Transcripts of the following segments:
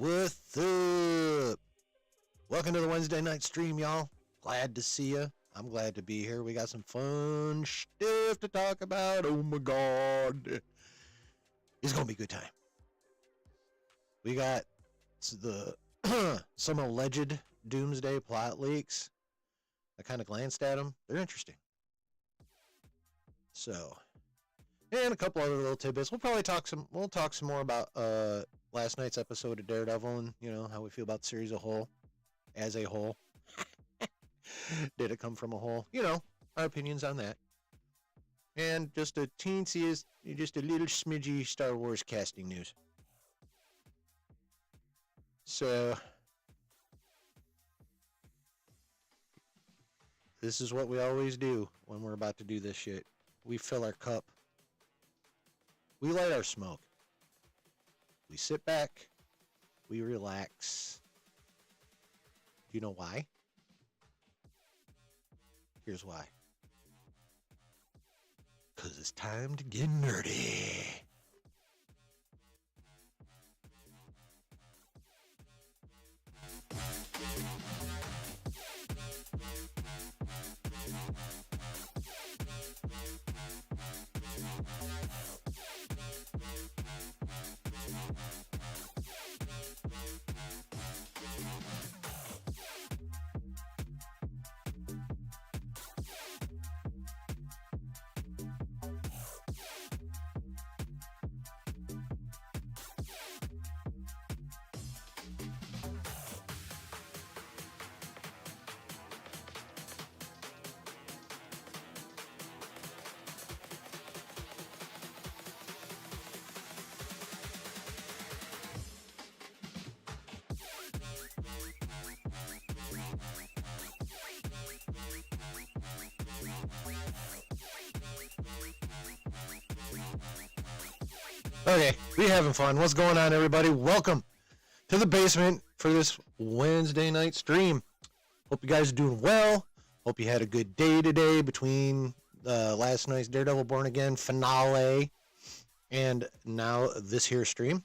What's up? Welcome to the Wednesday night stream, y'all. Glad to see you. I'm glad to be here. We got some fun stuff to talk about. Oh my God. It's going to be a good time. We got the some alleged doomsday plot leaks. I kind of glanced at them. They're interesting. So, and a couple other little tidbits. We'll talk some more about last night's episode of Daredevil and, you know, how we feel about the series as a whole. Did it come from a whole? You know, our opinions on that. And just a just a little smidgy Star Wars casting news. So, this is what we always do when we're about to do this shit. We fill our cup. We light our smoke. We sit back. We relax. Do you know why? Here's why. 'Cause it's time to get nerdy. Okay, we having fun. What's going on, everybody? Welcome to the basement for this Wednesday night stream. Hope you guys are doing well. Hope you had a good day today between last night's Daredevil Born Again finale and now this here stream.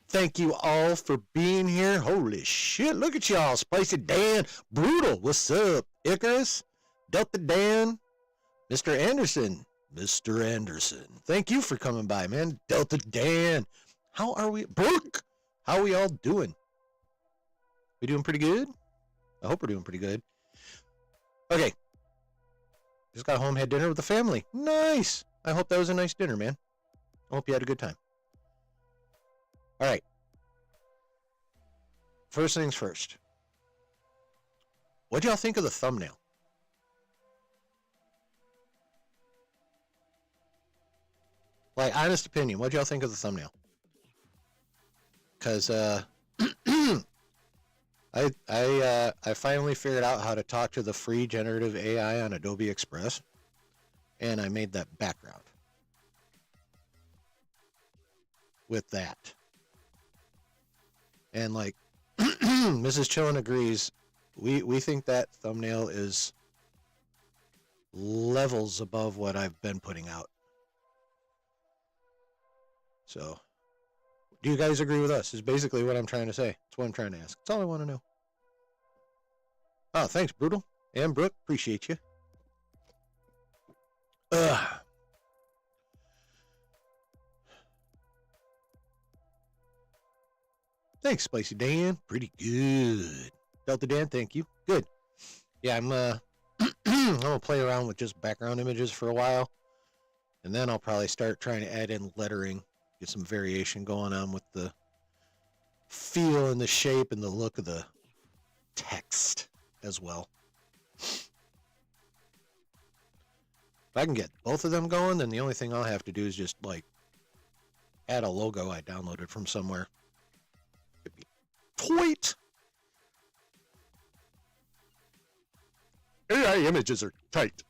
Thank you all for being here. Holy shit, look at y'all. Spicy Dan, Brutal, what's up? Icarus, Delta Dan, Mr. Anderson. Mr. Anderson, thank you for coming by, man. Delta Dan, how are we? Brooke, how are we all doing? We doing pretty good? I hope we're doing pretty good. Okay. Just got home, had dinner with the family. Nice. I hope that was a nice dinner, man. I hope you had a good time. All right. First things first. What do y'all think of the thumbnail? Like, honest opinion, what do y'all think of the thumbnail? Because I finally figured out how to talk to the free generative AI on Adobe Express, and I made that background with that. And like Mrs. Chillin agrees, we think that thumbnail is levels above what I've been putting out. So, do you guys agree with us? Is basically what I'm trying to say. That's what I'm trying to ask. That's all I want to know. Oh, thanks, Brutal. And Brooke, appreciate you. Thanks, Spicy Dan. Pretty good. Delta Dan, thank you. Good. Yeah, I'm gonna play around with just background images for a while, and then I'll probably start trying to add in lettering. Get some variation going on with the feel and the shape and the look of the text as well. If I can get both of them going, then the only thing I'll have to do is just like add a logo I downloaded from somewhere. It'd be tweet. AI images are tight.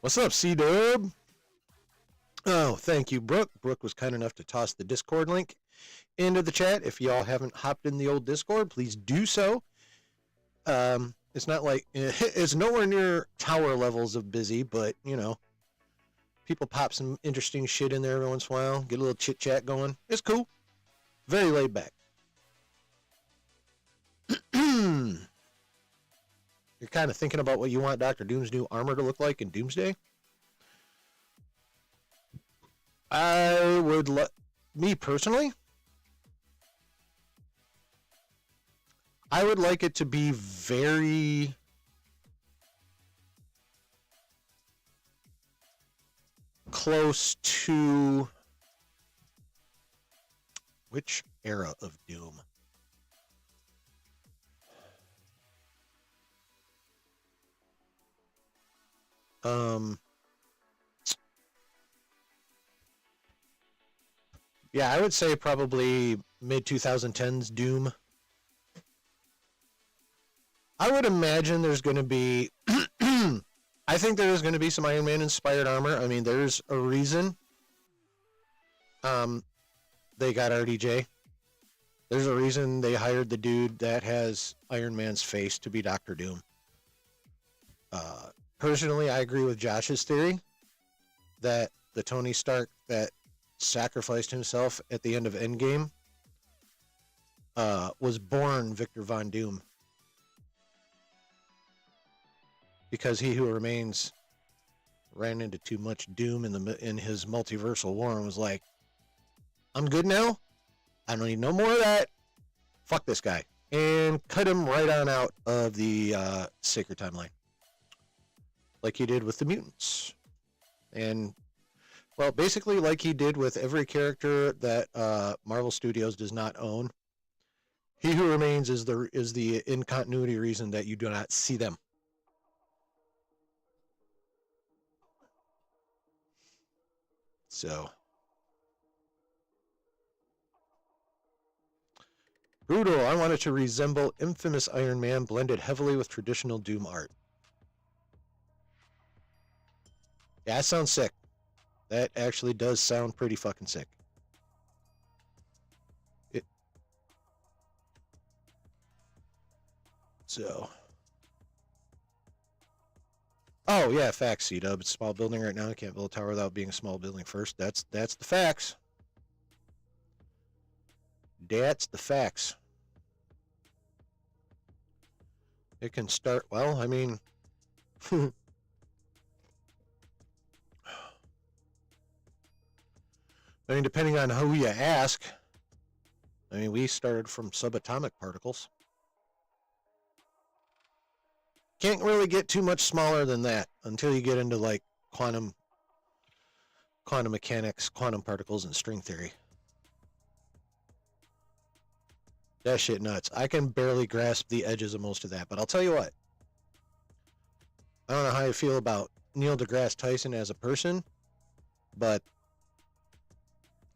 What's up, C-Dub? Oh, thank you, Brooke. Brooke was kind enough to toss the Discord link into the chat. If y'all haven't hopped in the old Discord, please do so. It's not like, it's nowhere near tower levels of busy, but, you know, people pop some interesting shit in there every once in a while, get a little chit-chat going. It's cool. Very laid back. You're kind of thinking about what you want Doctor Doom's new armor to look like in Doomsday. I would me personally, I would like it to be very close to which era of Doom? Yeah, I would say probably mid 2010s Doom. I would imagine there's going to be I think there is going to be some Iron Man inspired armor. I mean, there's a reason they got RDJ. There's a reason they hired the dude that has Iron Man's face to be Doctor Doom. Personally, I agree with Josh's theory that the Tony Stark that sacrificed himself at the end of Endgame was born Victor Von Doom. Because He Who Remains ran into too much doom in his multiversal war and was like, I'm good now. I don't need no more of that. Fuck this guy. And cut him right on out of the Sacred Timeline. Like he did with the mutants. And, well, basically like he did with every character that Marvel Studios does not own. He Who Remains is the in-continuity reason that you do not see them. So, brutal. I want it to resemble infamous Iron Man blended heavily with traditional Doom art. Yeah, that sounds sick. That actually does sound pretty fucking sick. So. Oh, yeah, facts, C-Dub. It's a small building right now. I can't build a tower without being a small building first. That's the facts. That's the facts. It can start, well, I mean... I mean, depending on who you ask. I mean, we started from subatomic particles. Can't really get too much smaller than that until you get into like quantum mechanics, quantum particles, and string theory. That shit nuts. I can barely grasp the edges of most of that, but I'll tell you what. I don't know how you feel about Neil deGrasse Tyson as a person, but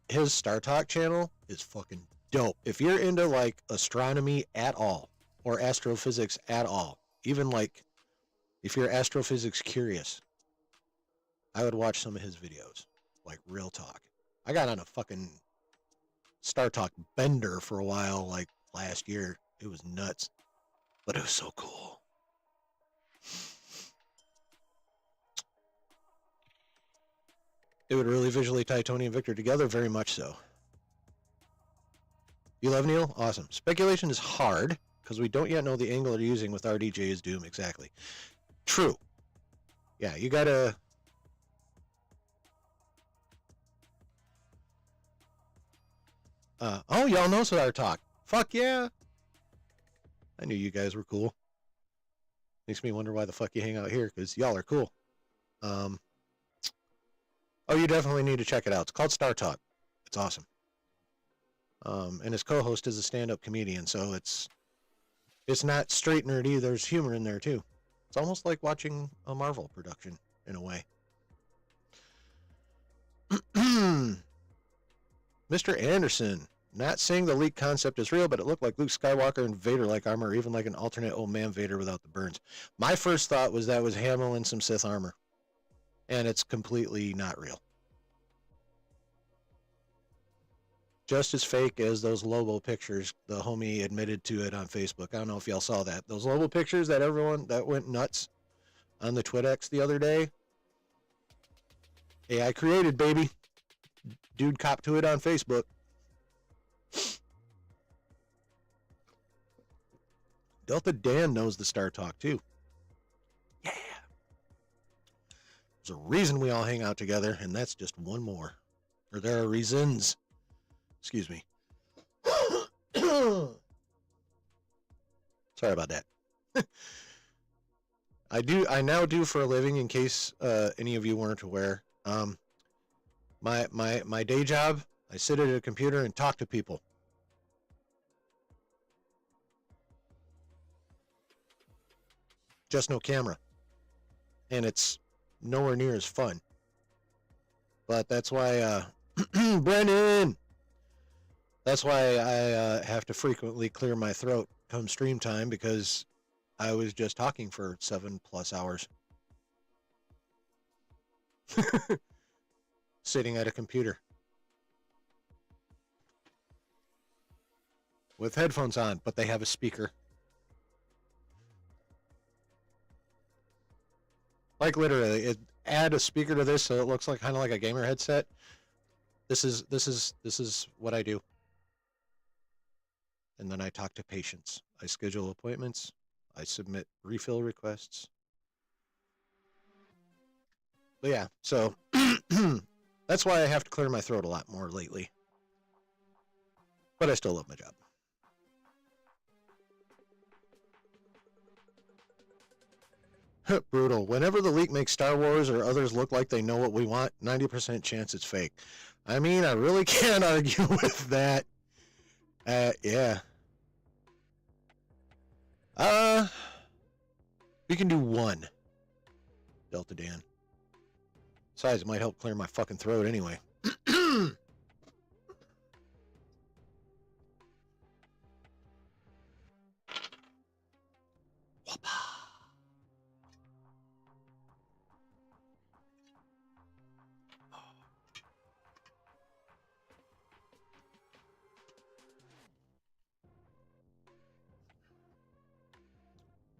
his Star Talk channel is fucking dope. If you're into like astronomy at all, or astrophysics at all, even like if you're astrophysics curious, I would watch some of his videos. Like real talk. I got on a fucking Star Talk bender for a while, like last year. It was nuts. But it was so cool. It would really visually tie Tony and Victor together, very much so. You love Neil? Awesome. Speculation is hard, because we don't yet know the angle they're using with RDJ as Doom, exactly. True. Yeah, you gotta... oh, y'all know Star Talk. Fuck yeah! I knew you guys were cool. Makes me wonder why the fuck you hang out here, because y'all are cool. Oh, you definitely need to check it out. It's called Star Talk. It's awesome. And his co-host is a stand-up comedian, so it's not straight nerdy. There's humor in there, too. It's almost like watching a Marvel production, in a way. Mr. Anderson. Not saying the leak concept is real, but it looked like Luke Skywalker and Vader-like armor, or even like an alternate old man Vader without the burns. My first thought was that was Hamill in some Sith armor. And it's completely not real. Just as fake as those Lobo pictures. The homie admitted to it on Facebook. I don't know if y'all saw that. Those Lobo pictures that that went nuts on the TwitX the other day. AI created, baby. Dude copped to it on Facebook. Delta Dan knows the Star Talk too. Yeah. There's a reason we all hang out together, and that's just one more. Or there are reasons. Excuse me. Sorry about that. I now do for a living, in case any of you weren't aware. My day job, I sit at a computer and talk to people. Just no camera. And it's nowhere near as fun. But that's why, Brennan! That's why I have to frequently clear my throat come stream time, because I was just talking for 7+ hours. Sitting at a computer. With headphones on, but they have a speaker. Like literally, add a speaker to this so it looks like kind of like a gamer headset. This is what I do. And then I talk to patients. I schedule appointments. I submit refill requests. But yeah, so that's why I have to clear my throat a lot more lately. But I still love my job. Brutal. Whenever the leak makes Star Wars or others look like they know what we want, 90% chance it's fake. I mean, I really can't argue with that. Yeah. We can do one. Delta Dan. Besides, it might help clear my fucking throat anyway.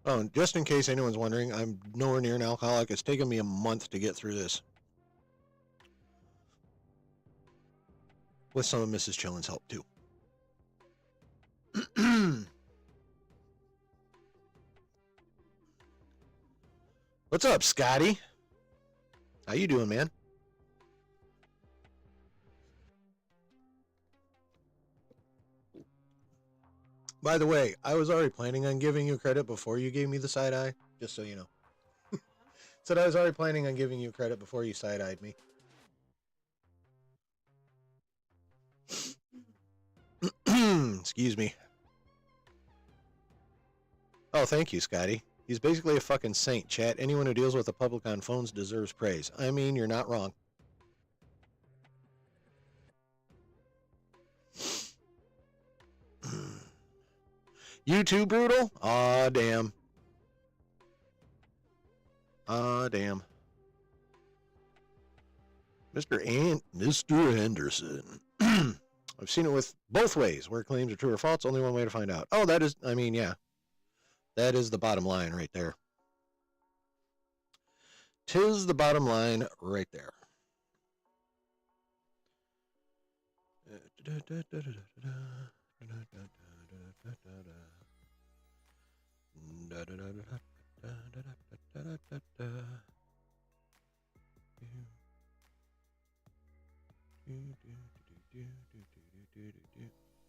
Oh, and just in case anyone's wondering, I'm nowhere near an alcoholic. It's taken me a month to get through this. With some of Mrs. Chillin's help, too. What's up, Scotty? How you doing, man? By the way, I was already planning on giving you credit before you gave me the side eye, just so you know. Said I was already planning on giving you credit before you side-eyed me. Excuse me. Oh, thank you, Scotty. He's basically a fucking saint, chat. Anyone who deals with the public on phones deserves praise. I mean, you're not wrong. You too, Brutal? Aw, damn. Aw, damn. Mr. Anderson. I've seen it with both ways, where claims are true or false. Only one way to find out. Oh, that is, I mean, yeah. That is the bottom line right there. 'Tis the bottom line right there.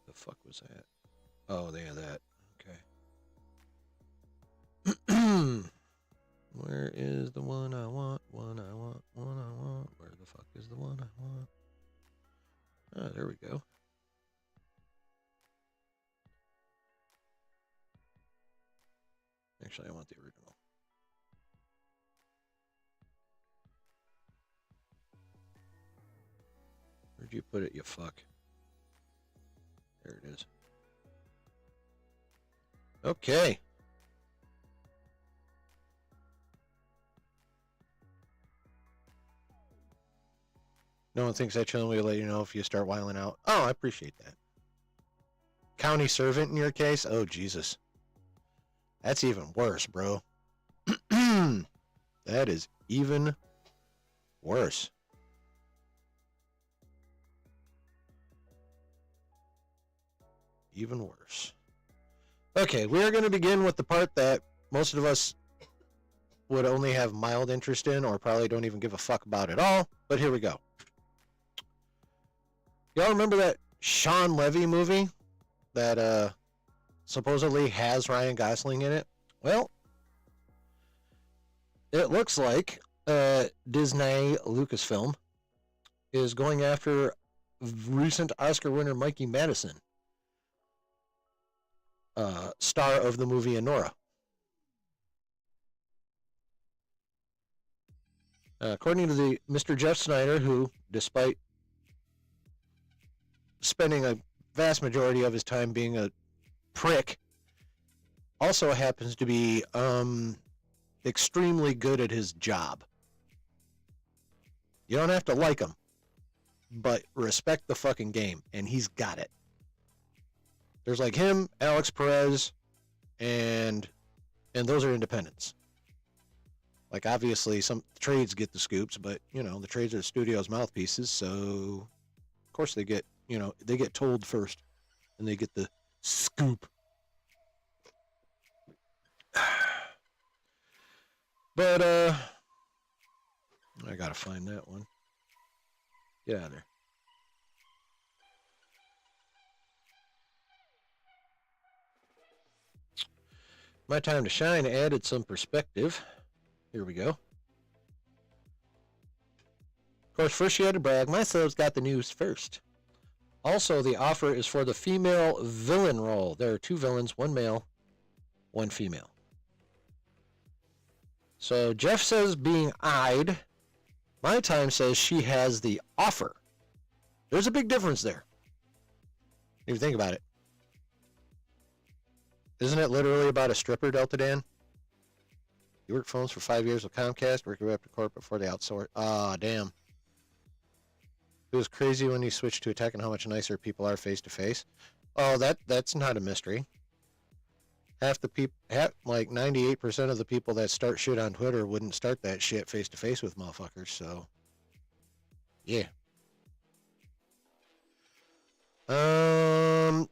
The fuck was that? Oh, they had that. Okay. Where is the one I want? One I want. One I want. Where the fuck is the one I want? Ah, there we go. Actually, I want the original. Where'd you put it, you fuck? There it is. Okay. No one thinks I chilling will let you know if you start wiling out. Oh, I appreciate that. County servant in your case? Oh, Jesus. That's even worse, bro. That is even worse. Even worse. Okay, we are going to begin with the part that most of us would only have mild interest in or probably don't even give a fuck about at all, but here we go. Y'all remember that Sean Levy movie that supposedly has Ryan Gosling in it? Well, it looks like Disney Lucasfilm is going after recent Oscar winner Mikey Madison, star of the movie Anora. According to the Mr. Jeff Snyder, who, despite spending a vast majority of his time being a prick, also happens to be extremely good at his job. You don't have to like him, but respect the fucking game, and he's got it. There's like him, Alex Perez, and those are independents. Like, obviously, some trades get the scoops, but, you know, the trades are the studio's mouthpieces, so, of course, they get, you know, they get told first, and they get the scoop. But, I gotta find that one. Get out of there. My Time to Shine added some perspective. Here we go. Of course, first she had to brag, my subs got the news first. Also, the offer is for the female villain role. There are 2 villains, 1 male, 1 female. So Jeff says being eyed. My Time says she has the offer. There's a big difference there. If you think about it. Isn't it literally about a stripper, Delta Dan? You worked phones for 5 years with Comcast, worked your way up to corporate before they outsourced. Ah, damn. It was crazy when you switched to attack and how much nicer people are face to face. Oh, that's not a mystery. Half the people, like 98% of the people that start shit on Twitter wouldn't start that shit face to face with motherfuckers. So, yeah.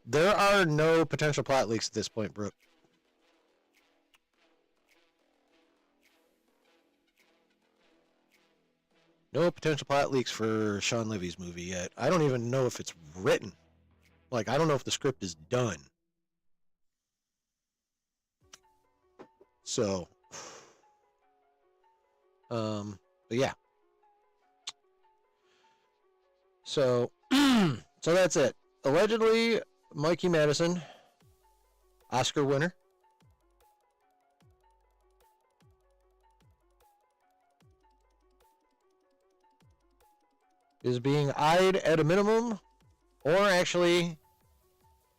There are no potential plot leaks at this point, Brooke. No potential plot leaks for Sean Levy's movie yet. I don't even know if it's written. Like, I don't know if the script is done. So, but yeah. So, so that's it. Allegedly, Mikey Madison, Oscar winner, is being eyed at a minimum, or actually,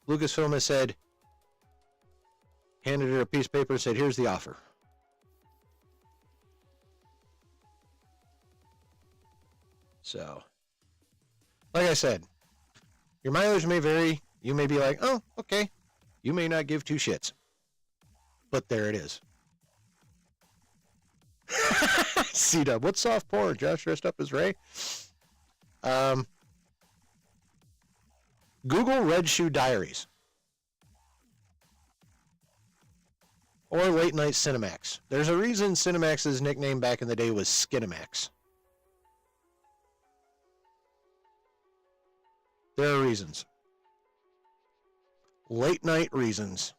Lucasfilm has said, handed her a piece of paper and said, here's the offer. So, like I said, your mileage may vary. You may be like, oh, okay. You may not give 2 shits. But there it is. C-Dub, what's soft porn? Josh dressed up as Ray? Google Red Shoe Diaries. Or Late Night Cinemax. There's a reason Cinemax's nickname back in the day was Skinemax. There are reasons. Late night reasons.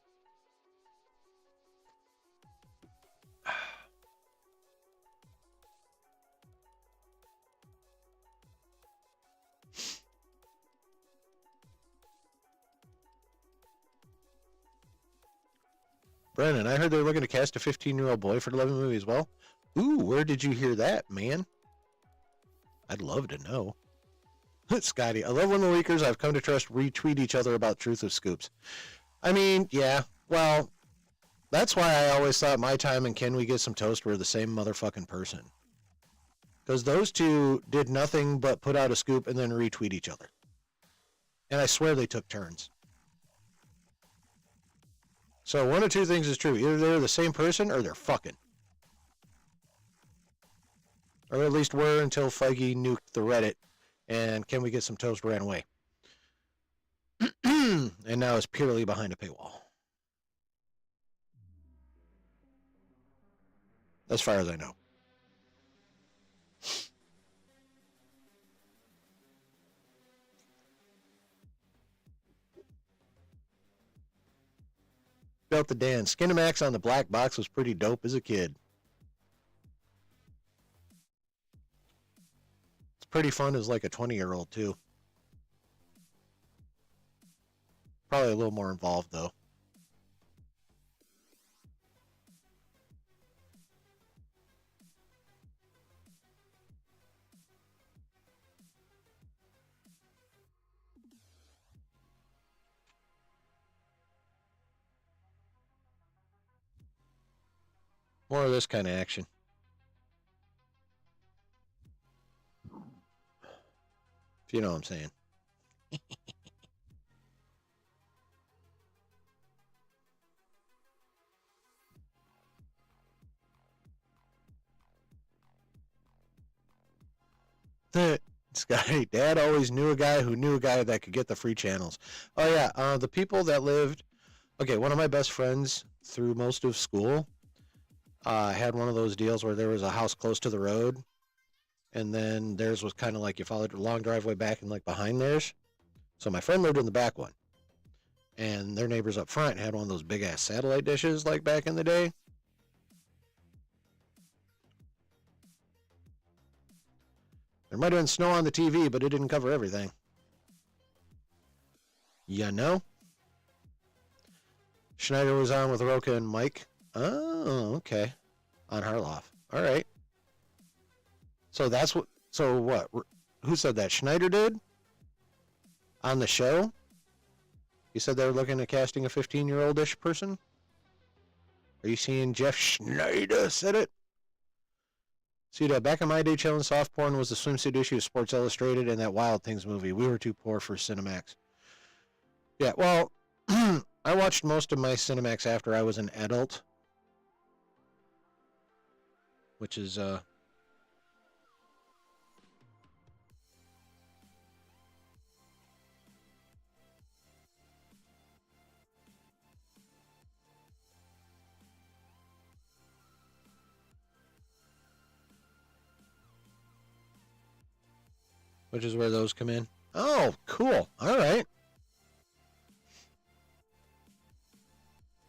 Brennan, I heard they're looking to cast a 15-year-old boy for the Levy movie as well. Ooh, where did you hear that, man? I'd love to know. Scotty, I love when the leakers I've come to trust retweet each other about truth of scoops. I mean, yeah, well, that's why I always thought My Time and Can We Get Some Toast were the same motherfucking person. Because those two did nothing but put out a scoop and then retweet each other. And I swear they took turns. So one of 2 things is true. Either they're the same person or they're fucking. Or at least were until Feige nuked the Reddit and Can We Get Some Toast ran away. And now it's purely behind a paywall. as far as I know. Felt the Dan. Skinamax on the black box was pretty dope as a kid. It's pretty fun as like a 20-year-old too. Probably a little more involved though. More of this kind of action. If you know what I'm saying. This guy, Dad always knew a guy who knew a guy that could get the free channels. Oh yeah, the people that lived. Okay, one of my best friends through most of school had one of those deals where there was a house close to the road, and then theirs was kind of like you followed a long driveway back and like behind theirs. So my friend lived in the back one, and their neighbors up front had one of those big ass satellite dishes like back in the day. There might have been snow on the TV, but it didn't cover everything. You know? Schneider was on with Roca and Mike. Oh, okay. On Harloff. All right. So that's what. So what? Who said that? Schneider did? On the show? You said they were looking at casting a 15-year-old-ish person? Are you seeing Jeff Schneider said it? See, back in my day, chilling soft porn was the swimsuit issue of Sports Illustrated and that Wild Things movie. We were too poor for Cinemax. Yeah, well, I watched most of my Cinemax after I was an adult. Which is, which is where those come in. Oh, cool. All right.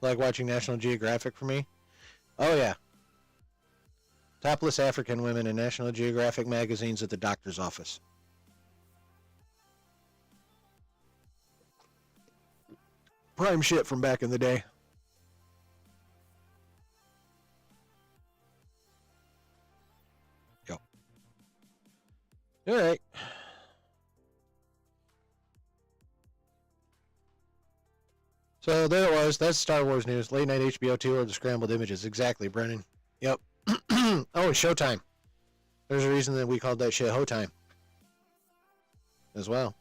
Like watching National Geographic for me? Oh, yeah. Topless African women in National Geographic magazines at the doctor's office. Prime shit from back in the day. Go. All right. So there it was. That's Star Wars news. Late night HBO 2 or the scrambled images. Exactly, Brennan. Yep. Oh, it's Showtime. There's a reason that we called that shit Ho-Time. As well.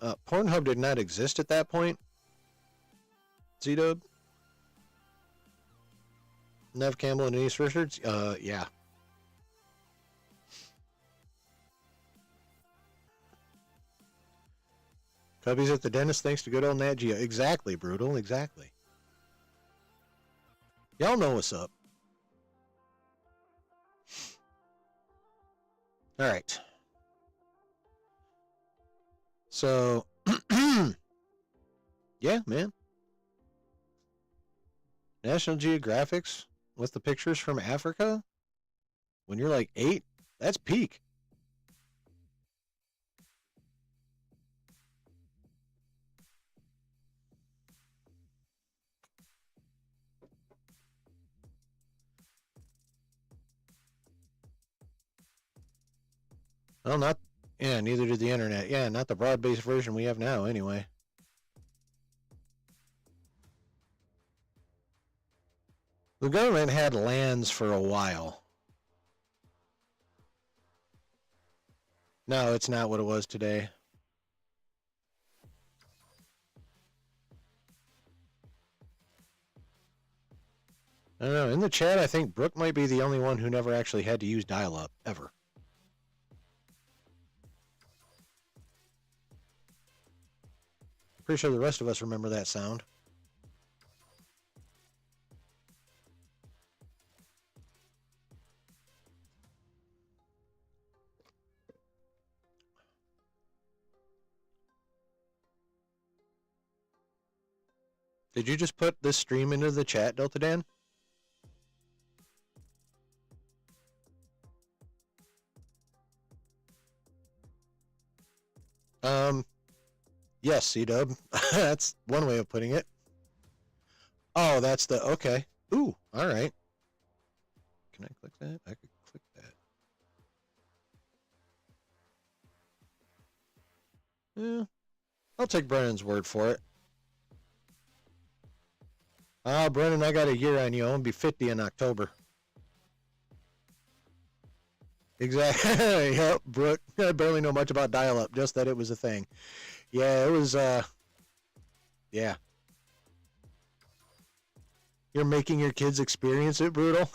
Pornhub did not exist at that point. Z-Dub. Nev Campbell and Denise Richards. Yeah. Cubby's at the dentist thanks to good old Nat Geo. Exactly, Brutal. Exactly. Y'all know what's up. All right. So, yeah, man. National Geographics with the pictures from Africa when you're like 8, that's peak. Well, not, yeah, neither did the internet. Yeah, not the broad-based version we have now, anyway. The government had lands for a while. No, it's not what it was today. I don't know. In the chat, I think Brooke might be the only one who never actually had to use dial-up, ever. Pretty sure the rest of us remember that sound. Did you just put this stream into the chat, Delta Dan? Yes, C-Dub. That's one way of putting it. Oh, that's the, okay. Ooh, all right. Can I click that? I could click that. Yeah, I'll take Brennan's word for it. Ah, Brennan, I got a year on you. I'll be 50 in October. Exactly. Yep, Brooke. I barely know much about dial-up, just that it was a thing. Yeah, it was, yeah. You're making your kids experience it, Brutal?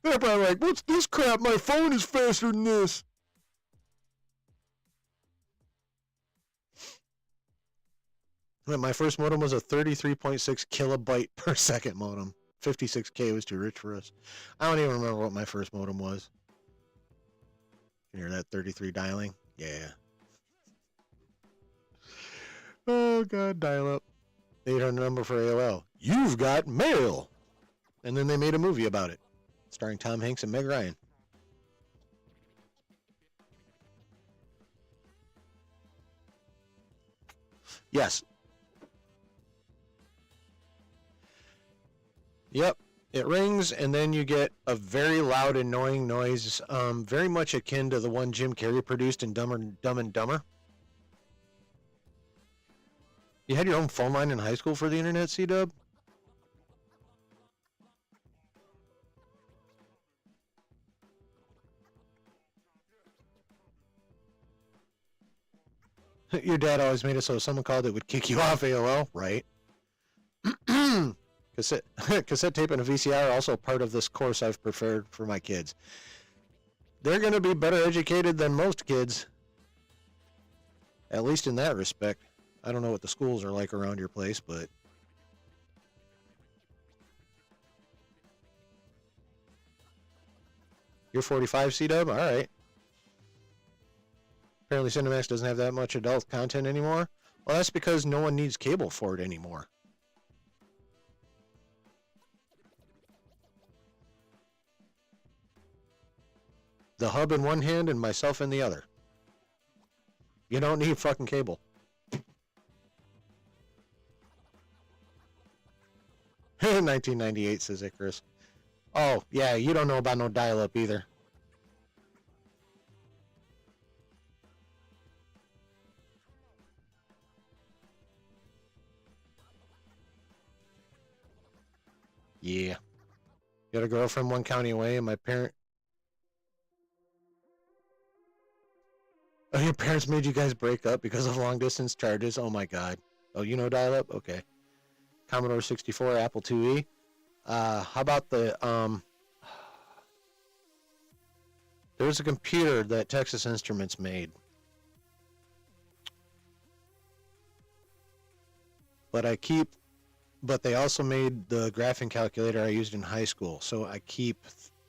They're probably like, what's this crap? My phone is faster than this. My first modem was a 33.6 kilobyte per second modem. 56K was too rich for us. I don't even remember what my first modem was. You hear that 33 dialing? Yeah. Oh, God, dial up. 800 number for AOL. You've got mail. And then they made a movie about it, starring Tom Hanks and Meg Ryan. Yes. Yep. It rings, and then you get a very loud, annoying noise, very much akin to the one Jim Carrey produced in Dumb and Dumber. You had your own phone line in high school for the internet, C-Dub? Your dad always made it so if someone called, it would kick you off AOL, right? Cassette tape and a VCR are also part of this course I've prepared for my kids. They're going to be better educated than most kids, at least in that respect. I don't know what the schools are like around your place, but you're 45, C-Dub? All right. Apparently Cinemax doesn't have that much adult content anymore. Well, that's because no one needs cable for it anymore. The hub in one hand and myself in the other. You don't need fucking cable. 1998, says Icarus. Oh, yeah, you don't know about no dial-up either. Yeah. Got a girlfriend one county away, and my parent... Oh, your parents made you guys break up because of long-distance charges? Oh, my God. Oh, you know dial-up? Okay. Commodore 64, Apple IIe. How about the... There was a computer that Texas Instruments made. But they also made the graphing calculator I used in high school. So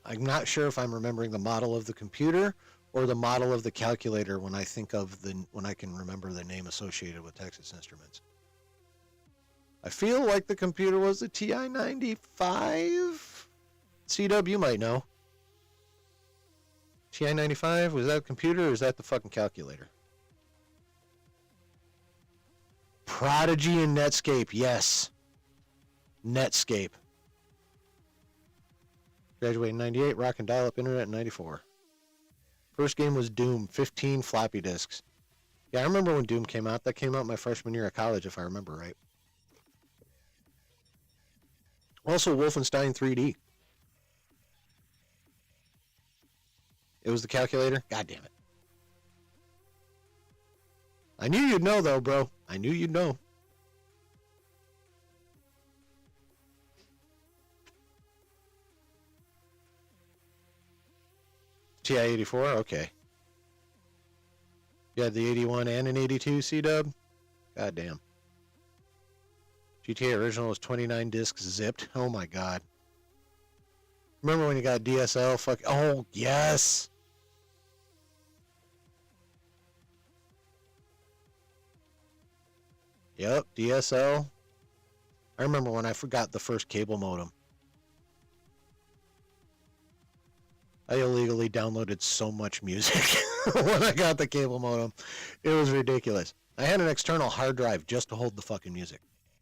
I'm not sure if I'm remembering the model of the computer or the model of the calculator when I can remember the name associated with Texas Instruments. I feel like the computer was the TI-95. C-Dub, you might know. TI-95, was that a computer or is that the fucking calculator? Prodigy and Netscape, yes. Netscape. Graduated in 98, rocking dial-up internet in 94. First game was Doom, 15 floppy disks. Yeah, I remember when Doom came out. That came out my freshman year of college, if I remember right. Also, Wolfenstein 3D. It was the calculator? God damn it. I knew you'd know, though, bro. I knew you'd know. TI-84? Okay. You had the 81 and an 82, C-Dub? God damn. GTA original was 29 discs zipped. Oh my god. Remember when you got DSL? Fuck. Oh, yes. Yep, DSL. I remember when I forgot the first cable modem. I illegally downloaded so much music when I got the cable modem. It was ridiculous. I had an external hard drive just to hold the fucking music.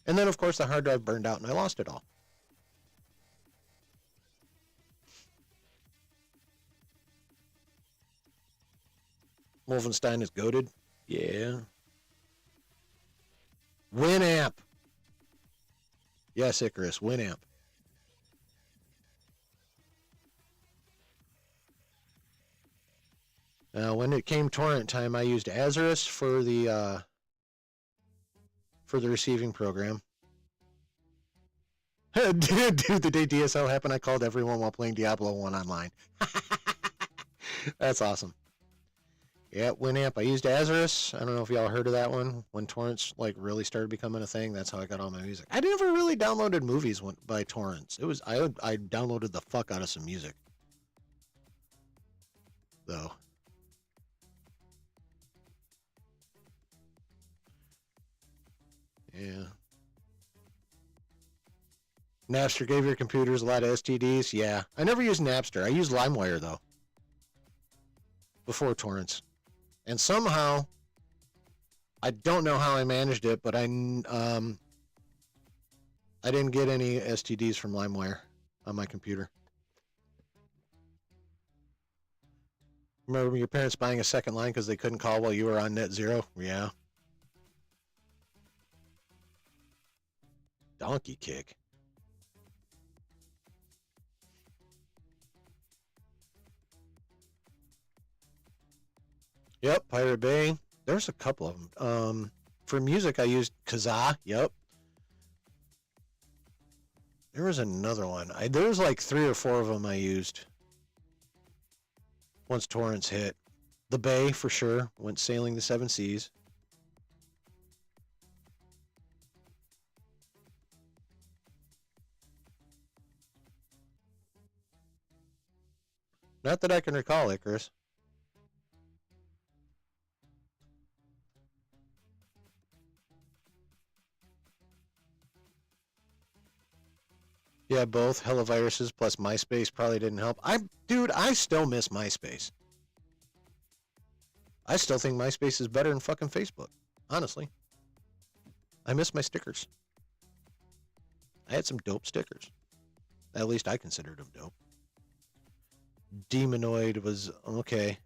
And then, of course, the hard drive burned out and I lost it all. Wolfenstein is goated. Yeah. Winamp. Yes, Icarus, Winamp. When it came torrent time, I used Azarus for the receiving program. Dude, the day DSL happened, I called everyone while playing Diablo 1 online. That's awesome. Yeah, Winamp. I used Azarus. I don't know if y'all heard of that one. When torrents like really started becoming a thing, that's how I got all my music. I never really downloaded movies by torrents. It was I downloaded the fuck out of some music, though. Yeah. Napster gave your computers a lot of STDs. Yeah. I never used Napster. I used LimeWire though. Before torrents. And somehow, I don't know how I managed it, but I didn't get any STDs from LimeWire on my computer. Remember your parents buying a second line because they couldn't call while you were on net zero? Yeah. Donkey kick. Yep, Pirate Bay. There's a couple of them. For music, I used Kazaa. Yep. There was another one. There was like 3 or 4 of them I used. Once torrents hit. The Bay, for sure. Went sailing the 7 seas. Not that I can recall, Icarus. Yeah, both. Hella viruses plus MySpace probably didn't help. Dude, I still miss MySpace. I still think MySpace is better than fucking Facebook. Honestly. I miss my stickers. I had some dope stickers. At least I considered them dope. Demonoid was okay.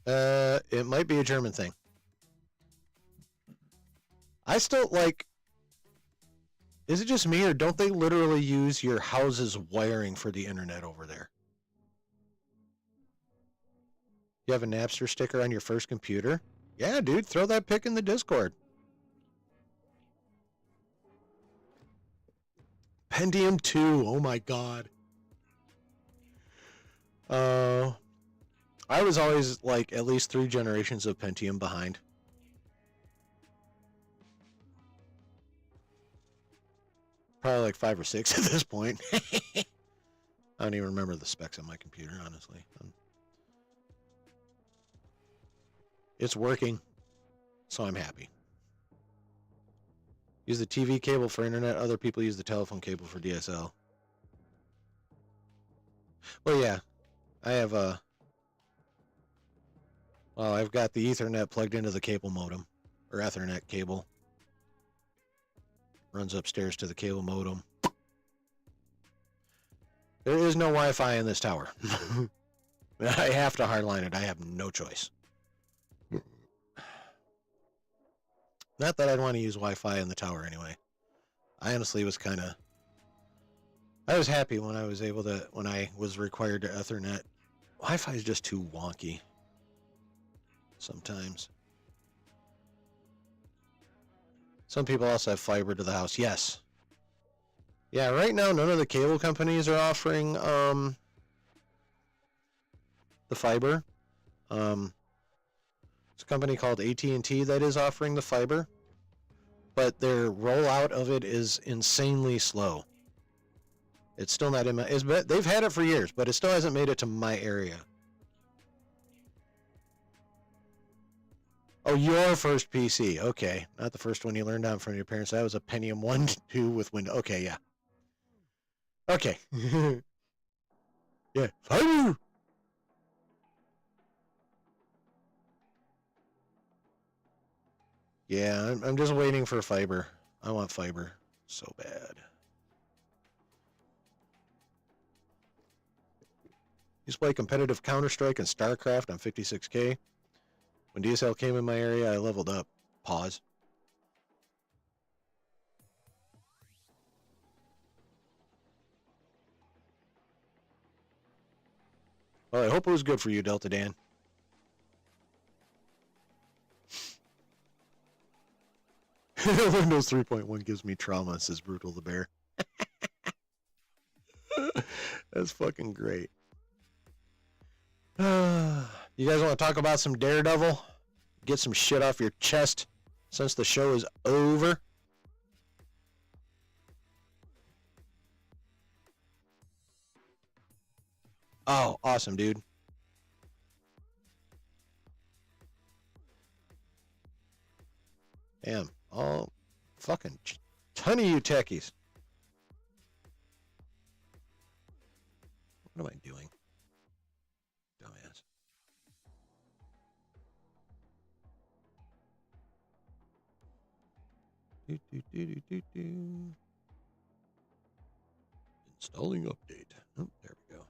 It might be a German thing. I still like. Is it just me, or don't they literally use your house's wiring for the internet over there? You have a Napster sticker on your first computer? Yeah, dude, throw that pic in the Discord. Pentium 2, oh my god. I was always like at least 3 generations of Pentium behind. Probably like 5 or 6 at this point. I don't even remember the specs on my computer, honestly. It's working, so I'm happy. Use the TV cable for internet. Other people use the telephone cable for DSL. Well, yeah. I have well, I've got the Ethernet plugged into the cable modem, or Ethernet cable. Runs upstairs to the cable modem. There is no Wi-Fi in this tower. I have to hardline it. I have no choice. Not that I'd want to use Wi-Fi in the tower anyway. I honestly was kind of... I was happy when I was able to... When I was required to Ethernet. Wi-Fi is just too wonky. Sometimes. Some people also have fiber to the house. Yes. Yeah, right now none of the cable companies are offering the fiber. It's a company called AT&T that is offering the fiber, but their rollout of it is insanely slow. It's still not in my... they've had it for years, but it still hasn't made it to my area. Oh, your first PC. Okay. Not the first one you learned on from your parents. That was a Pentium 1, 2 with Windows. Okay, yeah. Okay. Yeah. Fiber! Yeah, I'm just waiting for fiber. I want fiber so bad. Used to play competitive Counter-Strike and StarCraft on 56K. When DSL came in my area, I leveled up. Pause. Well, I hope it was good for you, Delta Dan. Windows 3.1 gives me trauma, says Brutal the Bear. That's fucking great. You guys want to talk about some Daredevil? Get some shit off your chest since the show is over? Oh, awesome, dude. Damn. Oh, fucking ton of you techies. What am I doing? Dumbass. Installing update. Oh, there we go.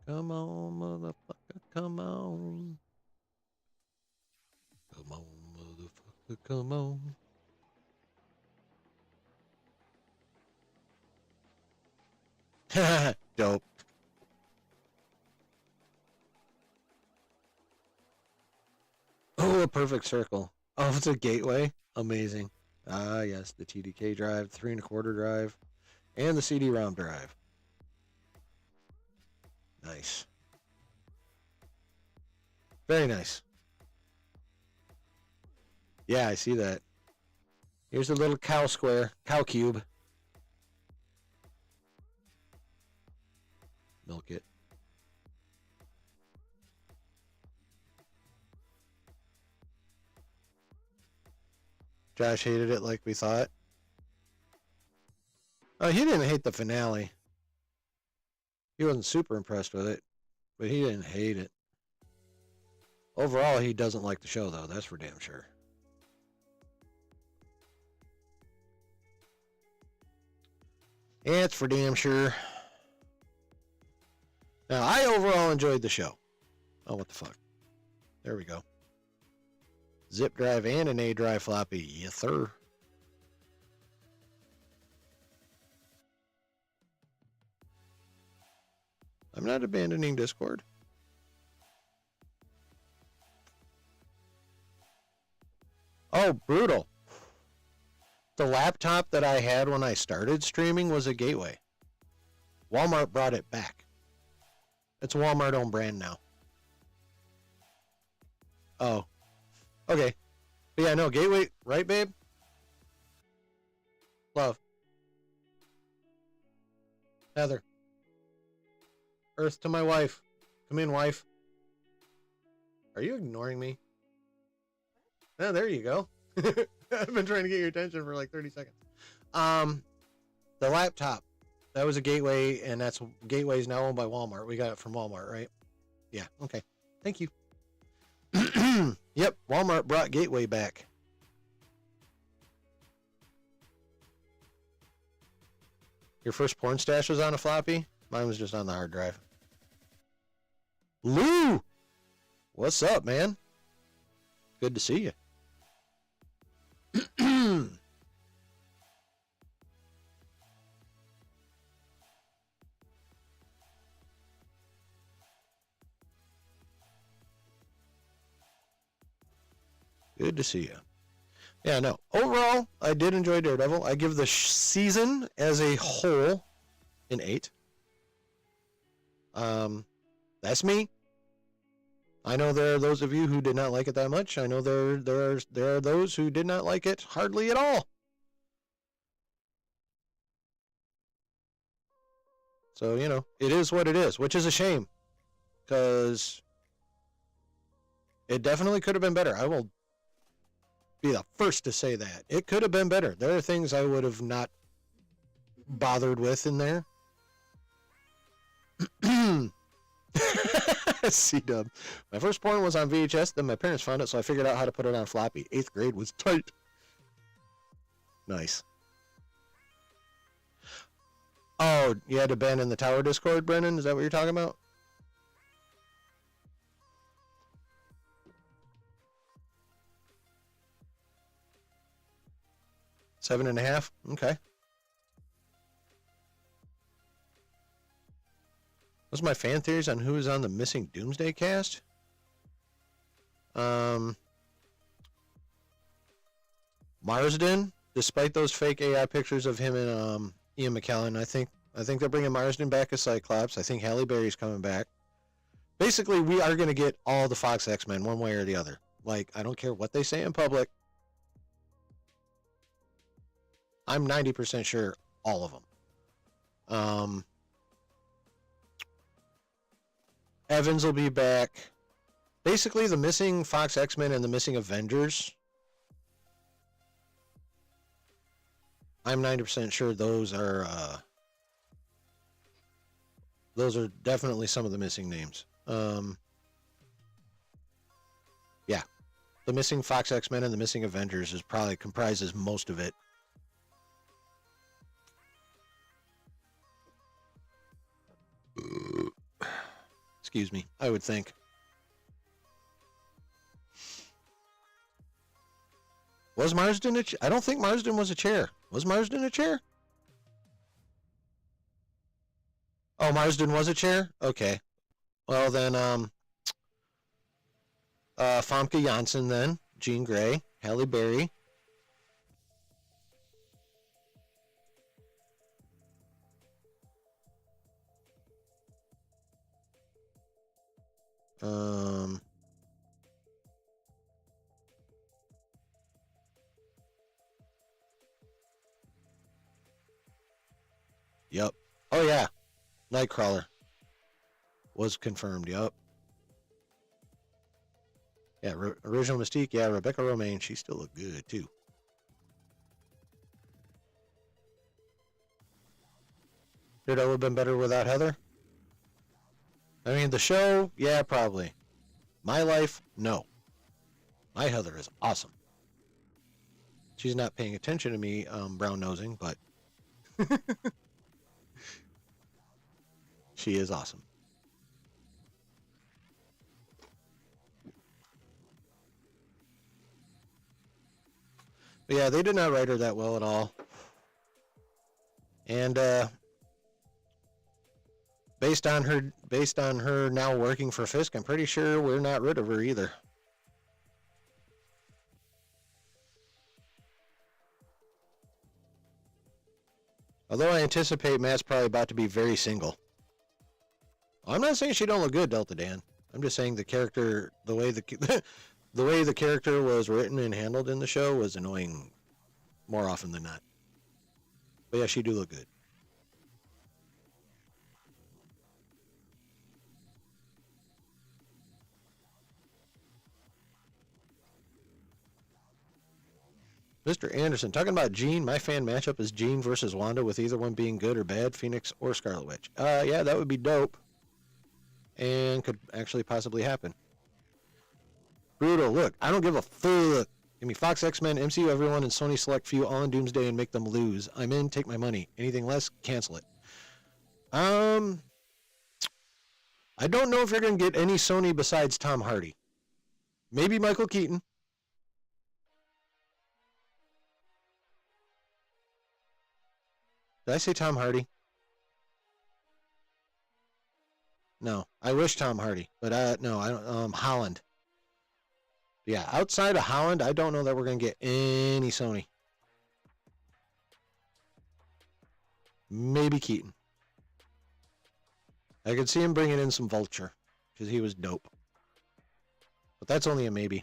Come on, motherfucker, come on. Come on, motherfucker, come on. Dope. Oh, a perfect circle. Oh, it's a gateway. Amazing. Ah, yes, the TDK drive, 3 1/4 drive, and the CD-ROM drive. Nice. Very nice. Yeah, I see that. Here's a little cow square, cow cube. Milk it. Josh hated it like we thought. Oh, he didn't hate the finale. He wasn't super impressed with it, but he didn't hate it. Overall, he doesn't like the show, though. That's for damn sure. Yeah, it's for damn sure. Now, I overall enjoyed the show. Oh, what the fuck. There we go. Zip drive and an A drive floppy. Yes, sir. I'm not abandoning Discord. Oh, brutal. The laptop that I had when I started streaming was a gateway. Walmart brought it back. It's a Walmart-owned brand now. Oh. Okay. But yeah, no, gateway, right, babe? Love. Heather. Earth to my wife. Come in, wife. Are you ignoring me? Oh, there you go. I've been trying to get your attention for like 30 seconds. The laptop. That was a gateway, and that's gateway is now owned by Walmart. We got it from Walmart, right? Yeah, okay. Thank you. Yep, Walmart brought gateway back. Your first porn stash was on a floppy? Mine was just on the hard drive. Lou! What's up, man? Good to see you. Good to see you. Yeah, no. Overall, I did enjoy Daredevil. I give the season as a whole an 8. That's me. I know there are those of you who did not like it that much. I know there are those who did not like it hardly at all. So, you know, it is what it is, which is a shame. Because It definitely could have been better. I will be the first to say that. It could have been better. There are things I would have not bothered with in there. C-dub. My first porn was on VHS, then my parents found it, so I figured out how to put it on floppy. 8th grade was tight. Nice. Oh, you had to ban in the tower Discord, Brennan? Is that what you're talking about? Seven and a half? Okay. What's my fan theories on who is on the missing Doomsday cast? Marsden, despite those fake AI pictures of him and Ian McKellen, I think they're bringing Marsden back as Cyclops. I think Halle Berry's coming back. Basically, we are going to get all the Fox X-Men one way or the other. Like, I don't care what they say in public. I'm 90% sure all of them. Evans will be back. Basically, the missing Fox X-Men and the missing Avengers. I'm 90% sure those are definitely some of the missing names. Yeah. The missing Fox X-Men and the missing Avengers probably comprises most of it. Excuse me, I would think. Was Marsden a I don't think Marsden was a chair. Was Marsden a chair? Oh, Marsden was a chair? Okay. Well then, Famke Janssen then, Jean Grey, Halle Berry. Yep. Oh yeah, Nightcrawler was confirmed. Yep. Yeah, original Mystique. Yeah, Rebecca Romijn. She still looked good too. Did it have been better without Heather? I mean, the show, yeah, probably. My life, no. My Heather is awesome. She's not paying attention to me, brown nosing, but she is awesome. But yeah, they did not write her that well at all. And based on her now working for Fisk, I'm pretty sure we're not rid of her either. Although I anticipate Matt's probably about to be very single. I'm not saying she don't look good, Delta Dan. I'm just saying the character, the way the character was written and handled in the show was annoying more often than not. But yeah, she do look good. Mr. Anderson, talking about Jean, my fan matchup is Jean versus Wanda, with either one being good or bad, Phoenix or Scarlet Witch. Yeah, that would be dope. And could actually possibly happen. Brutal, look, I don't give a fuck. Give me Fox, X-Men, MCU, everyone, and Sony select few all in Doomsday and make them lose. I'm in, take my money. Anything less, cancel it. I don't know if you're going to get any Sony besides Tom Hardy. Maybe Michael Keaton. Did I say Tom Hardy? No, I wish Tom Hardy, but no, I don't. Holland. Yeah, outside of Holland, I don't know that we're gonna get any Sony. Maybe Keaton. I could see him bringing in some Vulture because he was dope, but that's only a maybe.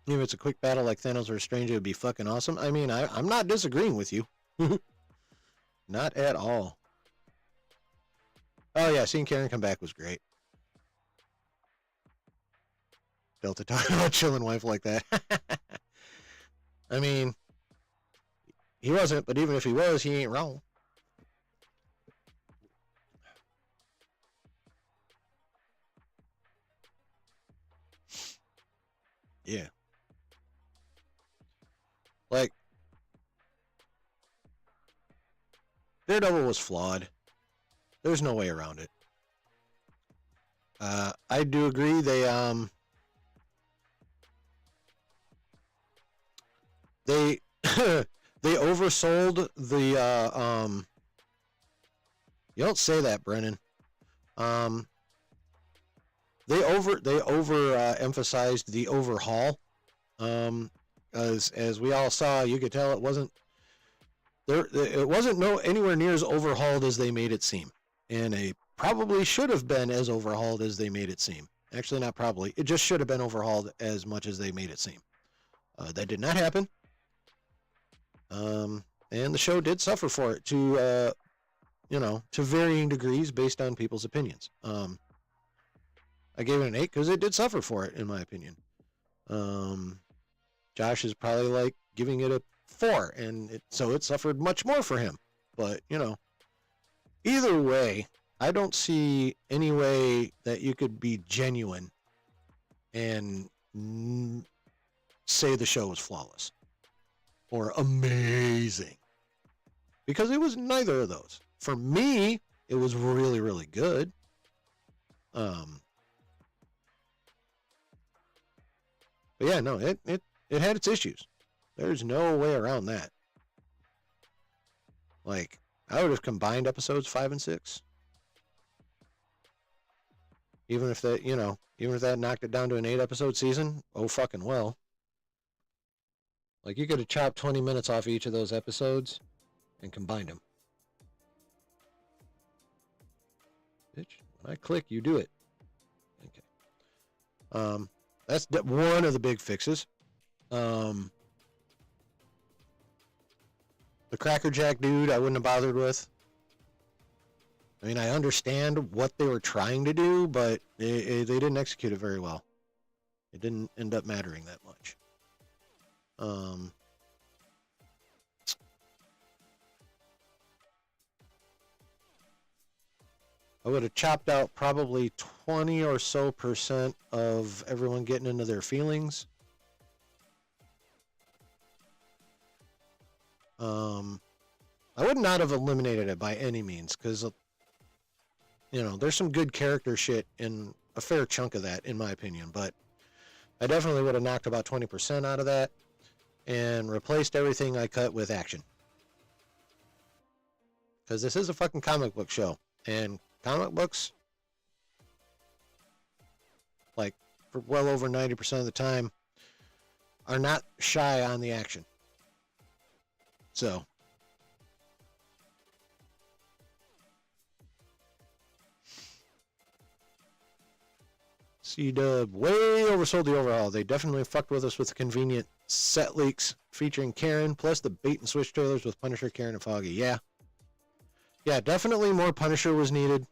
If it's a quick battle like Thanos or Strange, it would be fucking awesome. I mean, I'm not disagreeing with you. Not at all. Oh yeah, seeing Karen come back was great. Delta talking about chilling wife like that. I mean, he wasn't, but even if he was, he ain't wrong. Yeah. Like, Daredevil was flawed. There's no way around it. I do agree they they oversold the you don't say that, Brennan. They over emphasized the overhaul. As we all saw, you could tell it wasn't there. It wasn't anywhere near as overhauled as they made it seem, and it probably should have been as overhauled as they made it seem. Actually, not probably. It just should have been overhauled as much as they made it seem. That did not happen. And the show did suffer for it to varying degrees based on people's opinions. I gave it an 8 because it did suffer for it, in my opinion. Josh is probably like giving it a 4, and so it suffered much more for him. But, either way, I don't see any way that you could be genuine and say the show was flawless or amazing, because it was neither of those. For me, it was really, really good. But yeah, no, it had its issues. There's no way around that. Like, I would have combined episodes 5 and 6. Even if that knocked it down to an 8-episode season, oh fucking well. Like, you could have chopped 20 minutes off each of those episodes and combined them. Bitch, when I click, you do it. Okay. That's one of the big fixes. The Cracker Jack dude, I wouldn't have bothered with. I mean, I understand what they were trying to do, but they didn't execute it very well. It didn't end up mattering that much. I would have chopped out probably 20 or so % of everyone getting into their feelings. I would not have eliminated it by any means, because there's some good character shit in a fair chunk of that, in my opinion, but I definitely would have knocked about 20% out of that and replaced everything I cut with action. Because this is a fucking comic book show, and comic books, like, for well over 90% of the time, are not shy on the action. So, C-Dub way oversold the overhaul. They definitely fucked with us with the convenient set leaks featuring Karen, plus the bait and switch trailers with Punisher, Karen, and Foggy. Yeah, definitely more Punisher was needed.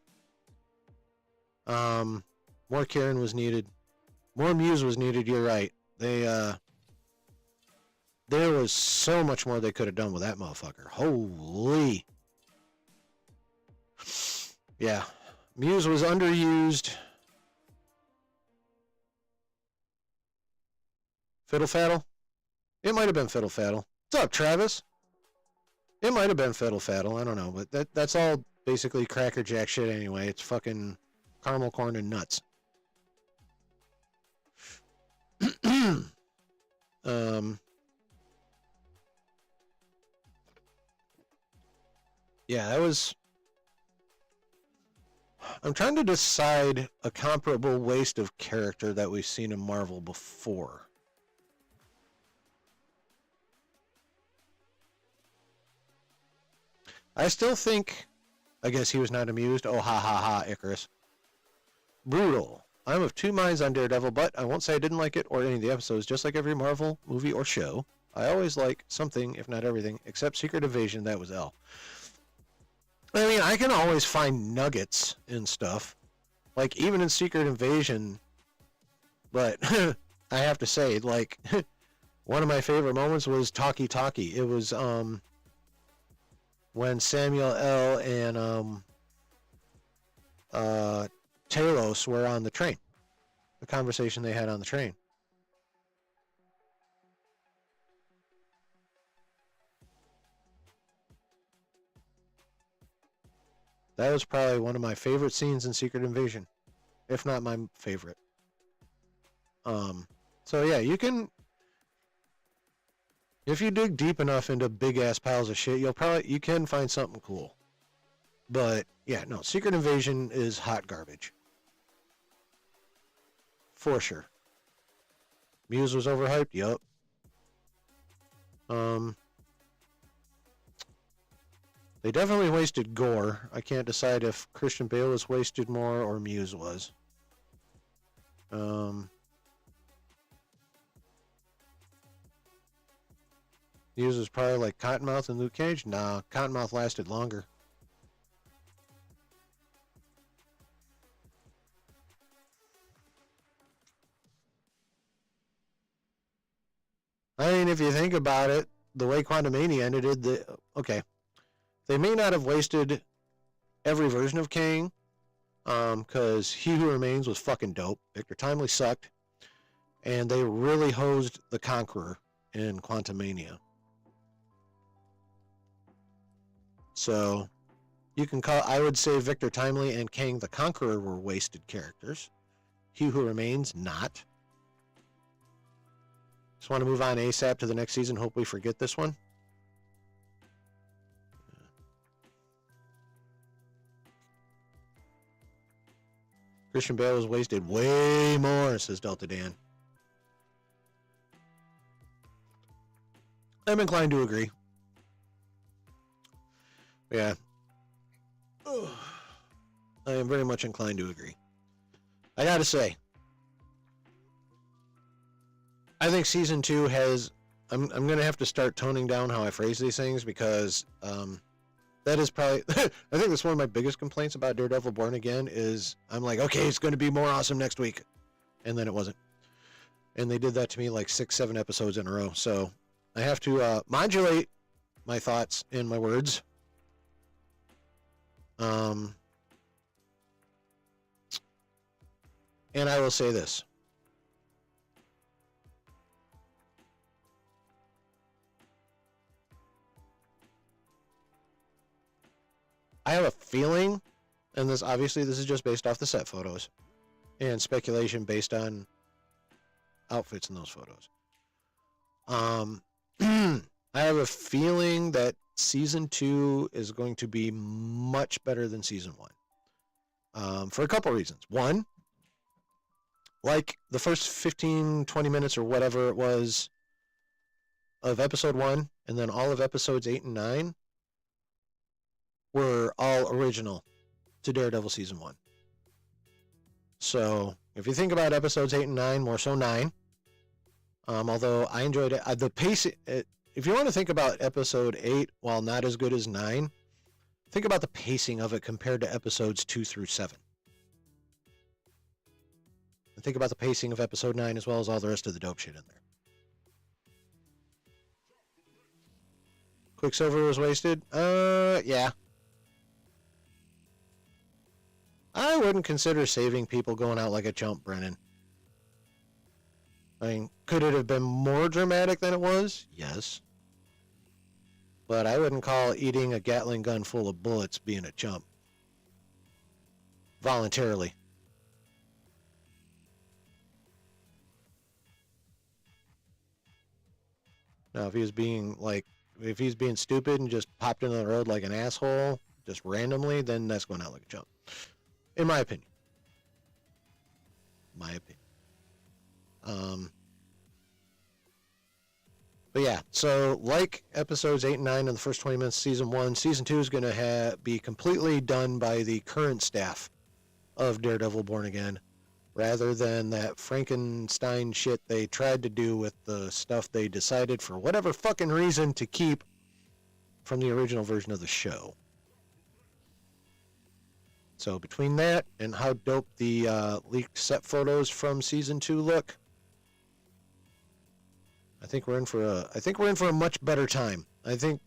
More Karen was needed. More Muse was needed. You're right. There was so much more they could have done with that motherfucker. Holy. Yeah. Muse was underused. Fiddle Faddle? It might have been Fiddle Faddle. What's up, Travis? It might have been Fiddle Faddle. I don't know. But that's all basically Cracker Jack shit anyway. It's fucking caramel corn and nuts. Yeah, that was... I'm trying to decide a comparable waste of character that we've seen in Marvel before. I still think... I guess he was not amused. Oh, ha ha ha, Icarus. Brutal. I'm of two minds on Daredevil, but I won't say I didn't like it or any of the episodes. Just like every Marvel movie or show, I always like something, if not everything, except Secret Invasion. That was L. I mean, I can always find nuggets in stuff, like even in Secret Invasion. But I have to say, like, one of my favorite moments was Talkie Talkie. It was when Samuel L. and Talos were on the train. The conversation they had on the train. That was probably one of my favorite scenes in Secret Invasion, if not my favorite. So yeah, you can, if you dig deep enough into big ass piles of shit, you can find something cool. But yeah, no, Secret Invasion is hot garbage. For sure. Muse was overhyped, yup. They definitely wasted Gore. I can't decide if Christian Bale was wasted more or Muse was. Muse was probably like Cottonmouth and Luke Cage. Nah, Cottonmouth lasted longer. I mean, if you think about it, the way Quantumania ended, okay, they may not have wasted every version of Kang, because He Who Remains was fucking dope. Victor Timely sucked, and they really hosed the Conqueror in Quantumania. So, you can call, I would say Victor Timely and Kang the Conqueror were wasted characters. He Who Remains, not. Just want to move on ASAP to the next season. Hope we forget this one. Christian Bale was wasted way more, says Delta Dan. I'm inclined to agree. Yeah. I am very much inclined to agree. I gotta say, I think season 2 has, I'm gonna have to start toning down how I phrase these things, because that is probably, I think that's one of my biggest complaints about Daredevil Born Again is I'm like, okay, it's going to be more awesome next week. And then it wasn't. And they did that to me like 6-7 episodes in a row. So I have to modulate my thoughts and my words. And I will say this. I have a feeling, and this is just based off the set photos and speculation based on outfits in those photos. I have a feeling that season 2 is going to be much better than season 1. For a couple reasons. One, like the first 15-20 minutes or whatever it was of episode 1, and then all of episodes 8 and 9 were all original to Daredevil season 1. So if you think about episodes 8 and 9, more so 9, although I enjoyed it, the pace, if you want to think about episode 8, while not as good as 9, think about the pacing of it compared to episodes 2 through 7. And think about the pacing of episode 9 as well as all the rest of the dope shit in there. Quicksilver was wasted? Yeah. I wouldn't consider saving people going out like a chump, Brennan. I mean, could it have been more dramatic than it was? Yes. But I wouldn't call eating a Gatling gun full of bullets being a chump. Voluntarily. Now, if he's being stupid and just popped into the road like an asshole, just randomly, then that's going out like a chump. In my opinion. But yeah, so like episodes 8 and 9 in the first 20 minutes of season 1, season 2 is going to be completely done by the current staff of Daredevil Born Again, rather than that Frankenstein shit they tried to do with the stuff they decided for whatever fucking reason to keep from the original version of the show. So between that and how dope the leaked set photos from season 2 look, I think we're in for a much better time. I think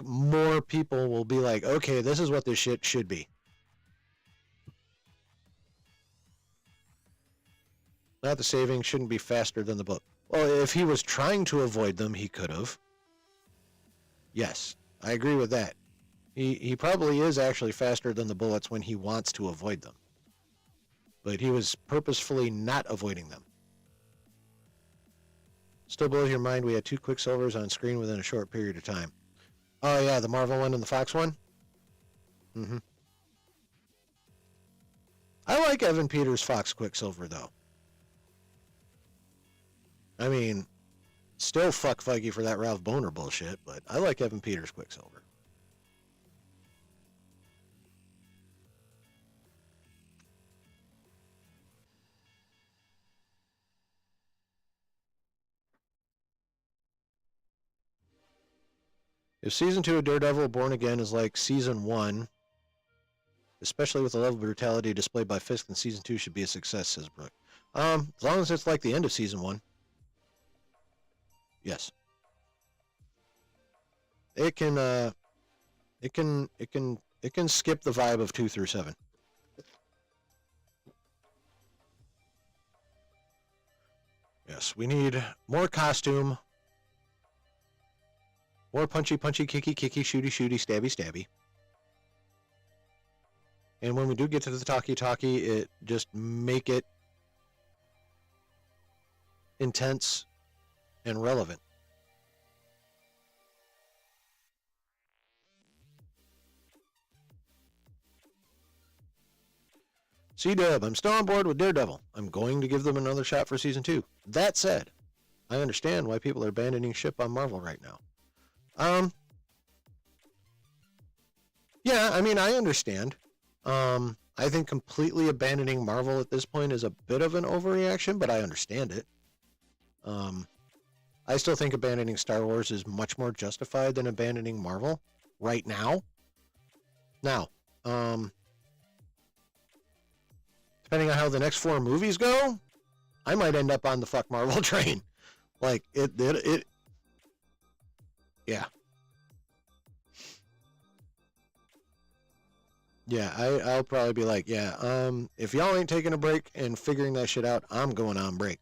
more people will be like, okay, this is what this shit should be. Not the saving shouldn't be faster than the book. Well, if he was trying to avoid them, he could have. Yes, I agree with that. He probably is actually faster than the bullets when he wants to avoid them. But he was purposefully not avoiding them. Still blows your mind we had 2 Quicksilvers on screen within a short period of time. Oh yeah, the Marvel one and the Fox one? Mm-hmm. I like Evan Peters' Fox Quicksilver, though. I mean, still fuck Feige for that Ralph Boner bullshit, but I like Evan Peters' Quicksilver. If season 2 of Daredevil Born Again is like season 1, especially with the level of brutality displayed by Fisk, then season 2 should be a success, says Brooke. As long as it's like the end of season 1. Yes. It can skip the vibe of 2 through 7. Yes, we need more costume, more punchy, kicky, shooty, stabby, stabby. And when we do get to the talkie, it just make it intense and relevant. C-Dub, I'm still on board with Daredevil. I'm going to give them another shot for season 2. That said, I understand why people are abandoning ship on Marvel right now. Yeah, I mean, I understand. I think completely abandoning Marvel at this point is a bit of an overreaction, but I understand it. I still think abandoning Star Wars is much more justified than abandoning Marvel right now. Now, depending on how the next 4 movies go, I might end up on the fuck Marvel train. Like, yeah. Yeah, I'll probably be like, yeah, if y'all ain't taking a break and figuring that shit out, I'm going on break.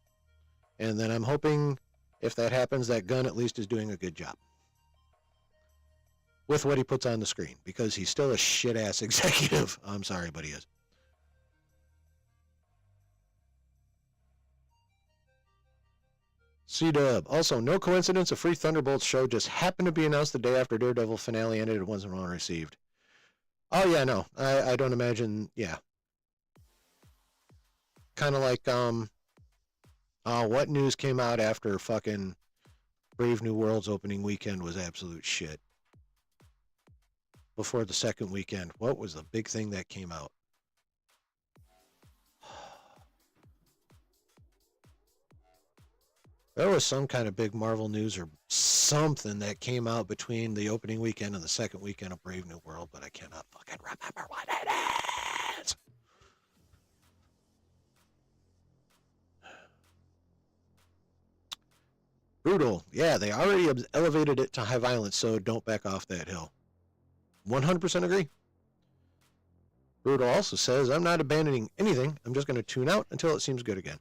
And then I'm hoping, if that happens, that Gunn at least is doing a good job with what he puts on the screen, because he's still a shit-ass executive. I'm sorry, but he is. C-Dub. Also, no coincidence, a free Thunderbolts show just happened to be announced the day after Daredevil finale ended and wasn't well received. Oh, yeah, no. I don't imagine, yeah. Kind of like, what news came out after fucking Brave New World's opening weekend was absolute shit. Before the second weekend, what was the big thing that came out? There was some kind of big Marvel news or something that came out between the opening weekend and the second weekend of Brave New World, but I cannot fucking remember what it is. Brutal. Yeah, they already elevated it to high violence, so don't back off that hill. 100% agree. Brutal also says, I'm not abandoning anything. I'm just going to tune out until it seems good again.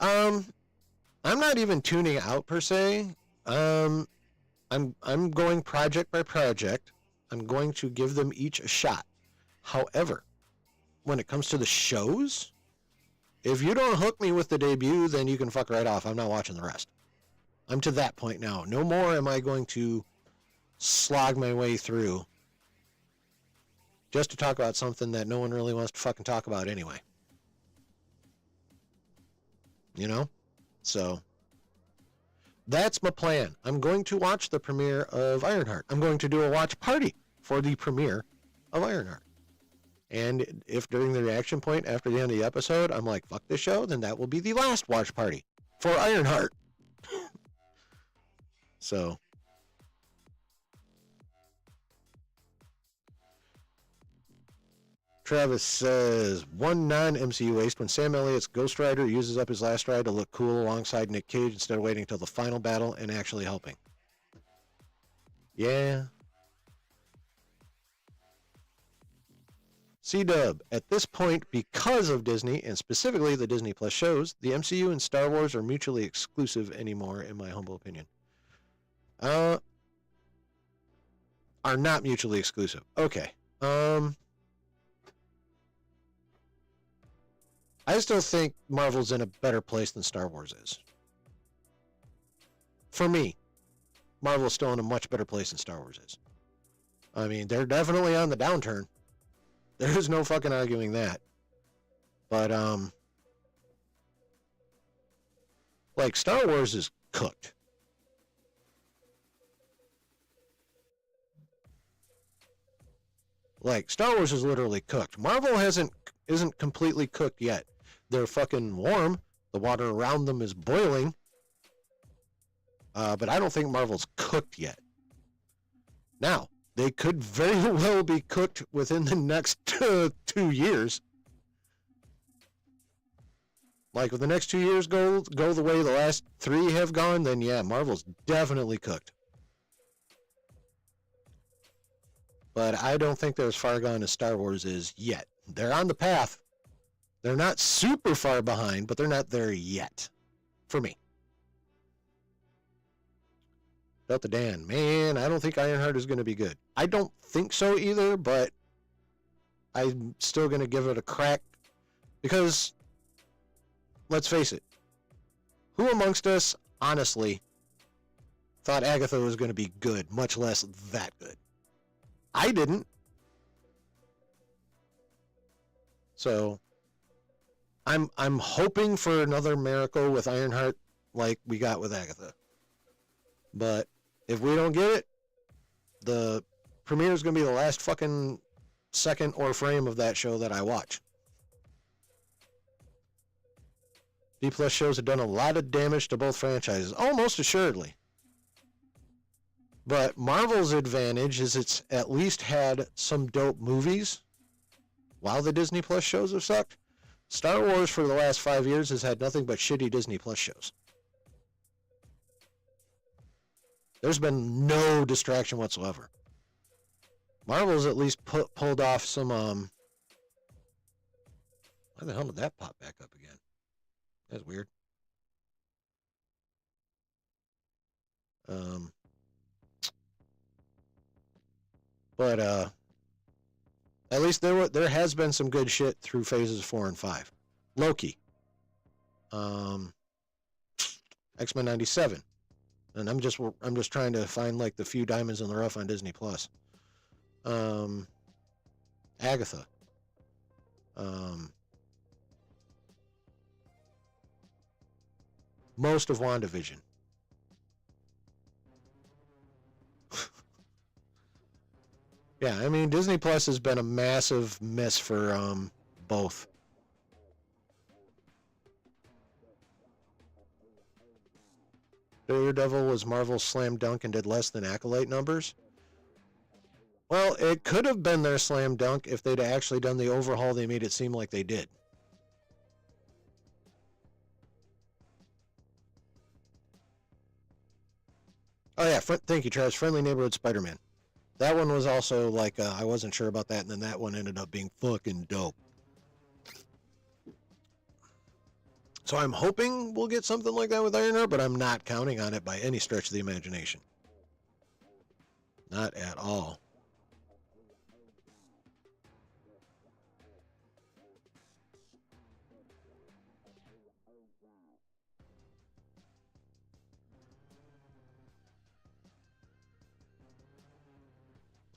I'm not even tuning out per se. I'm going project by project. I'm going to give them each a shot. However, when it comes to the shows, if you don't hook me with the debut, then you can fuck right off. I'm not watching the rest. I'm to that point now. No more am I going to slog my way through just to talk about something that no one really wants to fucking talk about anyway. You know? So, that's my plan. I'm going to watch the premiere of Ironheart. I'm going to do a watch party for the premiere of Ironheart. And if during the reaction point after the end of the episode, I'm like, fuck this show, then that will be the last watch party for Ironheart. So, Travis says, one non-MCU waste when Sam Elliott's Ghost Rider uses up his last ride to look cool alongside Nick Cage instead of waiting until the final battle and actually helping. Yeah. C-Dub, at this point, because of Disney, and specifically the Disney Plus shows, the MCU and Star Wars are mutually exclusive anymore, in my humble opinion. Are not mutually exclusive. Okay. I still think Marvel's in a better place than Star Wars is. For me, Marvel's still in a much better place than Star Wars is. I mean, they're definitely on the downturn. There's no fucking arguing that. But, like, Star Wars is cooked. Like, Star Wars is literally cooked. Marvel isn't completely cooked yet. They're fucking warm. The water around them is boiling. But I don't think Marvel's cooked yet. Now, they could very well be cooked within the next 2 years. Like, if the next 2 years go the way the last 3 have gone, then yeah, Marvel's definitely cooked. But I don't think they're as far gone as Star Wars is yet. They're on the path. They're not super far behind, but they're not there yet. For me. Delta Dan, man, I don't think Ironheart is going to be good. I don't think so either, but I'm still going to give it a crack. Because, let's face it, who amongst us, honestly, thought Agatha was going to be good, much less that good? I didn't. So, I'm hoping for another miracle with Ironheart like we got with Agatha. But if we don't get it, the premiere is going to be the last fucking second or frame of that show that I watch. D Plus shows have done a lot of damage to both franchises, almost assuredly. But Marvel's advantage is it's at least had some dope movies, while the Disney Plus shows have sucked. Star Wars for the last 5 years has had nothing but shitty Disney Plus shows. There's been no distraction whatsoever. Marvel's at least pulled off some, why the hell did that pop back up again? That's weird. But at least there has been some good shit through phases 4 and 5. Loki. X-Men 97. And I'm just trying to find like the few diamonds in the rough on Disney Plus. Agatha. Most of WandaVision. Yeah, I mean Disney Plus has been a massive miss for both. Daredevil was Marvel's slam dunk and did less than Acolyte numbers. Well, it could have been their slam dunk if they'd actually done the overhaul they made it seem like they did. Oh yeah, thank you, Travis. Friendly Neighborhood Spider-Man. That one was also like, I wasn't sure about that, and then that one ended up being fucking dope. So I'm hoping we'll get something like that with Ironheart, but I'm not counting on it by any stretch of the imagination. Not at all.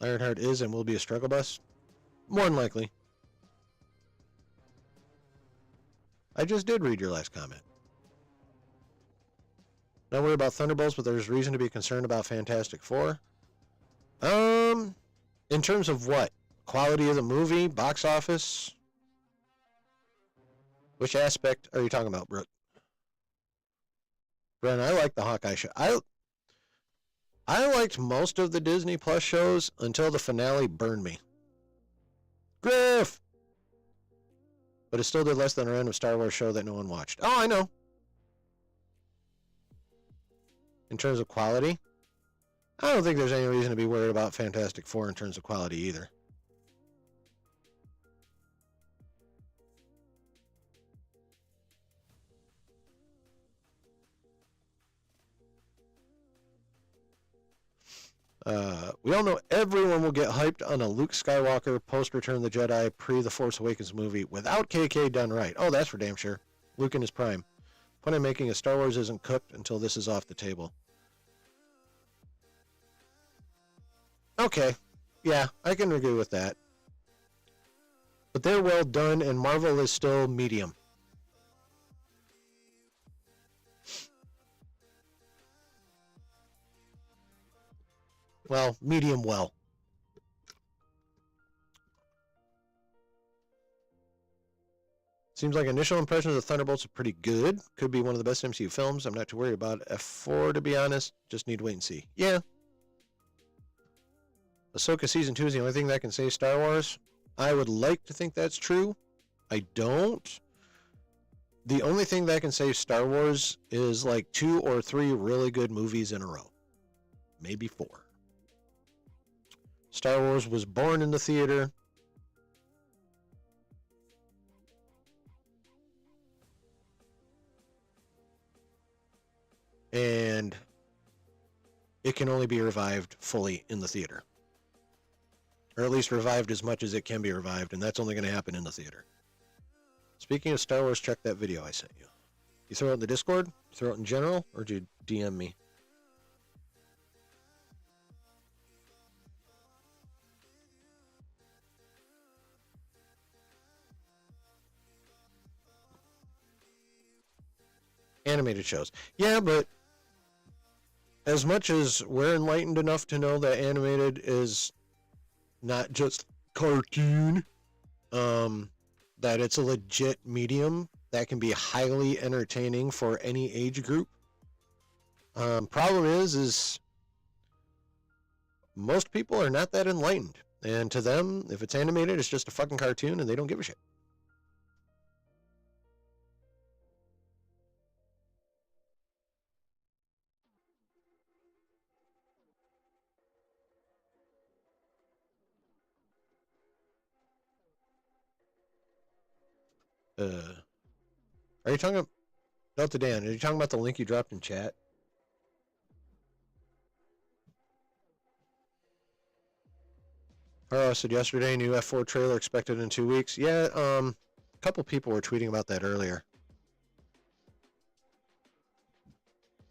Ironheart is and will be a struggle bus? More than likely. I just did read your last comment. Don't worry about Thunderbolts, but there's reason to be concerned about Fantastic Four. In terms of what? Quality of the movie? Box office? Which aspect are you talking about, Brooke? Bren, I like the Hawkeye show. I liked most of the Disney Plus shows until the finale burned me. Griff! but it still did less than a random Star Wars show that no one watched. Oh, I know. In terms of quality, I don't think there's any reason to be worried about Fantastic Four in terms of quality either. We all know everyone will get hyped on a Luke Skywalker post-Return of the Jedi pre-The Force Awakens movie without KK done right. Oh, that's for damn sure. Luke in his prime. Point I'm making is Star Wars isn't cooked until this is off the table. Okay. Yeah, I can agree with that. But they're well done, and Marvel is still medium. Well, medium well. Seems like initial impressions of Thunderbolts are pretty good. Could be one of the best MCU films. I'm not too worried about F4, to be honest. Just need to wait and see. Yeah. Ahsoka Season 2 is the only thing that can save Star Wars. I would like to think that's true. I don't. The only thing that can save Star Wars is like 2 or 3 really good movies in a row. Maybe 4. Star Wars was born in the theater. And it can only be revived fully in the theater. Or at least revived as much as it can be revived, and that's only going to happen in the theater. Speaking of Star Wars, check that video I sent you. You throw it in the Discord? You throw it in general? Or do you DM me? Animated shows. Yeah, but as much as we're enlightened enough to know that animated is not just cartoon, that it's a legit medium that can be highly entertaining for any age group. Problem is most people are not that enlightened. And to them, if it's animated, it's just a fucking cartoon and they don't give a shit. Are you talking about Delta Dan? Are you talking about the link you dropped in chat? I said yesterday, new F4 trailer expected in 2 weeks. Yeah, a couple people were tweeting about that earlier.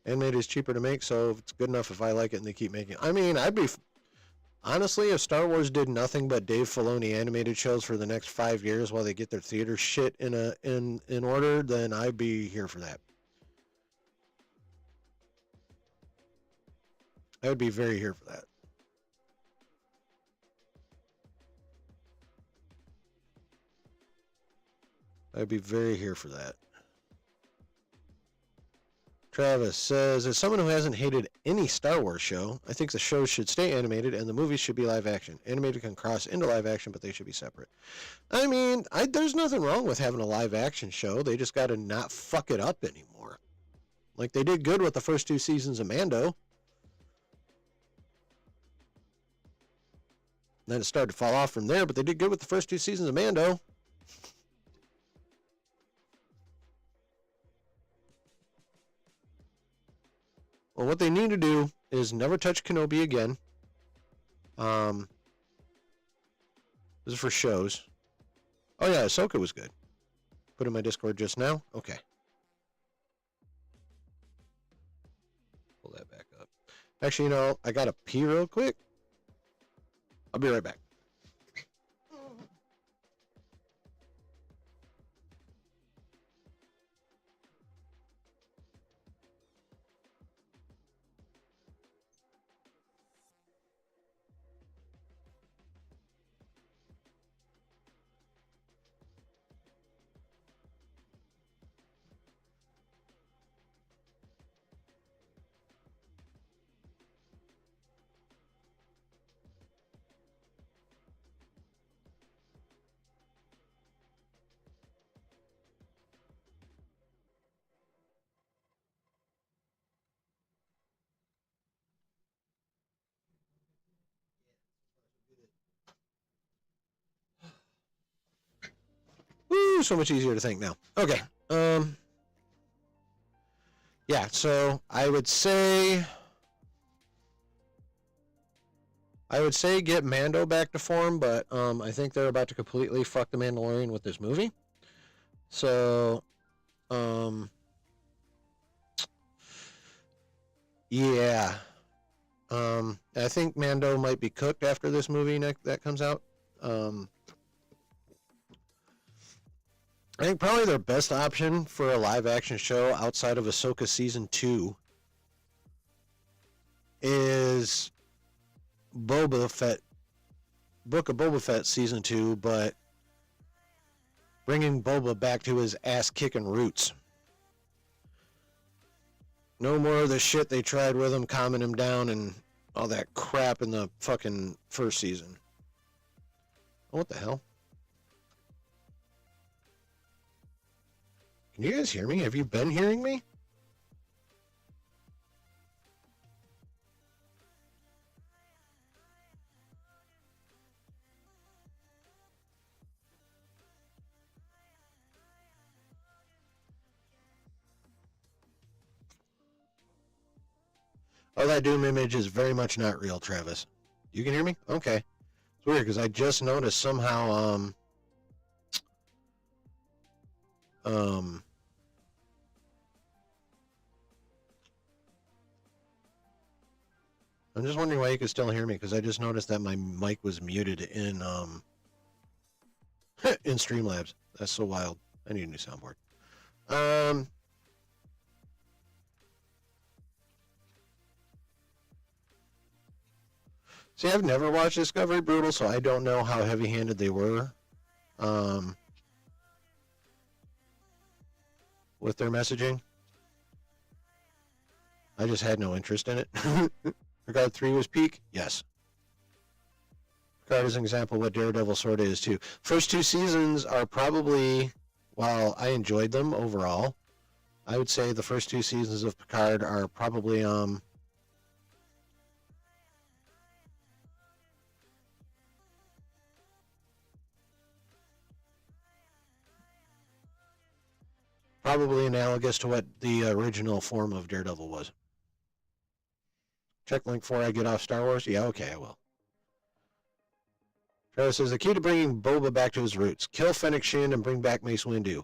Animated is cheaper to make, so it's good enough if I like it and they keep making it. I mean, I'd be... Honestly, if Star Wars did nothing but Dave Filoni animated shows for the next 5 years while they get their theater shit in order, then I'd be here for that. I would be very here for that. I'd be very here for that. Travis says, as someone who hasn't hated any Star Wars show, I think the shows should stay animated and the movies should be live action. Animated can cross into live action, but they should be separate. I mean, there's nothing wrong with having a live action show. They just got to not fuck it up anymore. Like they did good with the first 2 seasons of Mando. Then it started to fall off from there, but they did good with the first 2 seasons of Mando. Well, what they need to do is never touch Kenobi again. This is for shows. Oh yeah, Ahsoka was good. Put in my Discord just now. Okay. Pull that back up. Actually, you know, I gotta pee real quick. I'll be right back. Woo, so much easier to think now. Okay. Yeah, so I would say get Mando back to form, but I think they're about to completely fuck the Mandalorian with this movie. So yeah. I think Mando might be cooked after this movie that comes out. I think probably their best option for a live action show outside of Ahsoka Season 2 is Boba Fett, Book of Boba Fett Season 2, but bringing Boba back to his ass-kicking roots. No more of the shit they tried with him, calming him down and all that crap in the fucking first season. Oh, what the hell? Can you guys hear me? Have you been hearing me? Oh, that Doom image is very much not real, Travis. You can hear me? Okay. It's weird because I just noticed somehow, I'm just wondering why you can still hear me because I just noticed that my mic was muted in in Streamlabs. That's so wild. I need a new soundboard. See, I've never watched Discovery Brutal, so I don't know how heavy-handed they were with their messaging. I just had no interest in it. Regard 3 was peak? Yes. Regard is an example of what Daredevil sort of is, too. First 2 seasons are probably, while I enjoyed them overall, I would say the first 2 seasons of Picard are probably, probably analogous to what the original form of Daredevil was. Check link before I get off Star Wars? Yeah, okay, I will. Travis says, the key to bringing Boba back to his roots. Kill Fennec Shand and bring back Mace Windu.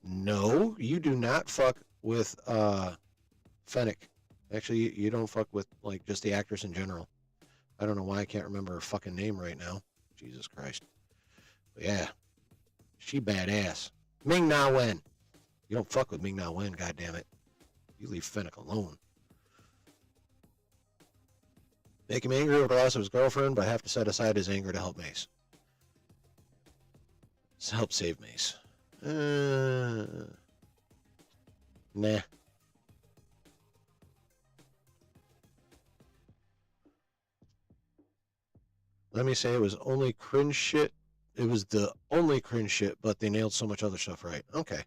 No, you do not fuck with Fennec. Actually, you don't fuck with, like, just the actress in general. I don't know why I can't remember her fucking name right now. Jesus Christ. But yeah. She badass. Ming-Na Wen. You don't fuck with Ming-Na Wen, goddammit. You leave Fennec alone. Make him angry over the loss of his girlfriend, but have to set aside his anger to help Mace. To help save Mace. Nah. Let me say it was only cringe shit. It was the only cringe shit, but they nailed so much other stuff right. Okay.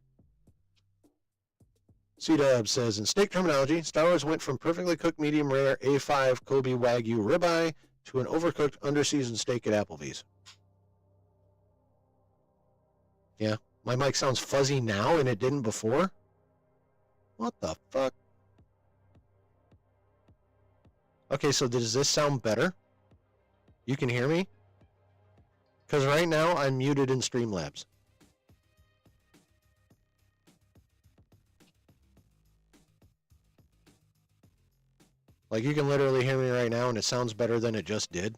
C-Dub says, in steak terminology, Star Wars went from perfectly cooked medium rare A5 Kobe Wagyu ribeye to an overcooked under-seasoned steak at Applebee's. Yeah, my mic sounds fuzzy now and it didn't before? What the fuck? Okay, so does this sound better? You can hear me? Because right now I'm muted in Streamlabs. Like, you can literally hear me right now, and it sounds better than it just did.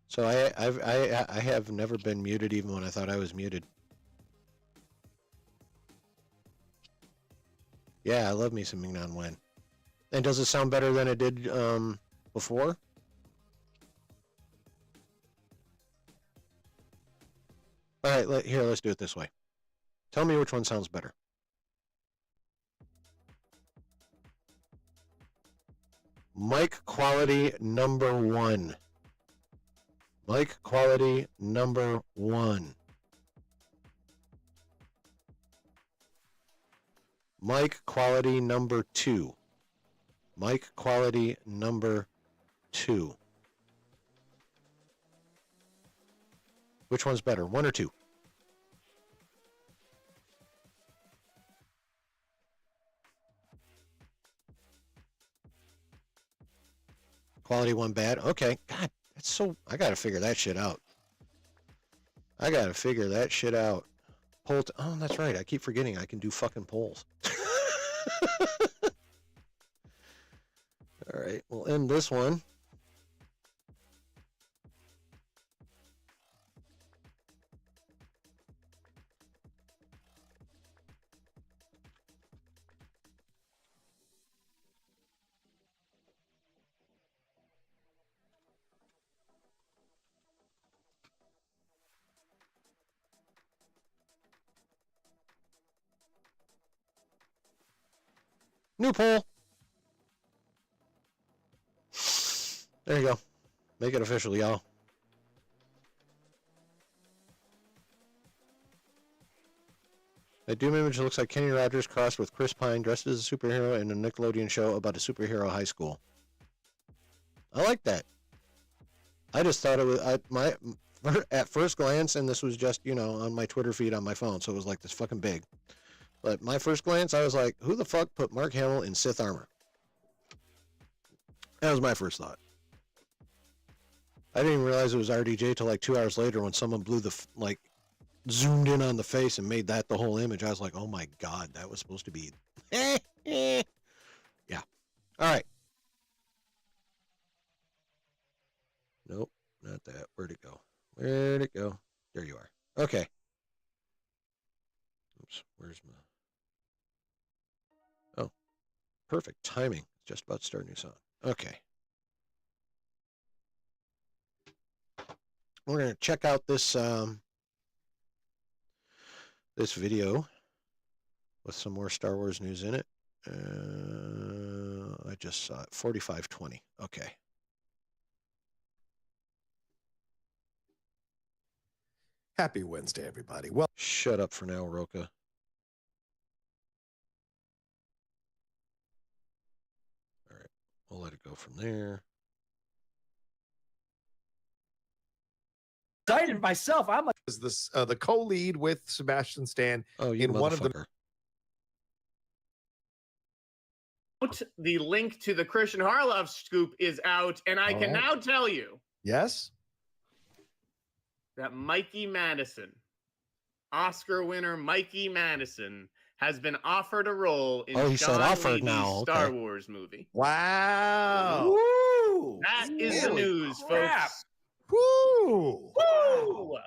So I have never been muted even when I thought I was muted. Yeah, I love me some Ming-Na Wen. And does it sound better than it did before? All right, here, let's do it this way. Tell me which one sounds better. Mic quality number 1. Mic quality number 1. Mic quality number 2. Mic quality number 2. Which one's better, 1 or 2? Quality 1 bad? Okay. God, that's so... I gotta figure that shit out. Poll... Oh, that's right. I keep forgetting I can do fucking polls. All right, we'll end this one. New poll. There you go. Make it official, y'all. That Doom image looks like Kenny Rogers crossed with Chris Pine dressed as a superhero in a Nickelodeon show about a superhero high school. I like that. I just thought it was at first glance, and this was just, you know, on my Twitter feed on my phone, so it was like this fucking big. But my first glance, I was like, who the fuck put Mark Hamill in Sith armor? That was my first thought. I didn't even realize it was RDJ till like 2 hours later when someone blew the, like, zoomed in on the face and made that the whole image. I was like, oh my God, that was supposed to be. Yeah. All right. Nope, not that. Where'd it go? Where'd it go? There you are. Okay. Oops, where's my... Oh, perfect timing. Just about to start a new song. Okay. We're going to check out this this video with some more Star Wars news in it. I just saw it. 45:20. Okay. Happy Wednesday, everybody. Well, shut up for now, Roka. All right. We'll let it go from there. Excited myself. I'm like, is this the co-lead with Sebastian Stan in one of the... The link to the Christian Harloff scoop is out, and I can now tell you. Yes? That Mikey Madison, Oscar winner Mikey Madison, has been offered a role in Sean Levy's Star Wars movie. Wow. Woo! That is the news, folks. Woo! Woo!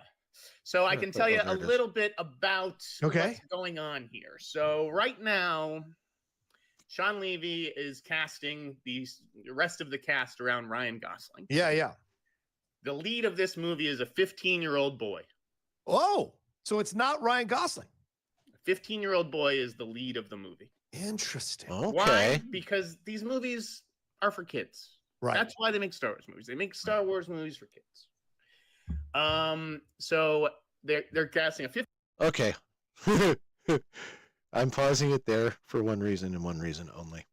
So I can tell you a little bit about what's going on here. So right now, Sean Levy is casting the rest of the cast around Ryan Gosling. Yeah. The lead of this movie is a 15-year-old boy. Oh, so it's not Ryan Gosling. A 15-year-old boy is the lead of the movie. Interesting. Okay. Why? Because these movies are for kids. Right. That's why they make Star Wars movies. They make Star Wars movies for kids. So they're casting a 15. Okay. I'm pausing it there for one reason and one reason only.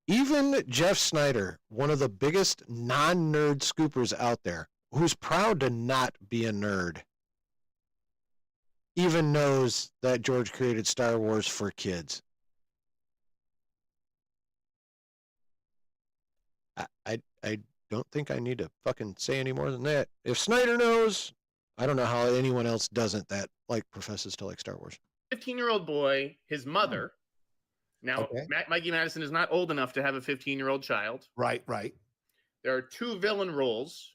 Even Jeff Snyder, one of the biggest non-nerd scoopers out there, who's proud to not be a nerd, even knows that George created Star Wars for kids. I don't think I need to fucking say any more than that. If Snyder knows, I don't know how anyone else doesn't that like professes to like Star Wars. 15-year-old boy, his mother. Now, Mikey Madison is not old enough to have a 15-year-old child. Right. There are 2 villain roles.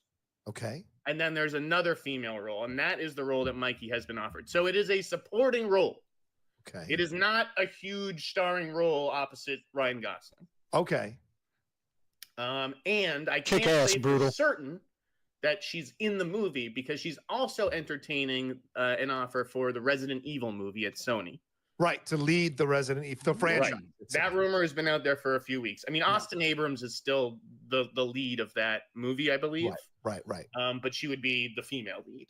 Okay. And then there's another female role, and that is the role that Mikey has been offered. So it is a supporting role. Okay. It is not a huge starring role opposite Ryan Gosling. Okay. And I can't say for certain that she's in the movie because she's also entertaining an offer for the Resident Evil movie at Sony. Right, to lead the Resident Evil franchise. Right. That rumor has been out there for a few weeks. I mean, Austin Abrams is still the lead of that movie, I believe. Right. But she would be the female lead.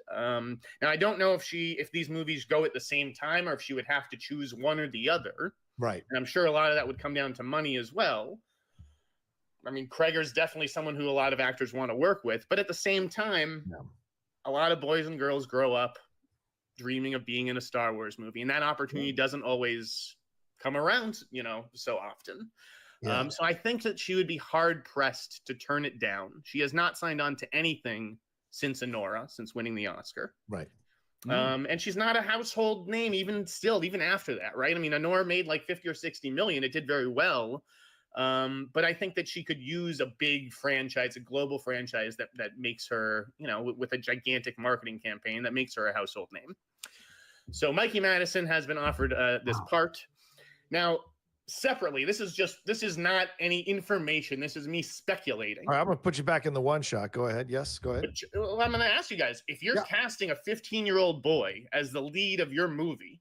Now, I don't know if these movies go at the same time or if she would have to choose one or the other. Right. And I'm sure a lot of that would come down to money as well. I mean, Kreger's definitely someone who a lot of actors want to work with, but at the same time, a lot of boys and girls grow up dreaming of being in a Star Wars movie, and that opportunity doesn't always come around, so often. So I think that she would be hard pressed to turn it down. She has not signed on to anything since Enora, since winning the Oscar. Right. And she's not a household name, even after that, right? I mean, Enora made like 50 or 60 million. It did very well. But I think that she could use a big franchise, a global franchise that makes her, with a gigantic marketing campaign that makes her a household name. So Mikey Madison has been offered this part. Now, separately, this is not any information. This is me speculating. All right, I'm going to put you back in the one shot. Go ahead. Yes, go ahead. But, I'm going to ask you guys, if you're casting a 15-year-old boy as the lead of your movie,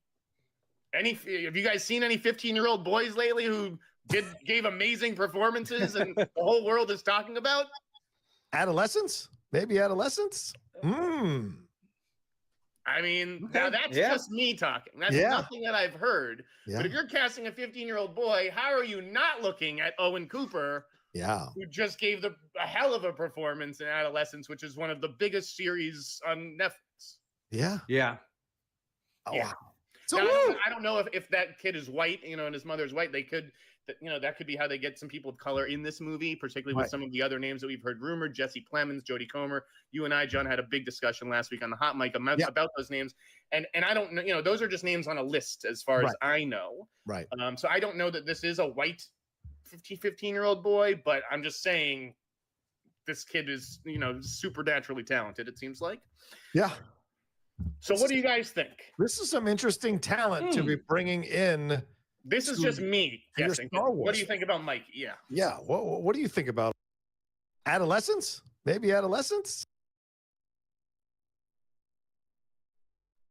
have you guys seen any 15-year-old boys lately who gave amazing performances and the whole world is talking about? Adolescence? Maybe adolescence? I mean, now that's just me talking. That's nothing that I've heard. But if you're casting a 15-year-old boy, how are you not looking at Owen Cooper, who just gave a hell of a performance in Adolescence, which is one of the biggest series on Netflix? Yeah. Oh, wow. So now, I don't know if that kid is white, and his mother's white. They could, that could be how they get some people of color in this movie, particularly with some of the other names that we've heard rumored. Jesse Plemons, Jodie Comer. You and I, John, had a big discussion last week on the hot mic about those names. And I don't know, those are just names on a list as far as I know. Right. So I don't know that this is a white 15-year-old boy, but I'm just saying this kid is, supernaturally talented, it seems like. Yeah. So what do you guys think? This is some interesting talent to be bringing in. This is just me guessing. What do you think about Mike? Yeah. What do you think about adolescence? Maybe adolescence?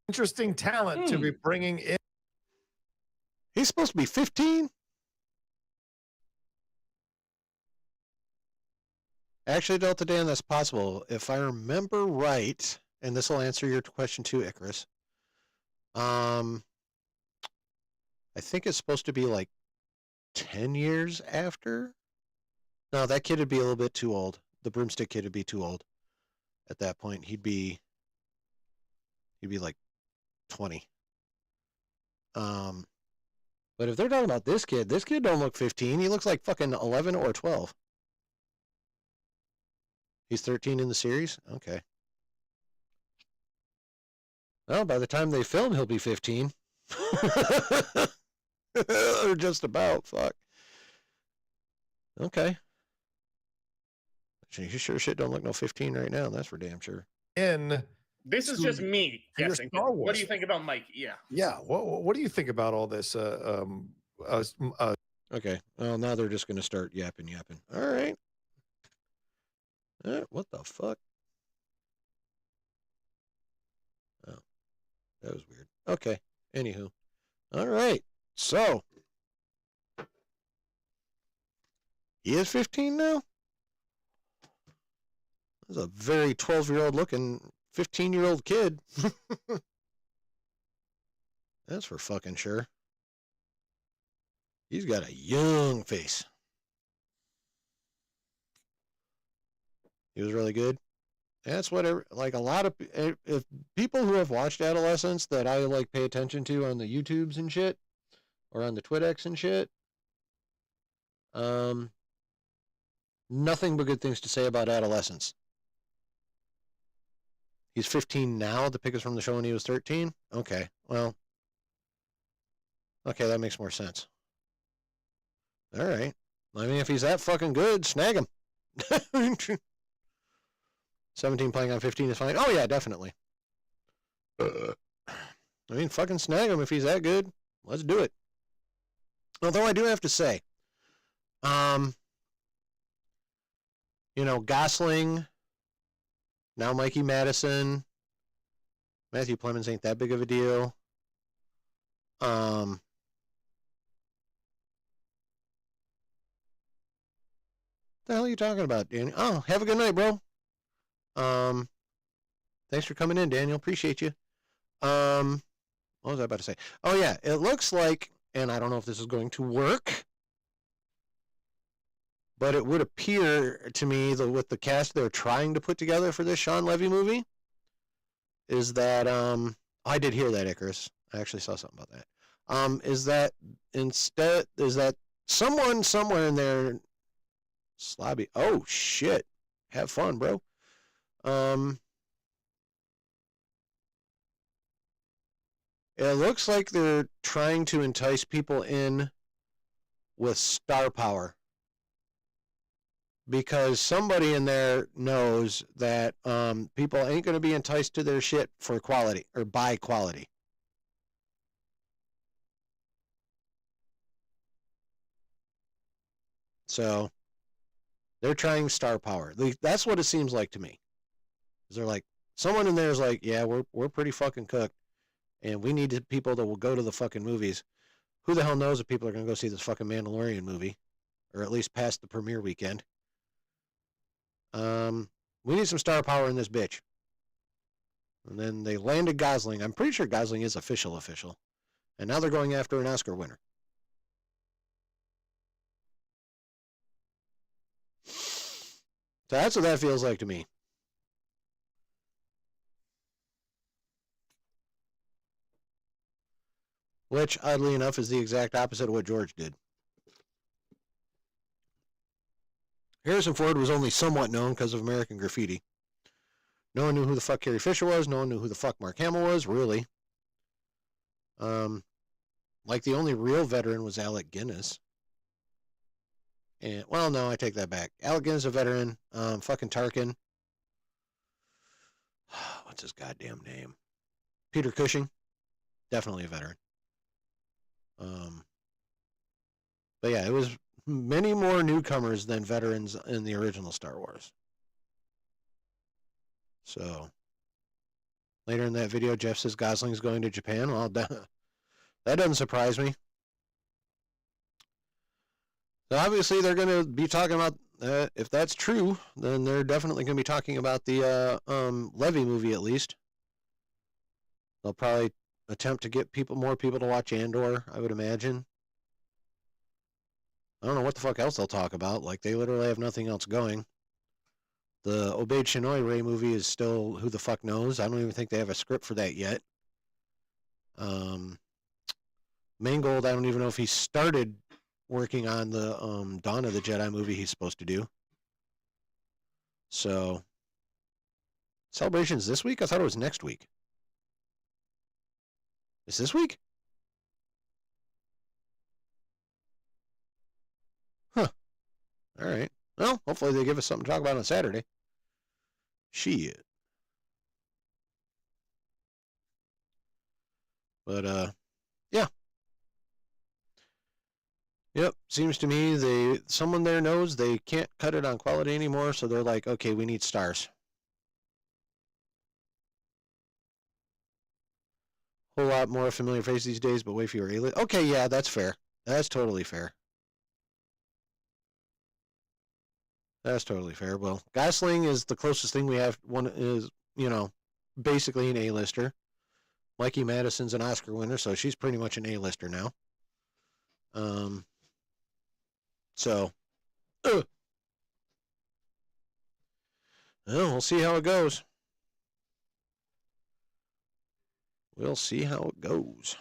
Interesting talent to be bringing in. He's supposed to be 15. Actually, Delta Dan, that's possible. If I remember right, and this will answer your question too, Icarus. I think it's supposed to be like 10 years after. No, that kid would be a little bit too old. The broomstick kid would be too old at that point. He'd be like 20. But if they're talking about this kid don't look 15. He looks like fucking 11 or 12. He's 13 in the series? Okay. Well, by the time they film, he'll be 15. Or just about. Fuck. Okay. You sure shit don't look no 15 right now. That's for damn sure. This is just me guessing. What do you think about Mike? Yeah. What do you think about all this? Okay. Well, now they're just going to start yapping. All right. What the fuck? Oh, that was weird. Okay. Anywho. All right. So, he is 15 now? That's a very 12-year-old looking 15-year-old kid. That's for fucking sure. He's got a young face. He was really good. That's whatever, like a lot of if people who have watched Adolescence that I like pay attention to on the YouTubes and shit, or on the TwitX and shit, nothing but good things to say about Adolescence. He's 15 now. The pick is from the show when he was 13. Okay, well, okay, that makes more sense. All right. I mean, if he's that fucking good, snag him. 17 playing on 15 is fine. Oh, yeah, definitely. I mean, fucking snag him if he's that good. Let's do it. Although I do have to say, Gosling, now Mikey Madison, Matthew Plemons ain't that big of a deal. The hell are you talking about, Daniel? Oh, have a good night, bro. Thanks for coming in, Daniel. Appreciate you. What was I about to say? Oh, yeah, it looks like, and I don't know if this is going to work, But it would appear to me that with the cast they're trying to put together for this Sean Levy movie is that I did hear that, Icarus. I actually saw something about that. Is that someone somewhere in there slobby? Oh shit! Have fun, bro. It looks like they're trying to entice people in with star power. Because somebody in there knows that people ain't going to be enticed to their shit for quality or by quality. So they're trying star power. That's what it seems like to me. They're like, someone in there is like, yeah, we're pretty fucking cooked, and we need people that will go to the fucking movies. Who the hell knows if people are going to go see this fucking Mandalorian movie, or at least past the premiere weekend. We need some star power in this bitch. And then they landed Gosling. I'm pretty sure Gosling is official. And now they're going after an Oscar winner. So that's what that feels like to me. Which, oddly enough, is the exact opposite of what George did. Harrison Ford was only somewhat known because of American Graffiti. No one knew who the fuck Carrie Fisher was. No one knew who the fuck Mark Hamill was, really. Like the only real veteran was Alec Guinness. And, well, no, I take that back. Alec Guinness, a veteran. Fucking Tarkin. What's his goddamn name? Peter Cushing. Definitely a veteran. But yeah, it was many more newcomers than veterans in the original Star Wars. So later in that video, Jeff says Gosling's going to Japan. Well, that doesn't surprise me. So obviously they're going to be talking about, if that's true, then they're definitely going to be talking about the Levy movie at least. They'll probably attempt to get more people to watch Andor, I would imagine. I don't know what the fuck else they'll talk about. Like, they literally have nothing else going. The Obeyed Chinoy Ray movie is still who the fuck knows. I don't even think they have a script for that yet. Mangold, I don't even know if he started working on the Dawn of the Jedi movie he's supposed to do. So, Celebration's this week? I thought it was next week. Is this week? Huh. All right. Well, hopefully they give us something to talk about on Saturday. Shit. But, yeah. Yep, seems to me someone there knows they can't cut it on quality anymore, so they're like, okay, we need stars. Whole lot more familiar faces these days, but way fewer aliens. Okay, yeah, that's fair. That's totally fair. That's totally fair. Well, Gosling is the closest thing we have. One is, basically an A-lister. Mikey Madison's an Oscar winner, so she's pretty much an A-lister now. So, well, we'll see how it goes. We'll see how it goes.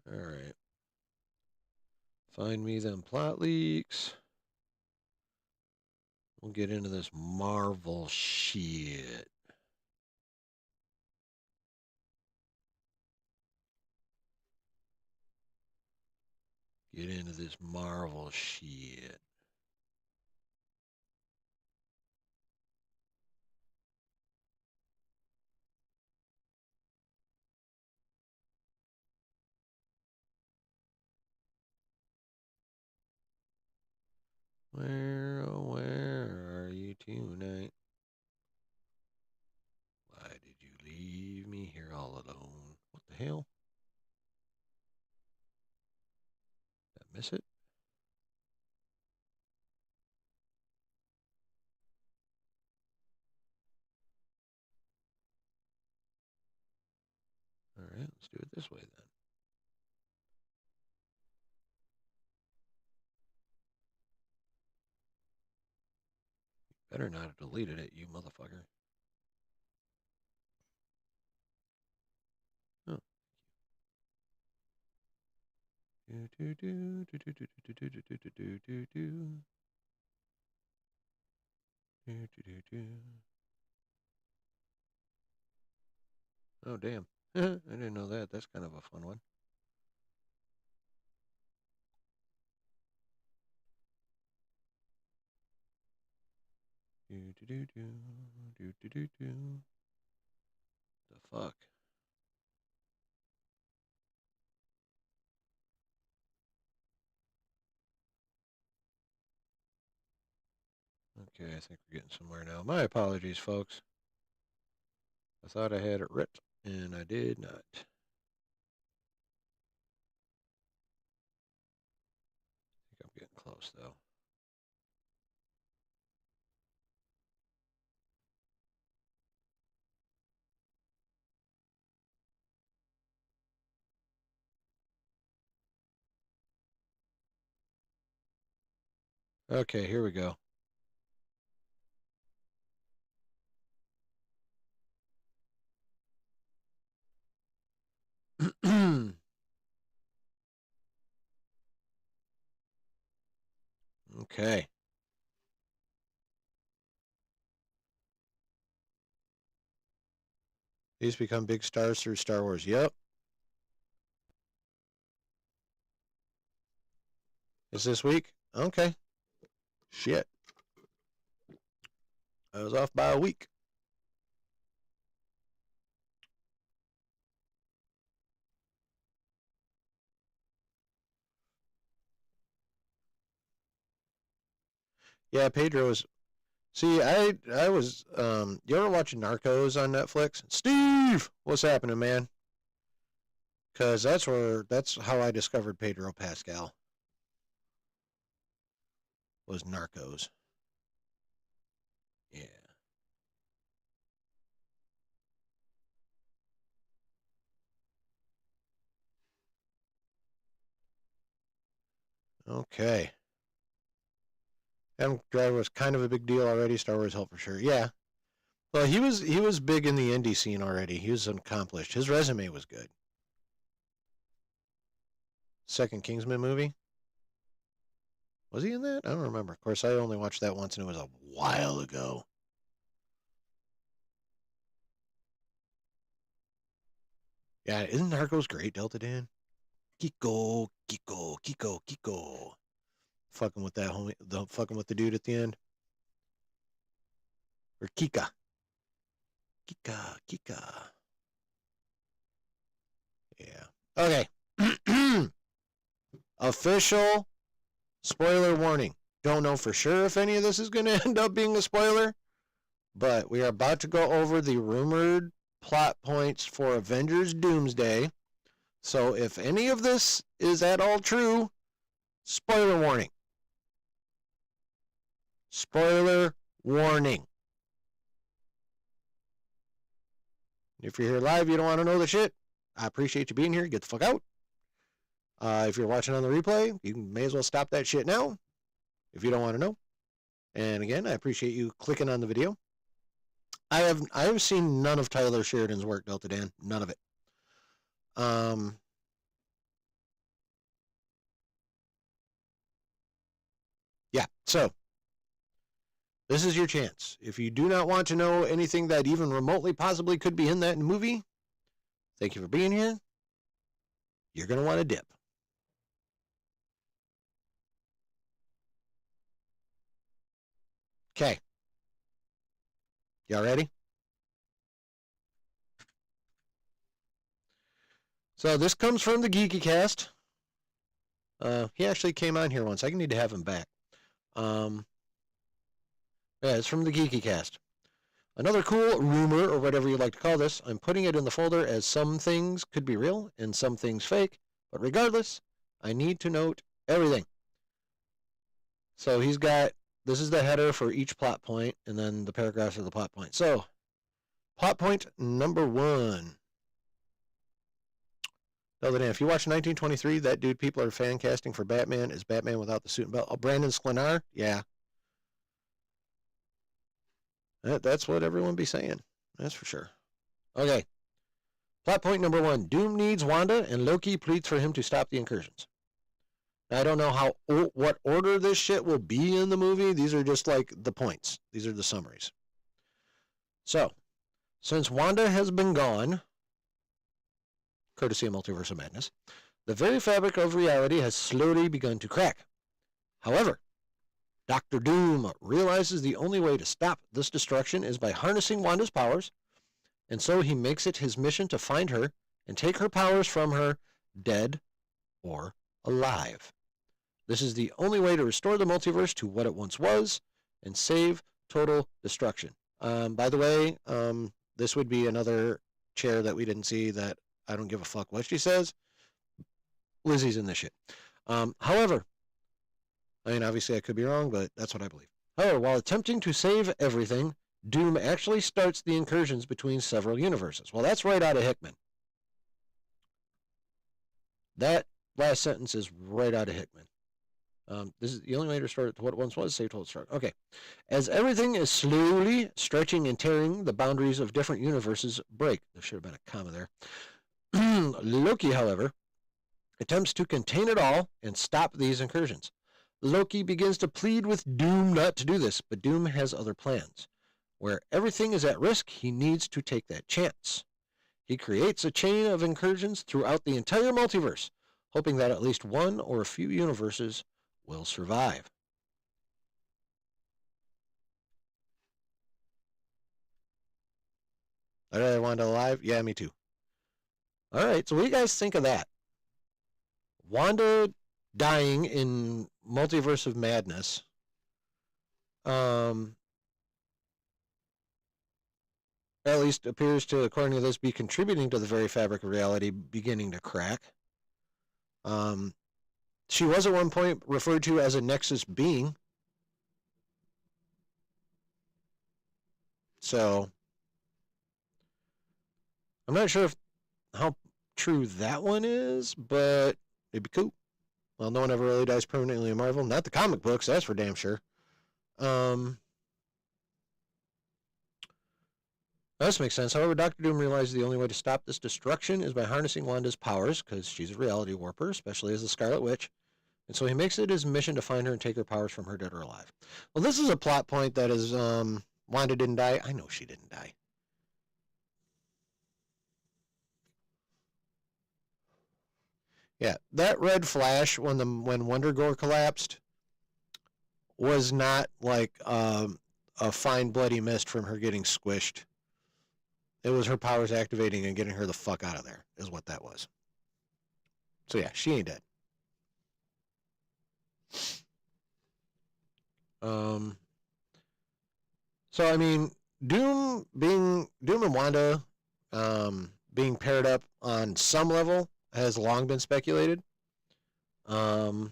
All right. Find me them plot leaks. We'll get into this Marvel shit. Get into this Marvel shit. Where, oh, where are you tonight? Why did you leave me here all alone? What the hell? let's do it this way then. Better not have deleted it, you motherfucker. Oh. Oh, damn. I didn't know that. That's kind of a fun one. The fuck? Okay, I think we're getting somewhere now. My apologies, folks. I thought I had it writ, and I did not. I think I'm getting close, though. Okay, here we go. Okay. These become big stars through Star Wars. Yep. Is this week? Okay. Shit. I was off by a week. Yeah, Pedro was. See, I was. You ever watching Narcos on Netflix? Steve, what's happening, man? Because that's how I discovered Pedro Pascal. Was Narcos. Yeah. Okay. Adam Driver was kind of a big deal already. Star Wars help for sure. Yeah. Well, he was big in the indie scene already. He was accomplished. His resume was good. Second Kingsman movie. Was he in that? I don't remember. Of course, I only watched that once, and it was a while ago. Yeah, isn't Narcos great, Delta Dan? Kiko, Kiko, Kiko, Kiko. Fucking with that homie, fucking with the dude at the end. Or Kika. Kika, Kika. Yeah. Okay. Official spoiler warning. Don't know for sure if any of this is going to end up being a spoiler, but we are about to go over the rumored plot points for Avengers Doomsday. So if any of this is at all true, spoiler warning. Spoiler warning. If you're here live, you don't want to know the shit. I appreciate you being here. Get the fuck out. If you're watching on the replay, you may as well stop that shit now if you don't want to know. And again, I appreciate you clicking on the video. I have seen none of Tyler Sheridan's work, Delta Dan. None of it. Yeah, so this is your chance. If you do not want to know anything that even remotely possibly could be in that movie, thank you for being here. You're going to want to dip. Okay. Y'all ready? So this comes from the Geeky Cast. He actually came on here once. I need to have him back. Yeah, it's from the Geeky Cast. Another cool rumor, or whatever you like to call this, I'm putting it in the folder as some things could be real and some things fake, but regardless, I need to note everything. So he's got, this is the header for each plot point, and then the paragraphs of the plot point. So, plot point number 1. Delta Dan, if you watch 1923, that dude people are fan casting for Batman is Batman without the suit and belt. Oh, Brandon Sklenar? Yeah. That's what everyone be saying. That's for sure. Okay. Plot point number 1. Doom needs Wanda, and Loki pleads for him to stop the incursions. Now, I don't know what order this shit will be in the movie. These are just like the points. These are the summaries. So, since Wanda has been gone, courtesy of Multiverse of Madness, the very fabric of reality has slowly begun to crack. However, Dr. Doom realizes the only way to stop this destruction is by harnessing Wanda's powers, and so he makes it his mission to find her and take her powers from her, dead or alive. This is the only way to restore the multiverse to what it once was and save total destruction. By the way, this would be another chair that we didn't see that I don't give a fuck what she says. Lizzie's in this shit. However, I mean, obviously I could be wrong, but that's what I believe. However, while attempting to save everything, Doom actually starts the incursions between several universes. Well, that's right out of Hickman. That last sentence is right out of Hickman. This is the only way to restore it to what it once was, save total destruction. Okay. As everything is slowly stretching and tearing, the boundaries of different universes break. There should have been a comma there. Loki, however, attempts to contain it all and stop these incursions. Loki begins to plead with Doom not to do this, but Doom has other plans. Where everything is at risk, he needs to take that chance. He creates a chain of incursions throughout the entire multiverse, hoping that at least one or a few universes will survive. I'd rather Wanda alive? Yeah, me too. All right, so what do you guys think of that? Wanda dying in Multiverse of Madness. At least appears to, according to this, be contributing to the very fabric of reality beginning to crack. She was at one point referred to as a Nexus being. So, I'm not sure how true that one is, but it'd be cool. Well, no one ever really dies permanently in Marvel. Not the comic books, that's for damn sure. This makes sense. However, Dr. Doom realizes the only way to stop this destruction is by harnessing Wanda's powers, because she's a reality warper, especially as the Scarlet Witch. And so he makes it his mission to find her and take her powers from her, dead or alive. Well, this is a plot point that is, Wanda didn't die. I know she didn't die. Yeah, that red flash when Wonder Gore collapsed was not like a fine bloody mist from her getting squished. It was her powers activating and getting her the fuck out of there, is what that was. So yeah, she ain't dead. So I mean, Doom and Wanda being paired up on some level has long been speculated. For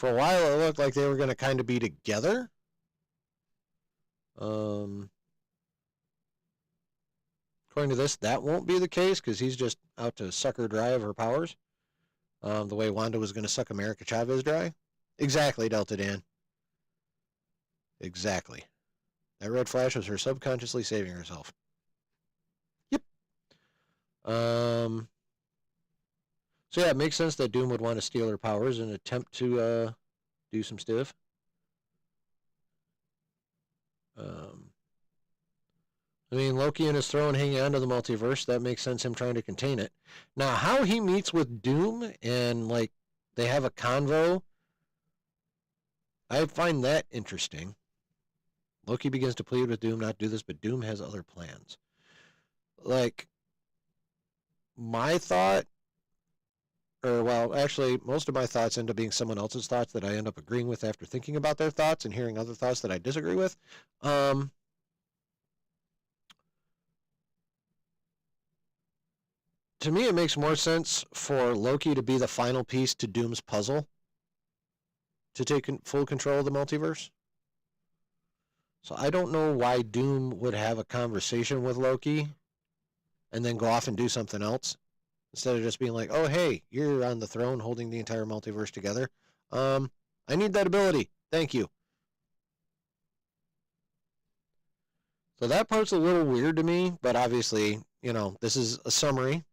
a while, it looked like they were going to kind of be together. According to this, that won't be the case because he's just out to suck her dry of her powers. The way Wanda was going to suck America Chavez dry. Exactly, Delta Dan. Exactly. That red flash was her subconsciously saving herself. Yep. So yeah, it makes sense that Doom would want to steal her powers and attempt to do some stuff. I mean, Loki and his throne hanging onto the multiverse, that makes sense, him trying to contain it. Now, how he meets with Doom and, like, they have a convo, I find that interesting. Loki begins to plead with Doom not to do this, but Doom has other plans. Like, my thought, or, well, actually, most of my thoughts end up being someone else's thoughts that I end up agreeing with after thinking about their thoughts and hearing other thoughts that I disagree with. To me, it makes more sense for Loki to be the final piece to Doom's puzzle to take full control of the multiverse. So I don't know why Doom would have a conversation with Loki and then go off and do something else instead of just being like, oh, hey, you're on the throne holding the entire multiverse together. I need that ability. Thank you. So that part's a little weird to me, but obviously, you know, this is a summary.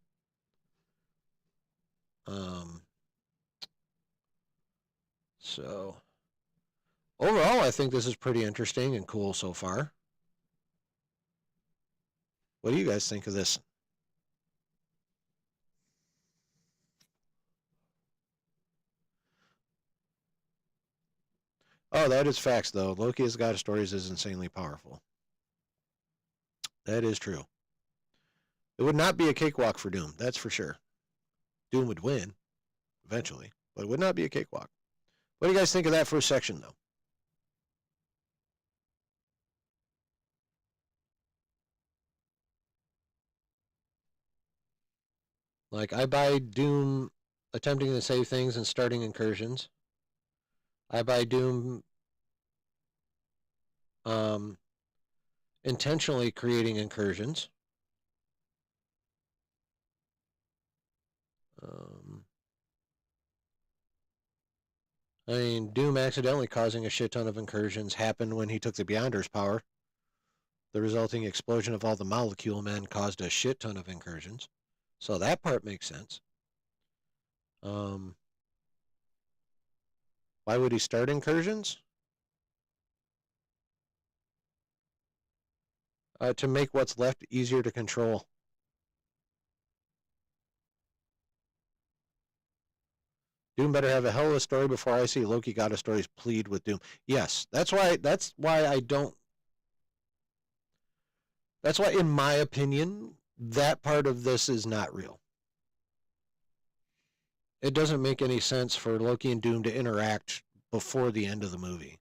So overall, I think this is pretty interesting and cool so far. What do you guys think of this? Oh, that is facts, though. Loki as God of Stories is insanely powerful. That is true. It would not be a cakewalk for Doom, that's for sure. Doom would win, eventually, but it would not be a cakewalk. What do you guys think of that first section, though? Like, I buy Doom attempting to save things and starting incursions. I buy Doom intentionally creating incursions. I mean, Doom accidentally causing a shit ton of incursions happened when he took the Beyonder's power. The resulting explosion of all the molecule men caused a shit ton of incursions. So that part makes sense. Why would he start incursions? To make what's left easier to control. Doom better have a hell of a story before I see Loki God of Stories plead with Doom. Yes, that's why I don't. That's why, in my opinion, that part of this is not real. It doesn't make any sense for Loki and Doom to interact before the end of the movie.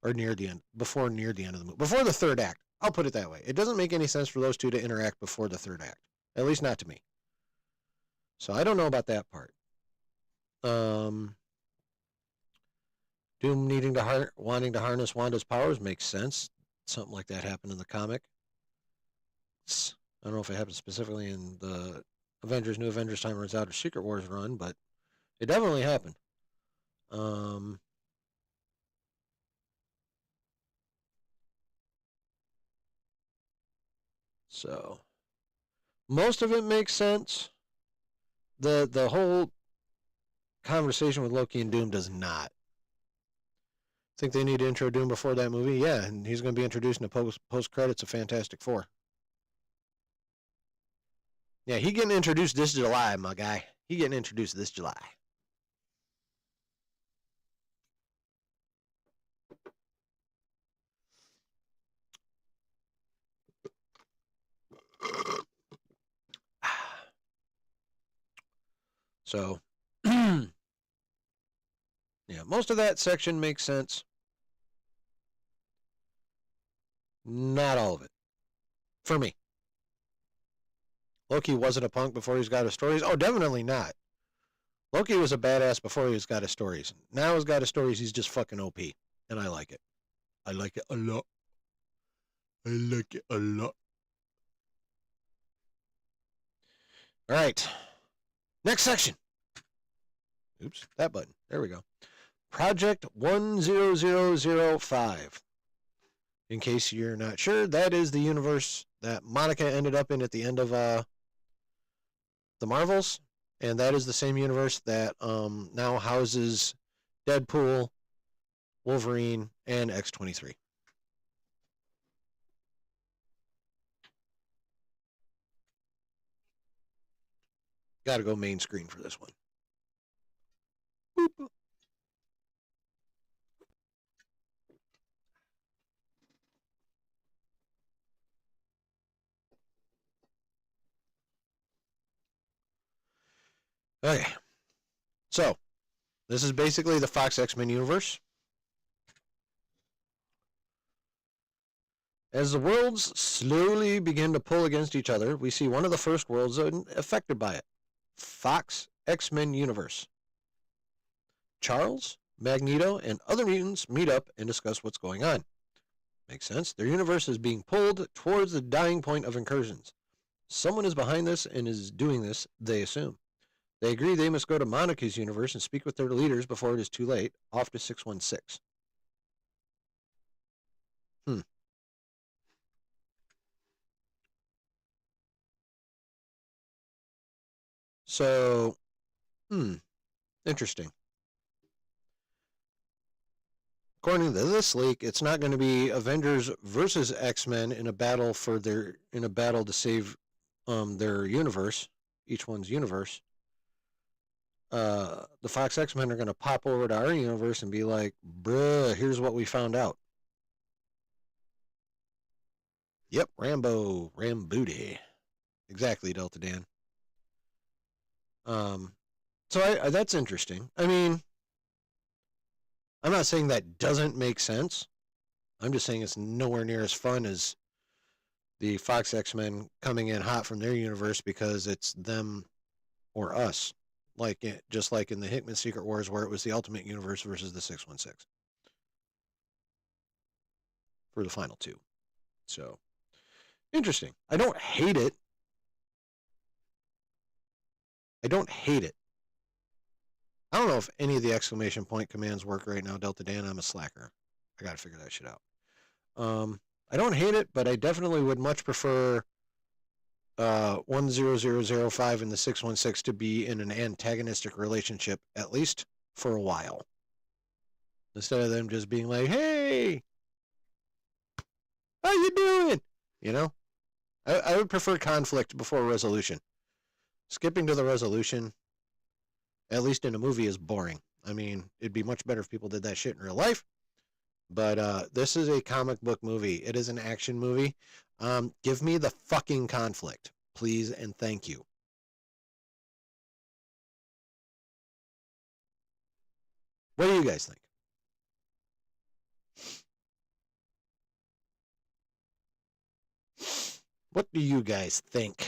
Or near the end. Before near the end of the movie. Before the third act. I'll put it that way. It doesn't make any sense for those two to interact before the third act. At least not to me. So I don't know about that part. Doom wanting to harness Wanda's powers makes sense. Something like that happened in the comic. I don't know if it happened specifically in the New Avengers Time Runs Out or Secret Wars run, but it definitely happened. So most of it makes sense. The whole conversation with Loki and Doom does not. Think they need to intro Doom before that movie? Yeah, and he's going to be introduced in the post credits of Fantastic Four. Yeah, he getting introduced this July, my guy. He getting introduced this July. So, yeah, most of that section makes sense. Not all of it. For me. Loki wasn't a punk before he's got his stories? Oh, definitely not. Loki was a badass before he's got his stories. Now he's got his stories, he's just fucking OP. And I like it. I like it a lot. I like it a lot. All right. Next section. Oops, that button. There we go. Project 10005. In case you're not sure, that is the universe that Monica ended up in at the end of the Marvels. And that is the same universe that now houses Deadpool, Wolverine, and X-23. Got to go main screen for this one. Boop. Okay. So, this is basically the Fox X-Men universe. As the worlds slowly begin to pull against each other, we see one of the first worlds affected by it. Fox X-Men universe. Charles, Magneto, and other mutants meet up and discuss what's going on. Makes sense. Their universe is being pulled towards the dying point of incursions. Someone is behind this and is doing this, they assume. They agree they must go to Monica's universe and speak with their leaders before it is too late. Off to 616. So, interesting. According to this leak, it's not going to be Avengers versus X-Men in a battle to save their universe, each one's universe. The Fox X-Men are going to pop over to our universe and be like, bruh, here's what we found out. Yep, Rambooty. Exactly, Delta Dan. So that's interesting. I mean, I'm not saying that doesn't make sense. I'm just saying it's nowhere near as fun as the Fox X-Men coming in hot from their universe because it's them or us. Just like in the Hickman Secret Wars where it was the Ultimate Universe versus the 616. For the final two. So, interesting. I don't hate it. I don't know if any of the exclamation point commands work right now, Delta Dan. I'm a slacker. I got to figure that shit out. I don't hate it, but I definitely would much prefer 10005 and the 616 to be in an antagonistic relationship, at least for a while. Instead of them just being like, hey, how you doing? You know? I would prefer conflict before resolution. Skipping to the resolution, at least in a movie, is boring. I mean, it'd be much better if people did that shit in real life. But this is a comic book movie. It is an action movie. Give me the fucking conflict, please and thank you. What do you guys think? What do you guys think?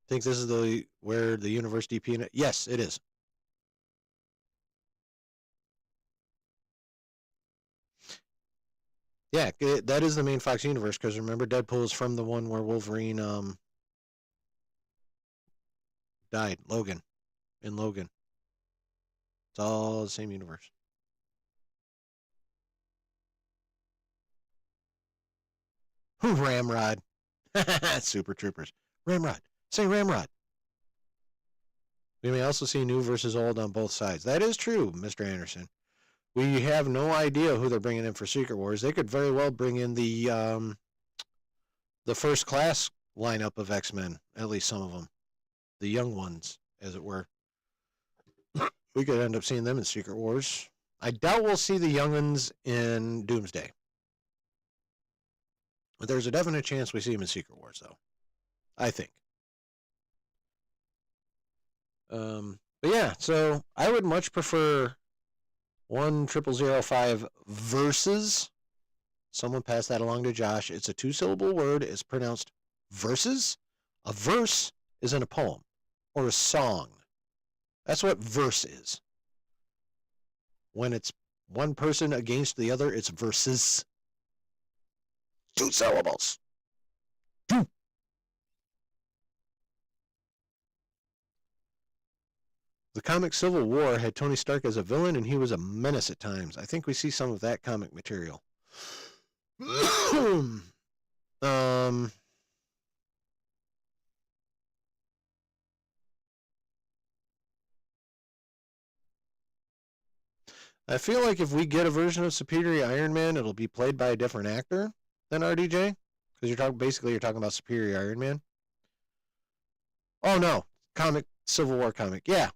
Think this is where the universe DP? Yes, it is. Yeah, that is the main Fox universe because remember Deadpool is from the one where Wolverine died. Logan. It's all the same universe. Ramrod. Super Troopers. Ramrod. Say Ramrod. We may also see new versus old on both sides. That is true, Mr. Anderson. We have no idea who they're bringing in for Secret Wars. They could very well bring in the first class lineup of X-Men, at least some of them. The young ones, as it were. We could end up seeing them in Secret Wars. I doubt we'll see the young ones in Doomsday. But there's a definite chance we see them in Secret Wars, though. I think. But yeah, so I would much prefer 10005 versus. Someone pass that along to Josh. It's a 2-syllable word. It's pronounced verses. A verse is in a poem or a song. That's what verse is. When it's one person against the other, it's verses. 2 syllables. The comic Civil War had Tony Stark as a villain, and he was a menace at times. I think we see some of that comic material. I feel like if we get a version of Superior Iron Man, it'll be played by a different actor than RDJ, because you're talking about Superior Iron Man. Oh no, Civil War comic, yeah.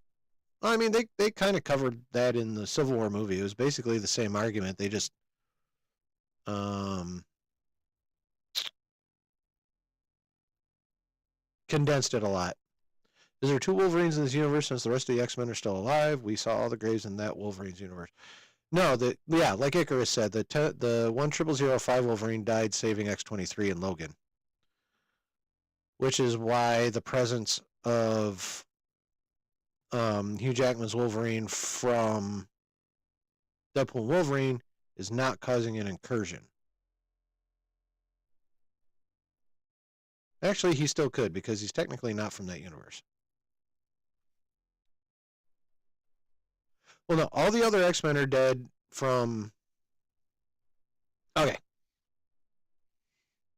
I mean, they kind of covered that in the Civil War movie. It was basically the same argument. They just condensed it a lot. Is there 2 Wolverines in this universe since the rest of the X-Men are still alive? We saw all the graves in that Wolverine's universe. No, like Icarus said, the 10005 Wolverine died saving X-23 and Logan. Which is why the presence of Hugh Jackman's Wolverine from Deadpool and Wolverine is not causing an incursion. Actually, he still could because he's technically not from that universe. Well, no, all the other X-Men are dead from... Okay.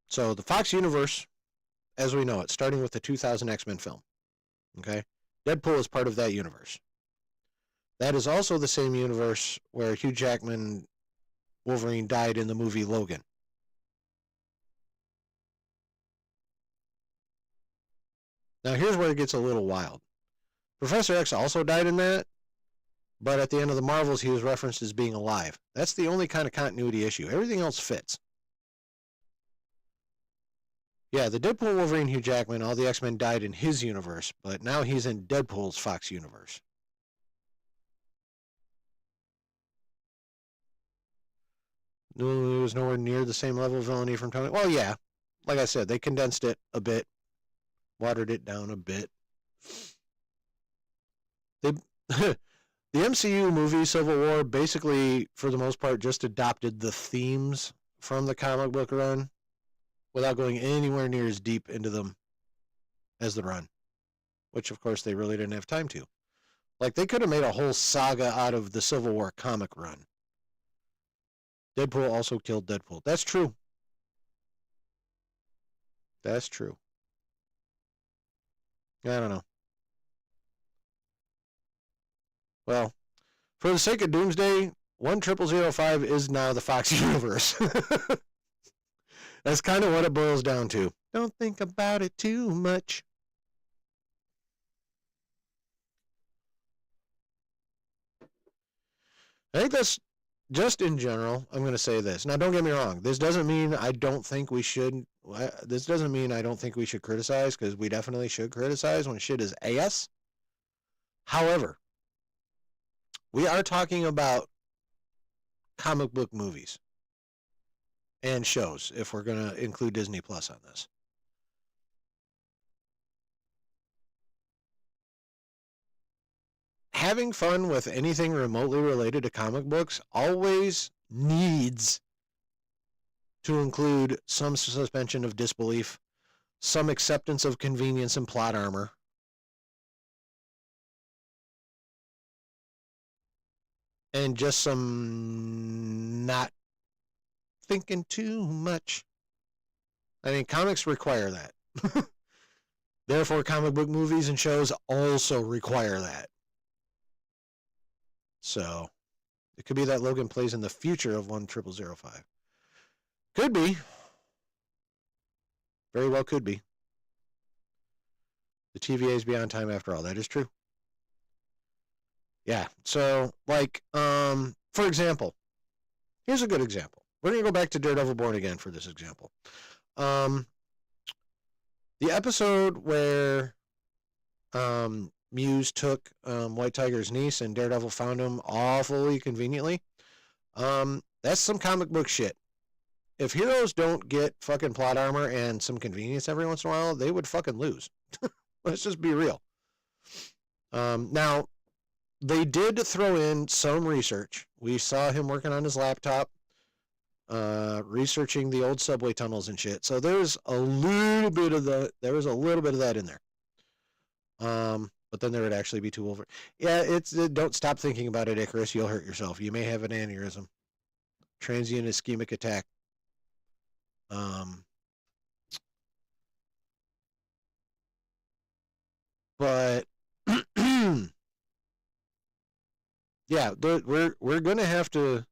So the Fox universe, as we know it, starting with the 2000 X-Men film, okay? Deadpool is part of that universe. That is also the same universe where Hugh Jackman Wolverine died in the movie Logan. Now here's where it gets a little wild. Professor X also died in that, but at the end of the Marvels, he was referenced as being alive. That's the only kind of continuity issue. Everything else fits. Yeah, the Deadpool Wolverine Hugh Jackman, all the X-Men died in his universe, but now he's in Deadpool's Fox universe. He was nowhere near the same level of villainy from Tony. Well, yeah. Like I said, they condensed it a bit, watered it down a bit. The MCU movie Civil War basically, for the most part, just adopted the themes from the comic book run without going anywhere near as deep into them as the run, which, of course, they really didn't have time to. Like, they could have made a whole saga out of the Civil War comic run. Deadpool also killed Deadpool. That's true. That's true. I don't know. Well, for the sake of Doomsday, 10005 is now the Fox universe. That's kind of what it boils down to. Don't think about it too much. I think that's just in general. I'm going to say this. Now, don't get me wrong. This doesn't mean I don't think we should. This doesn't mean I don't think we should criticize, because we definitely should criticize when shit is ass. However, we are talking about comic book movies and shows, if we're going to include Disney Plus on this. Having fun with anything remotely related to comic books always needs to include some suspension of disbelief, some acceptance of convenience and plot armor, and just some not thinking too much. I mean, comics require that. Therefore, comic book movies and shows also require that. So, it could be that Logan plays in the future of 10005. Could be. Very well could be. The TVA is beyond time after all. That is true. Yeah. So, like, for example, here's a good example. We're going to go back to Daredevil Born Again for this example. The episode where Muse took White Tiger's niece and Daredevil found him awfully conveniently. That's some comic book shit. If heroes don't get fucking plot armor and some convenience every once in a while, they would fucking lose. Let's just be real. Now, they did throw in some research. We saw him working on his laptop, researching the old subway tunnels and shit. So there's a little bit of that in there. But then there would actually be two over. Yeah, don't stop thinking about it, Icarus. You'll hurt yourself. You may have an aneurysm. Transient ischemic attack. But yeah, we're gonna have to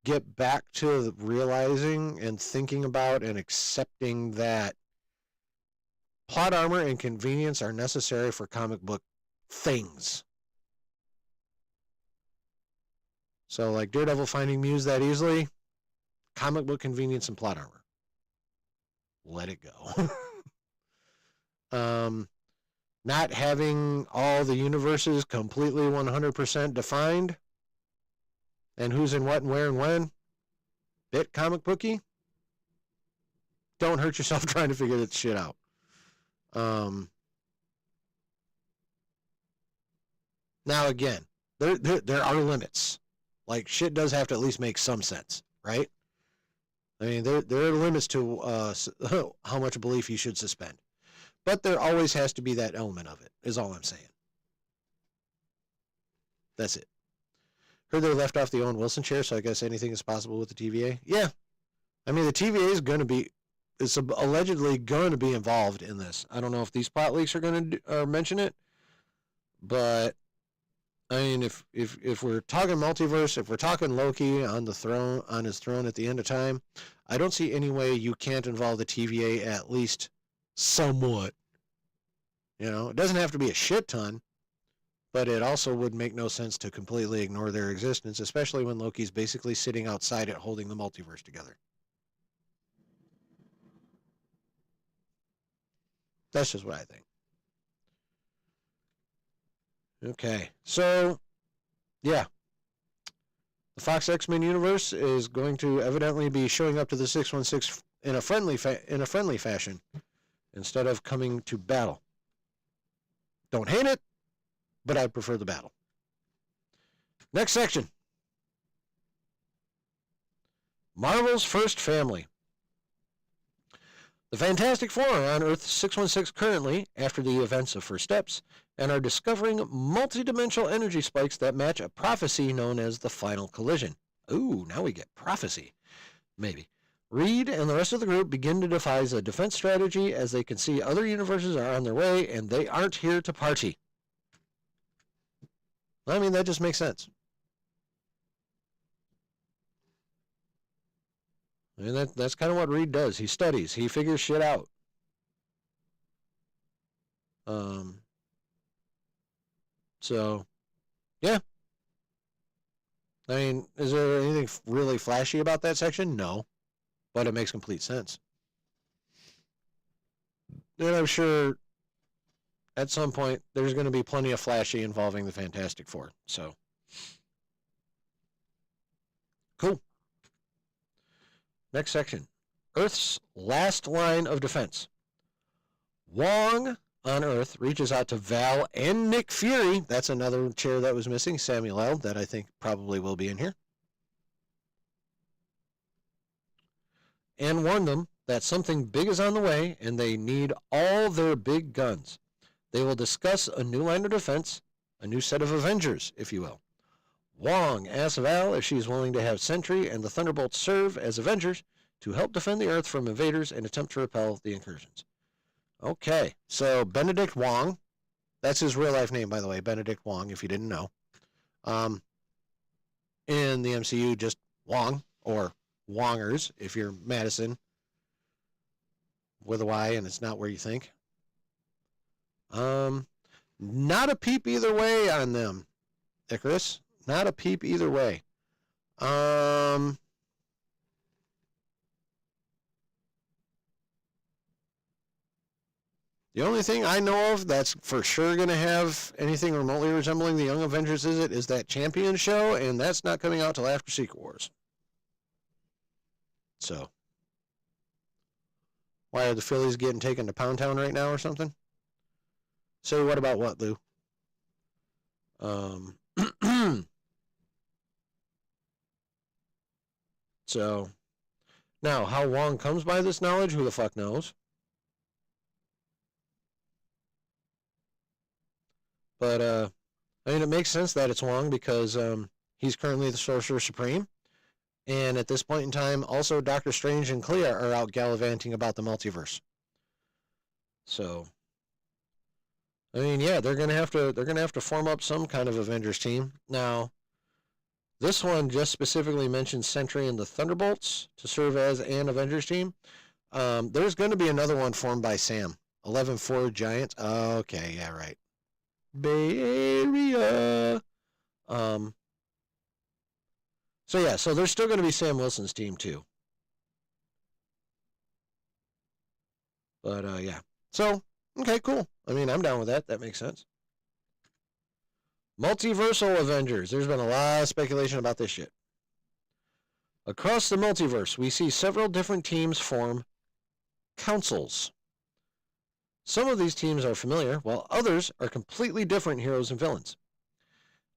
get back to realizing and thinking about and accepting that plot armor and convenience are necessary for comic book things. So, like Daredevil finding Muse that easily, comic book convenience and plot armor. Let it go. Not having all the universes completely 100% defined, and who's in what and where and when, bit comic booky. Don't hurt yourself trying to figure that shit out. Now again, there are limits. Like, shit does have to at least make some sense, right? I mean, there are limits to how much belief you should suspend. But there always has to be that element of it, is all I'm saying. That's it. Heard they left off the Owen Wilson chair, so I guess anything is possible with the TVA. Yeah. I mean, the TVA is allegedly going to be involved in this. I don't know if these plot leaks are going to mention it, but I mean, if we're talking multiverse, if we're talking Loki on his throne at the end of time, I don't see any way you can't involve the TVA at least somewhat. You know, it doesn't have to be a shit ton, but it also would make no sense to completely ignore their existence, especially when Loki's basically sitting outside it holding the multiverse together. That's just what I think. Okay, so, yeah. The Fox X-Men universe is going to evidently be showing up to the 616 in a friendly fashion instead of coming to battle. Don't hate it, but I prefer the battle. Next section. Marvel's First Family. The Fantastic Four are on Earth 616 currently, after the events of First Steps, and are discovering multidimensional energy spikes that match a prophecy known as the Final Collision. Ooh, now we get prophecy. Maybe. Reed and the rest of the group begin to devise a defense strategy as they can see other universes are on their way and they aren't here to party. I mean, that just makes sense. I mean, that's kind of what Reed does. He studies. He figures shit out. So, yeah. I mean, is there anything really flashy about that section? No. But it makes complete sense. And I'm sure at some point there's going to be plenty of flashy involving the Fantastic Four. So, cool. Next section. Earth's last line of defense. Wong on Earth reaches out to Val and Nick Fury. That's another chair that was missing. Samuel L. That I think probably will be in here. And warn them that something big is on the way and they need all their big guns. They will discuss a new line of defense, a new set of Avengers, if you will. Wong asks Val if she is willing to have Sentry and the Thunderbolts serve as Avengers to help defend the Earth from invaders and attempt to repel the incursions. Okay, so Benedict Wong, that's his real life name, by the way, Benedict Wong, if you didn't know. In the MCU, just Wong, or Wongers, if you're Madison, with a Y and it's not where you think. Not a peep either way on them, Icarus. Not a peep either way. The only thing I know of that's for sure going to have anything remotely resembling the Young Avengers is that Champion show, and that's not coming out till after Secret Wars. So, why are the Phillies getting taken to Pound Town right now or something? So what about what, Lou? So, now, how Wong comes by this knowledge, who the fuck knows? But, I mean, it makes sense that it's Wong because he's currently the Sorcerer Supreme. And at this point in time, also Doctor Strange and Clea are out gallivanting about the multiverse. So, I mean, yeah, they're gonna have to form up some kind of Avengers team. Now, this one just specifically mentions Sentry and the Thunderbolts to serve as an Avengers team. There's going to be another one formed by Sam. 11-4 Giants. Okay, yeah, right. Bay Area. So yeah, so there's still going to be Sam Wilson's team too. But yeah. So, okay, cool. I mean, I'm down with that. That makes sense. Multiversal Avengers. There's been a lot of speculation about this shit. Across the multiverse, we see several different teams form councils. Some of these teams are familiar, while others are completely different heroes and villains.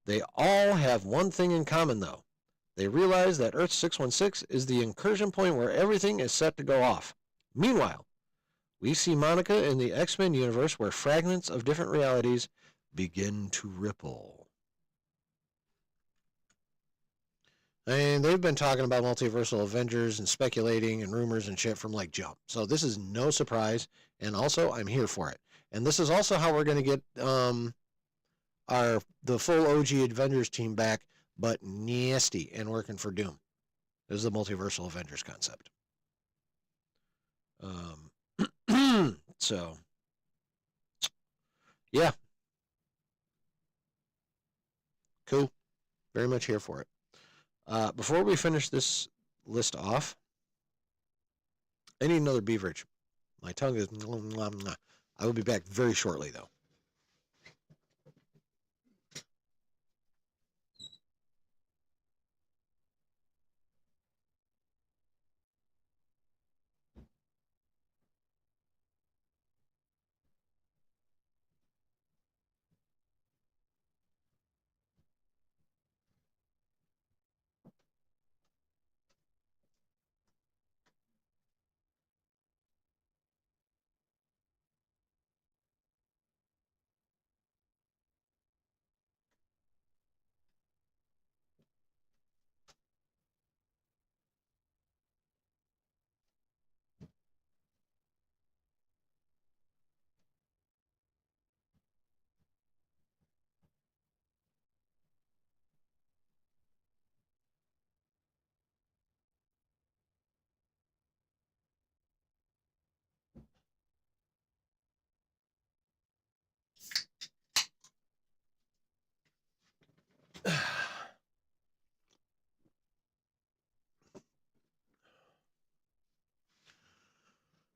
They all have one thing in common, though. They realize that Earth 616 is the incursion point where everything is set to go off. Meanwhile, we see Monica in the X-Men universe where fragments of different realities begin to ripple. And they've been talking about multiversal Avengers and speculating and rumors and shit from like jump. So this is no surprise. And also, I'm here for it. And this is also how we're going to get the full OG Avengers team back, but nasty and working for Doom. This is the multiversal Avengers concept. So, yeah. Cool. Very much here for it. Before we finish this list off, I need another beverage. My tongue is... I will be back very shortly, though.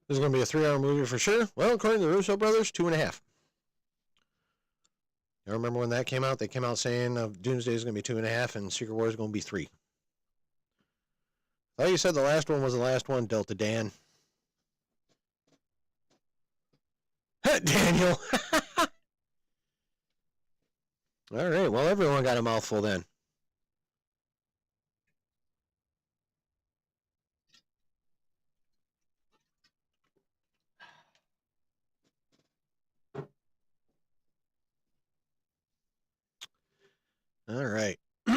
This is going to be a 3-hour movie for sure. Well, according to the Russo brothers, 2.5. You remember when that came out? They came out saying Doomsday is going to be 2.5 and Secret War is going to be 3. I thought you said the last one was the last one, Delta Dan. Daniel. All right. Well, everyone got a mouthful then. All right. All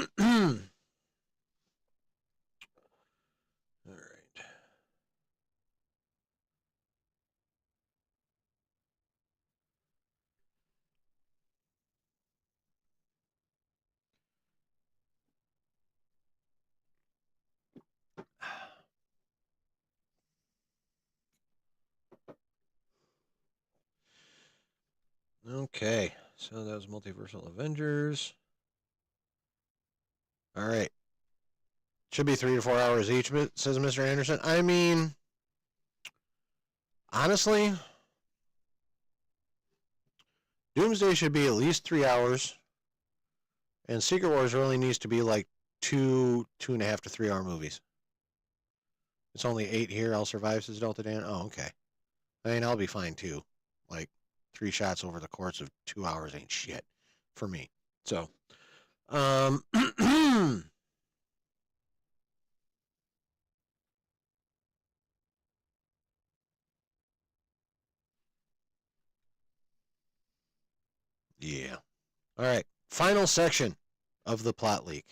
right. Okay. So that was Multiversal Avengers. All right. Should be 3 to 4 hours each, says Mr. Anderson. I mean, honestly, Doomsday should be at least 3 hours, and Secret Wars really needs to be like 2.5 to 3 hour movies. It's only 8 here. I'll survive, says Delta Dan. Oh, okay. I mean, I'll be fine too. Like 3 shots over the course of 2 hours ain't shit for me. So, yeah. All right. Final section of the plot leak.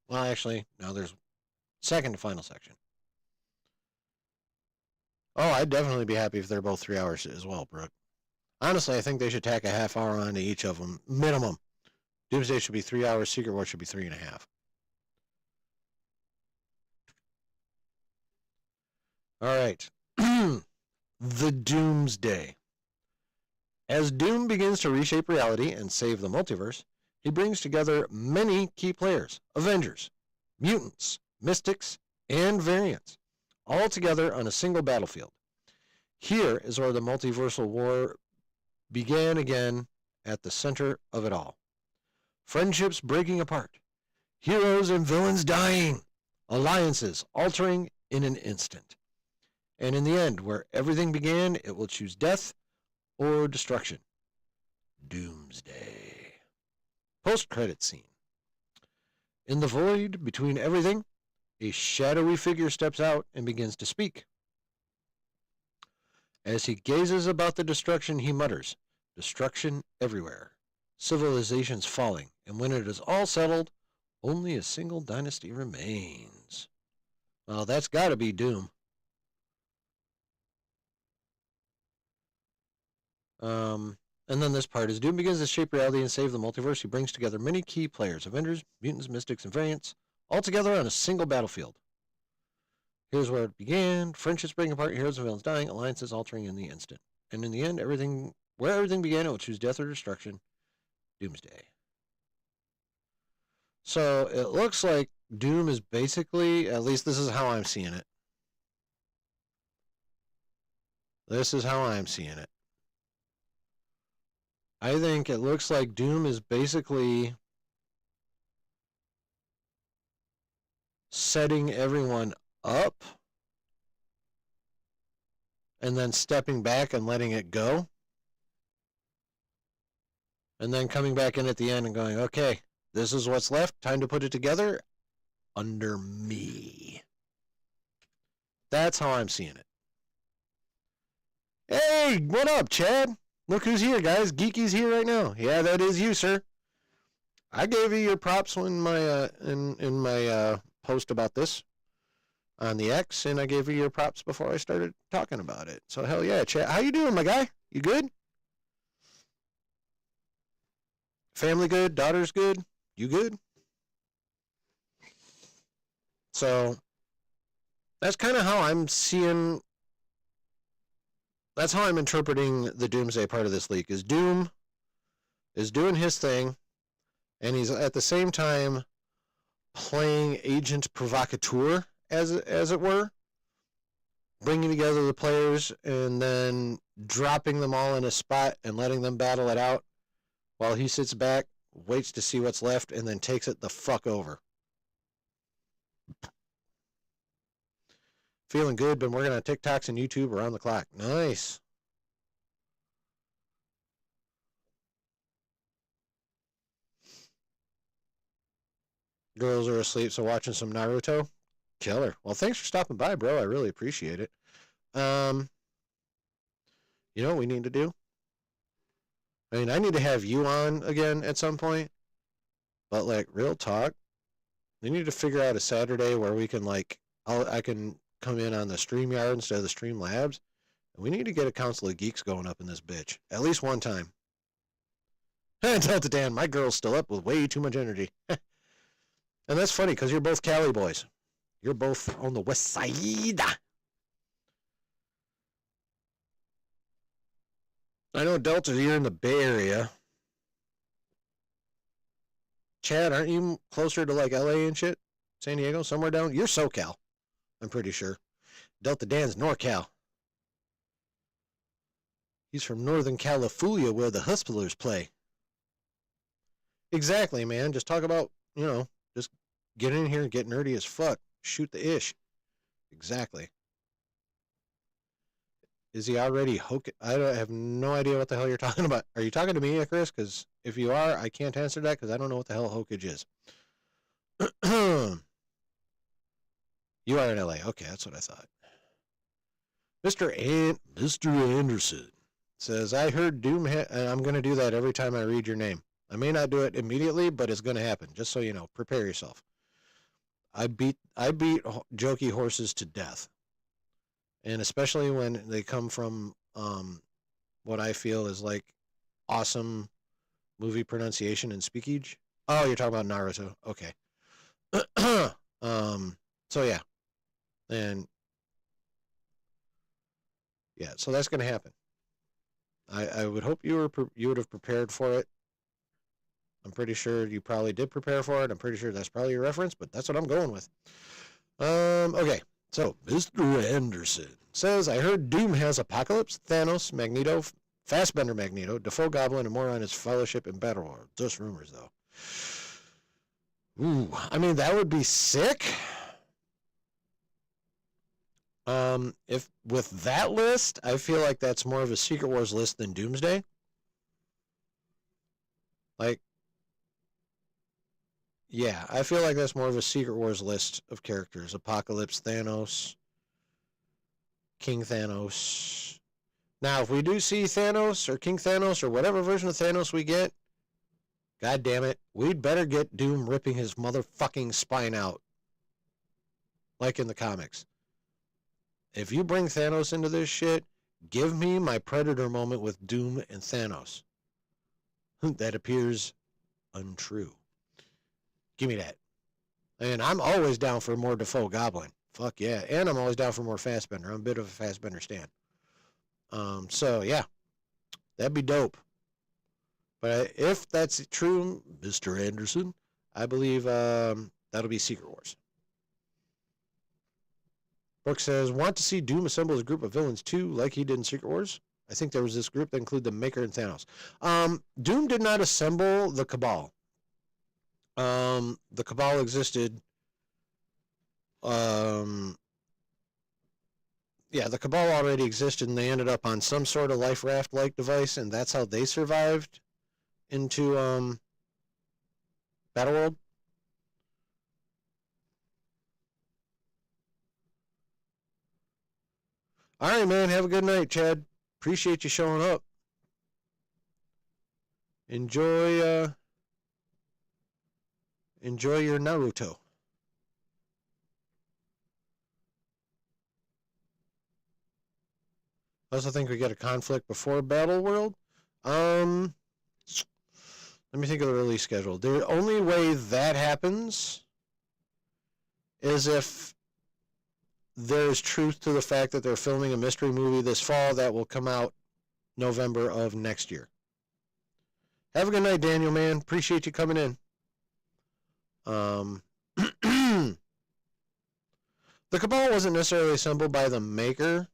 Well, actually, no, there's second to final section. Oh, I'd definitely be happy if they're both 3 hours as well, Brooke. Honestly, I think they should tack a half hour onto each of them, minimum. Doomsday should be 3 hours. Secret War should be 3.5. All right. The Doomsday. As Doom begins to reshape reality and save the multiverse, he brings together many key players, Avengers, mutants, mystics, and variants, all together on a single battlefield. Here is where the multiversal war began again at the center of it all. Friendships breaking apart, heroes and villains dying, alliances altering in an instant. And in the end, where everything began, it will choose death or destruction. Doomsday. Post-credit scene. In the void between everything, a shadowy figure steps out and begins to speak. As he gazes about the destruction, he mutters, "Destruction everywhere. Civilizations falling, and when it is all settled, only a single dynasty remains." Well, that's got to be Doom. And then this part is Doom begins to shape reality and save the multiverse. He brings together many key players, Avengers, mutants, mystics, and variants, all together on a single battlefield. Here's where it began. Friendships breaking apart, heroes and villains dying, alliances altering in the instant. And in the end, where everything began, it will choose death or destruction. Doomsday. So it looks like Doom is basically, at least this is how I'm seeing it. This is how I'm seeing it. I think it looks like Doom is basically setting everyone up and then stepping back and letting it go. And then coming back in at the end and going, okay, this is what's left. Time to put it together under me. That's how I'm seeing it. Hey, what up, Chad? Look who's here, guys. Geeky's here right now. Yeah, that is you, sir. I gave you your props when my in my post about this on the X, and I gave you your props before I started talking about it. So hell yeah, Chad. How you doing, my guy? You good? Family good? Daughter's good? You good? So that's kind of how I'm seeing. That's how I'm interpreting the Doomsday part of this leak. Is Doom is doing his thing, and he's at the same time playing agent provocateur, as it were, bringing together the players and then dropping them all in a spot and letting them battle it out while he sits back, waits to see what's left, and then takes it the fuck over. Feeling good, been working on TikToks and YouTube around the clock. Nice. Girls are asleep, so watching some Naruto. Killer. Well, thanks for stopping by, bro. I really appreciate it. You know what we need to do? I mean, I need to have you on again at some point. But, like, real talk, we need to figure out a Saturday where we can, like, I can come in on the StreamYard instead of the Streamlabs. And we need to get a Council of Geeks going up in this bitch. At least one time. Delta Dan, my girl's still up with way too much energy. And that's funny, because you're both Cali boys. You're both on the west side. I know, Delta, you're in the Bay Area. Chad, aren't you closer to, like, LA and shit? San Diego? Somewhere down? You're SoCal, I'm pretty sure. Delta Dan's NorCal. He's from Northern California, where the Hustlers play. Exactly, man. Just talk about, you know, just get in here and get nerdy as fuck. Shoot the ish. Exactly. Is he already hooked? I have no idea what the hell you're talking about. Are you talking to me, Chris? Because if you are, I can't answer that because I don't know what the hell hokage is. You are in LA. Okay, that's what I thought. Mr. Anderson says, I heard Doom, and I'm going to do that every time I read your name. I may not do it immediately, but it's going to happen. Just so you know, prepare yourself. I beat jokey horses to death. And especially when they come from what I feel is like awesome movie pronunciation and speakage. Oh, you're talking about Naruto. Okay. So yeah. And yeah, so that's going to happen. I would hope you would have prepared for it. I'm pretty sure you probably did prepare for it. I'm pretty sure that's probably your reference, but that's what I'm going with. Okay. So, Mr. Anderson says, I heard Doom has Apocalypse, Thanos, Magneto, Fastbender Magneto, Defoe Goblin, and more on his fellowship in Battle War. Just rumors, though. Ooh, I mean, that would be sick. If with that list, I feel like that's more of a Secret Wars list than Doomsday. Like, Yeah, I feel like that's more of a Secret Wars list of characters. Apocalypse, Thanos, King Thanos. Now, if we do see Thanos or King Thanos or whatever version of Thanos we get, God damn it, we'd better get Doom ripping his motherfucking spine out. Like in the comics. If you bring Thanos into this shit, give me my Predator moment with Doom and Thanos. That appears untrue. Give me that. And I'm always down for more Defoe Goblin. Fuck yeah. And I'm always down for more Fassbender. I'm a bit of a Fassbender stan. So yeah, that'd be dope. But if that's true, Mr. Anderson, I believe that'll be Secret Wars. Brooke says, want to see Doom assemble a group of villains too, like he did in Secret Wars? I think there was this group that included the Maker and Thanos. Doom did not assemble the Cabal. The Cabal existed. The Cabal already existed, and they ended up on some sort of life raft-like device, and that's how they survived into Battleworld. All right, man. Have a good night, Chad. Appreciate you showing up. Enjoy your Naruto. I also think we get a conflict before Battleworld. Let me think of the release schedule. The only way that happens is if there's truth to the fact that they're filming a mystery movie this fall that will come out November of next year. Have a good night, Daniel, man. Appreciate you coming in. The Cabal wasn't necessarily assembled by the Maker.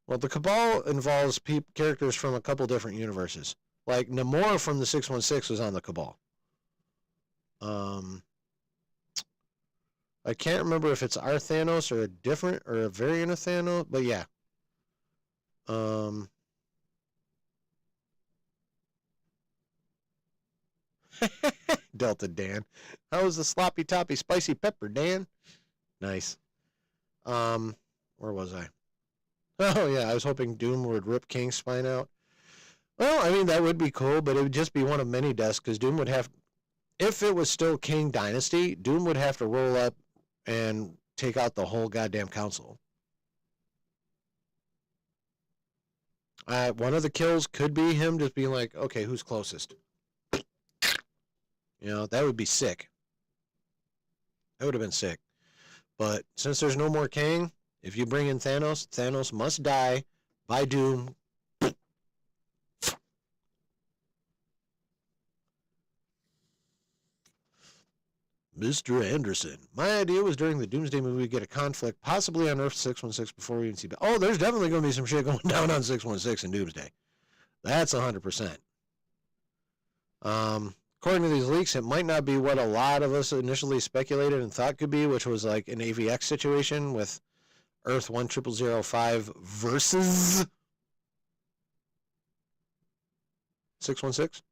Well, the Cabal involves characters from a couple different universes. Like Namor from the 616 was on the Cabal. I can't remember if it's our Thanos or a different or a variant of Thanos, but yeah. Delta Dan. How was the sloppy toppy spicy pepper, Dan? Nice. Where was I? Oh yeah, I was hoping Doom would rip King's spine out. Well, I mean that would be cool, but it would just be one of many deaths because Doom would have, if it was still King Dynasty, Doom would have to roll up and take out the whole goddamn council. One of the kills could be him just being like, okay, who's closest? You know, that would be sick. That would have been sick. But since there's no more King, if you bring in Thanos, Thanos must die by Doom. Mr. Anderson. My idea was during the Doomsday movie we get a conflict, possibly on Earth 616 before we even see... Oh, there's definitely going to be some shit going down on 616 in Doomsday. That's 100%. According to these leaks, it might not be what a lot of us initially speculated and thought could be, which was like an AVX situation with Earth 10005 versus 616.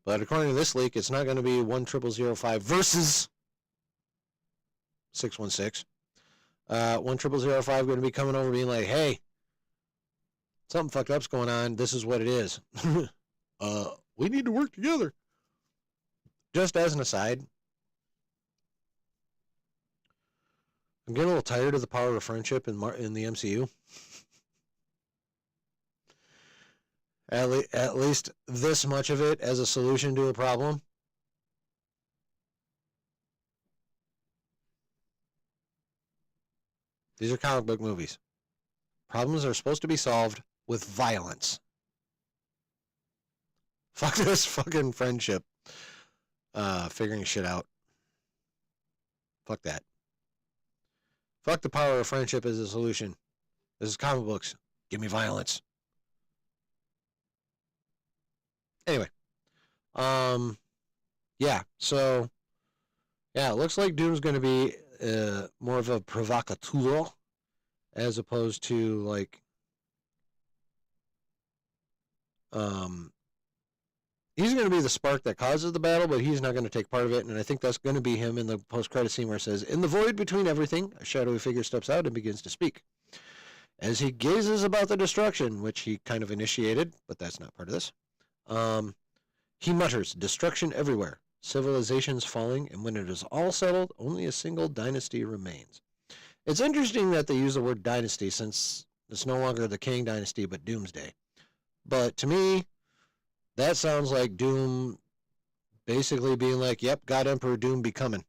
But according to this leak, it's not going to be 10005 versus 616. 10005 going to be coming over being like, hey, something fucked up's going on. This is what it is. We need to work together. Just as an aside, I'm getting a little tired of the power of friendship in the MCU. At least this much of it as a solution to a problem. These are comic book movies. Problems are supposed to be solved with violence. Fuck this fucking friendship. Figuring shit out. Fuck that. Fuck the power of friendship as a solution. This is comic books. Give me violence. Anyway. Yeah, so yeah, it looks like Doom's going to be more of a provocateur as opposed to like he's going to be the spark that causes the battle, but he's not going to take part of it. And I think that's going to be him in the post-credit scene where it says, "In the void between everything, a shadowy figure steps out and begins to speak. As he gazes about the destruction," which he kind of initiated, but that's not part of this, he mutters, "Destruction everywhere, civilizations falling, and when it is all settled, only a single dynasty remains." It's interesting that they use the word dynasty since it's no longer the Kang dynasty, but Doomsday. But to me, that sounds like Doom basically being like, "Yep, God Emperor Doom be coming."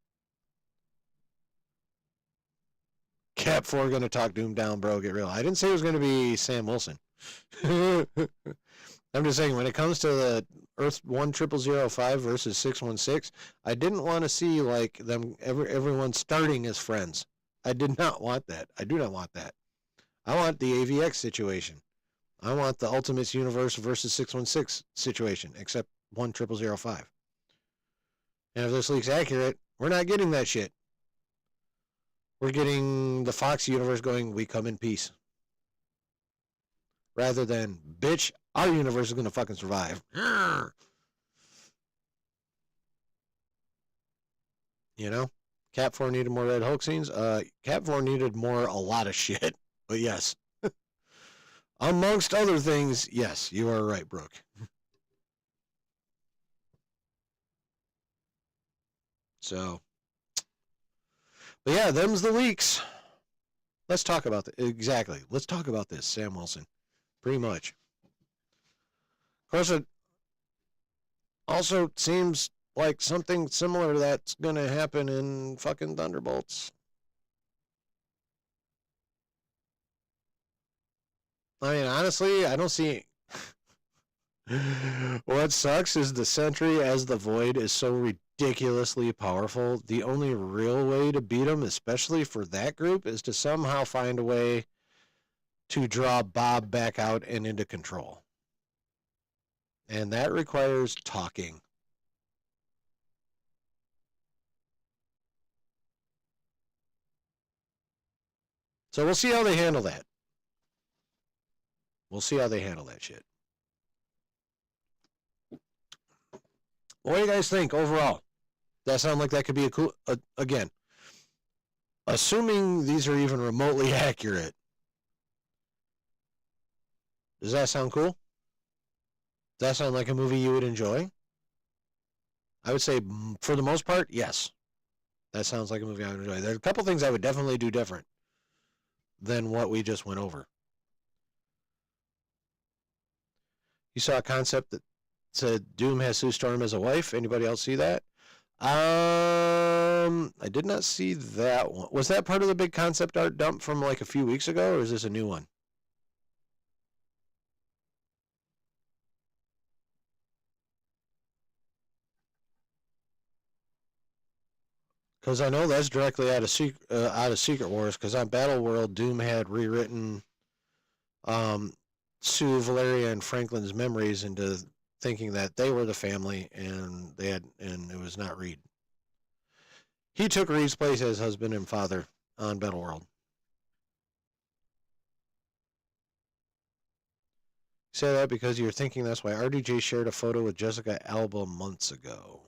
Cap 4 gonna talk Doom down, bro. Get real. I didn't say it was gonna be Sam Wilson. I'm just saying, when it comes to the Earth 1005 versus 616, I didn't want to see like them everyone starting as friends. I did not want that. I do not want that. I want the AVX situation. I want the Ultimates Universe versus 616 situation, except 1005. And if this leak's accurate, we're not getting that shit. We're getting the Fox universe going, "We come in peace." Rather than, "Bitch, our universe is going to fucking survive." You know? Cap 4 needed more Red Hulk scenes. Cap 4 needed more a lot of shit. But yes. Amongst other things, yes, you are right, Brooke. So. But yeah, them's the leaks. Let's talk about that. Exactly. Let's talk about this, Sam Wilson. Pretty much. Of course, it also seems like something similar to that's going to happen in fucking Thunderbolts. I mean, honestly, I don't see... What sucks is the Sentry as the Void is so ridiculously powerful. The only real way to beat him, especially for that group, is to somehow find a way to draw Bob back out and into control. And that requires talking. So we'll see how they handle that. We'll see how they handle that shit. What do you guys think overall? That sound like that could be a cool... again, assuming these are even remotely accurate, does that sound cool? Does that sound like a movie you would enjoy? I would say, for the most part, yes. That sounds like a movie I would enjoy. There's a couple things I would definitely do different than what we just went over. You saw a concept that said Doom has Sue Storm as a wife. Anybody else see that? I did not see that one. Was that part of the big concept art dump from like a few weeks ago, or is this a new one? Because I know that's directly out of Secret Wars. Because on Battle World, Doom had rewritten Sue, Valeria, and Franklin's memories into thinking that they were the family, and it was not Reed. He took Reed's place as husband and father on Battle World. Say that because you're thinking that's why RDJ shared a photo with Jessica Alba months ago.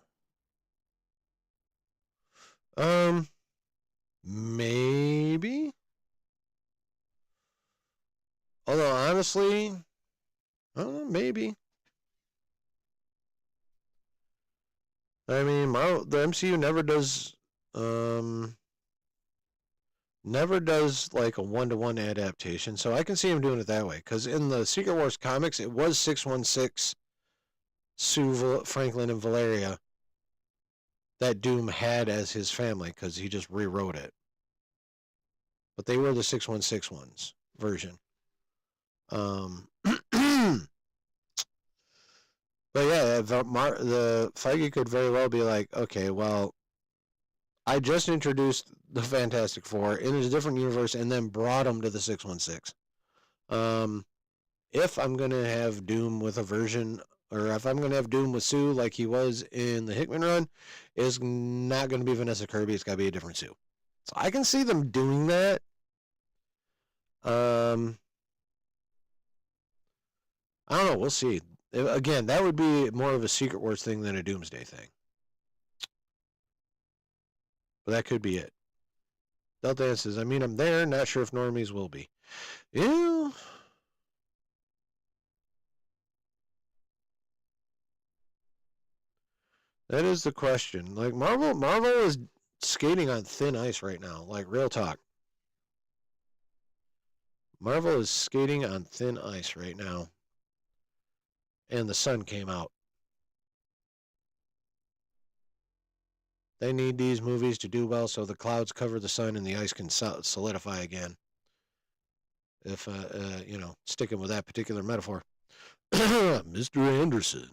Maybe. Although honestly, I don't know, maybe. I mean, the MCU never does like a one-to-one adaptation, so I can see him doing it that way. Because in the Secret Wars comics, it was 616, Sue, Franklin, and Valeria that Doom had as his family, because he just rewrote it. But they were the 616 ones version. But yeah, the Feige could very well be like, okay, well, I just introduced the Fantastic Four in a different universe and then brought them to the 616. If I'm going to have Doom with a version, or if I'm going to have Doom with Sue like he was in the Hickman run, it's not going to be Vanessa Kirby. It's got to be a different Sue. So I can see them doing that. I don't know. We'll see. Again, that would be more of a Secret Wars thing than a Doomsday thing. But that could be it. Delta says, I mean, I'm there. Not sure if normies will be. Yeah. That is the question. Like, Marvel is skating on thin ice right now. Like, real talk. Marvel is skating on thin ice right now. And the sun came out. They need these movies to do well so the clouds cover the sun and the ice can solidify again. If, sticking with that particular metaphor. Mr. Anderson.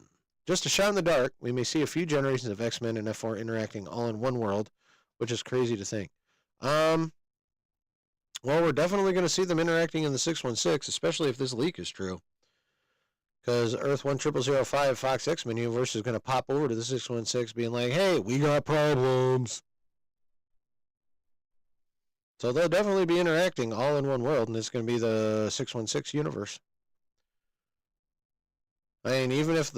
Just a shot in the dark, we may see a few generations of X-Men and F4 interacting all in one world, which is crazy to think. Well, we're definitely going to see them interacting in the 616, especially if this leak is true. Because Earth 10005 Fox X-Men universe is going to pop over to the 616 being like, hey, we got problems. So they'll definitely be interacting all in one world, and it's going to be the 616 universe. I mean, even if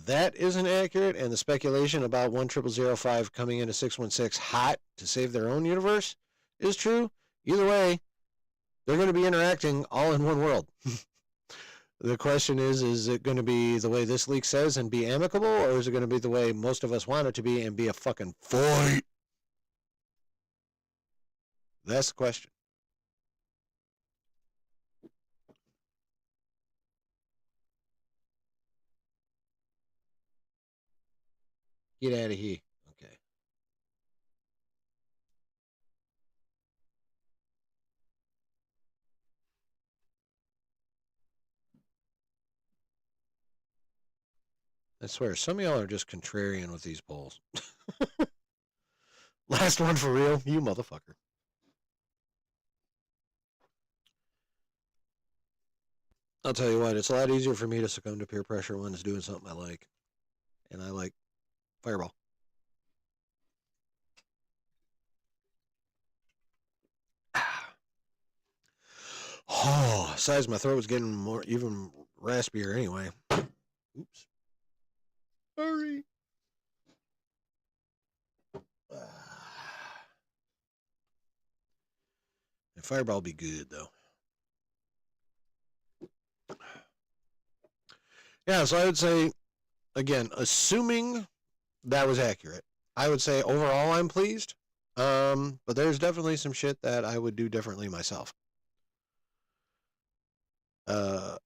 that isn't accurate, and the speculation about 10005 coming into 616 hot to save their own universe is true, either way, they're going to be interacting all in one world. The question is it going to be the way this leak says and be amicable, or is it going to be the way most of us want it to be and be a fucking fight? That's the question. Get out of here. Okay. I swear, some of y'all are just contrarian with these polls. Last one for real, you motherfucker. I'll tell you what, it's a lot easier for me to succumb to peer pressure when it's doing something I like. And I like Fireball. Oh, besides my throat was getting even raspier anyway. Oops. Sorry. And Fireball will be good though. Yeah, so I would say, again, assuming that was accurate, I would say overall I'm pleased. But there's definitely some shit that I would do differently myself. Oh,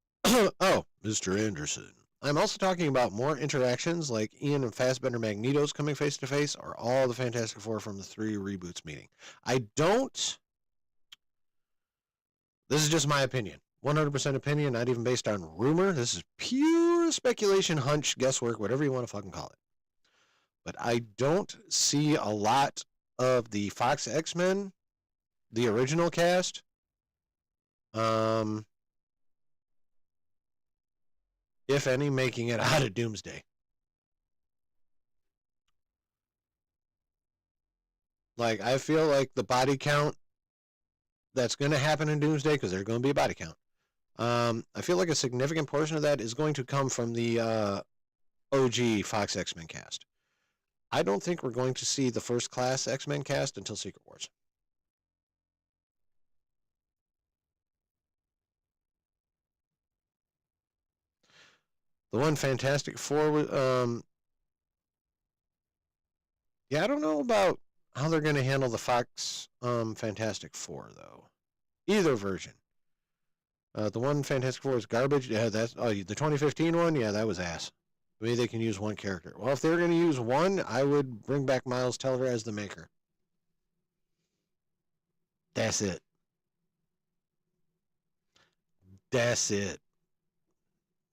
Mr. Anderson. I'm also talking about more interactions like Ian and Fassbender Magneto's coming face to face, or all the Fantastic Four from the 3 reboots meeting. This is just my opinion. 100% opinion, not even based on rumor. This is pure speculation, hunch, guesswork, whatever you want to fucking call it. But I don't see a lot of the Fox X-Men, the original cast, if any, making it out of Doomsday. Like, I feel like the body count that's going to happen in Doomsday, because there's going to be a body count, I feel like a significant portion of that is going to come from the OG Fox X-Men cast. I don't think we're going to see the first class X-Men cast until Secret Wars. The one Fantastic Four, yeah, I don't know about how they're going to handle the Fox Fantastic Four, though. Either version. The one Fantastic Four is garbage. Yeah, the 2015 one, yeah, that was ass. Maybe they can use one character. Well, if they're going to use one, I would bring back Miles Teller as the maker. That's it. That's it.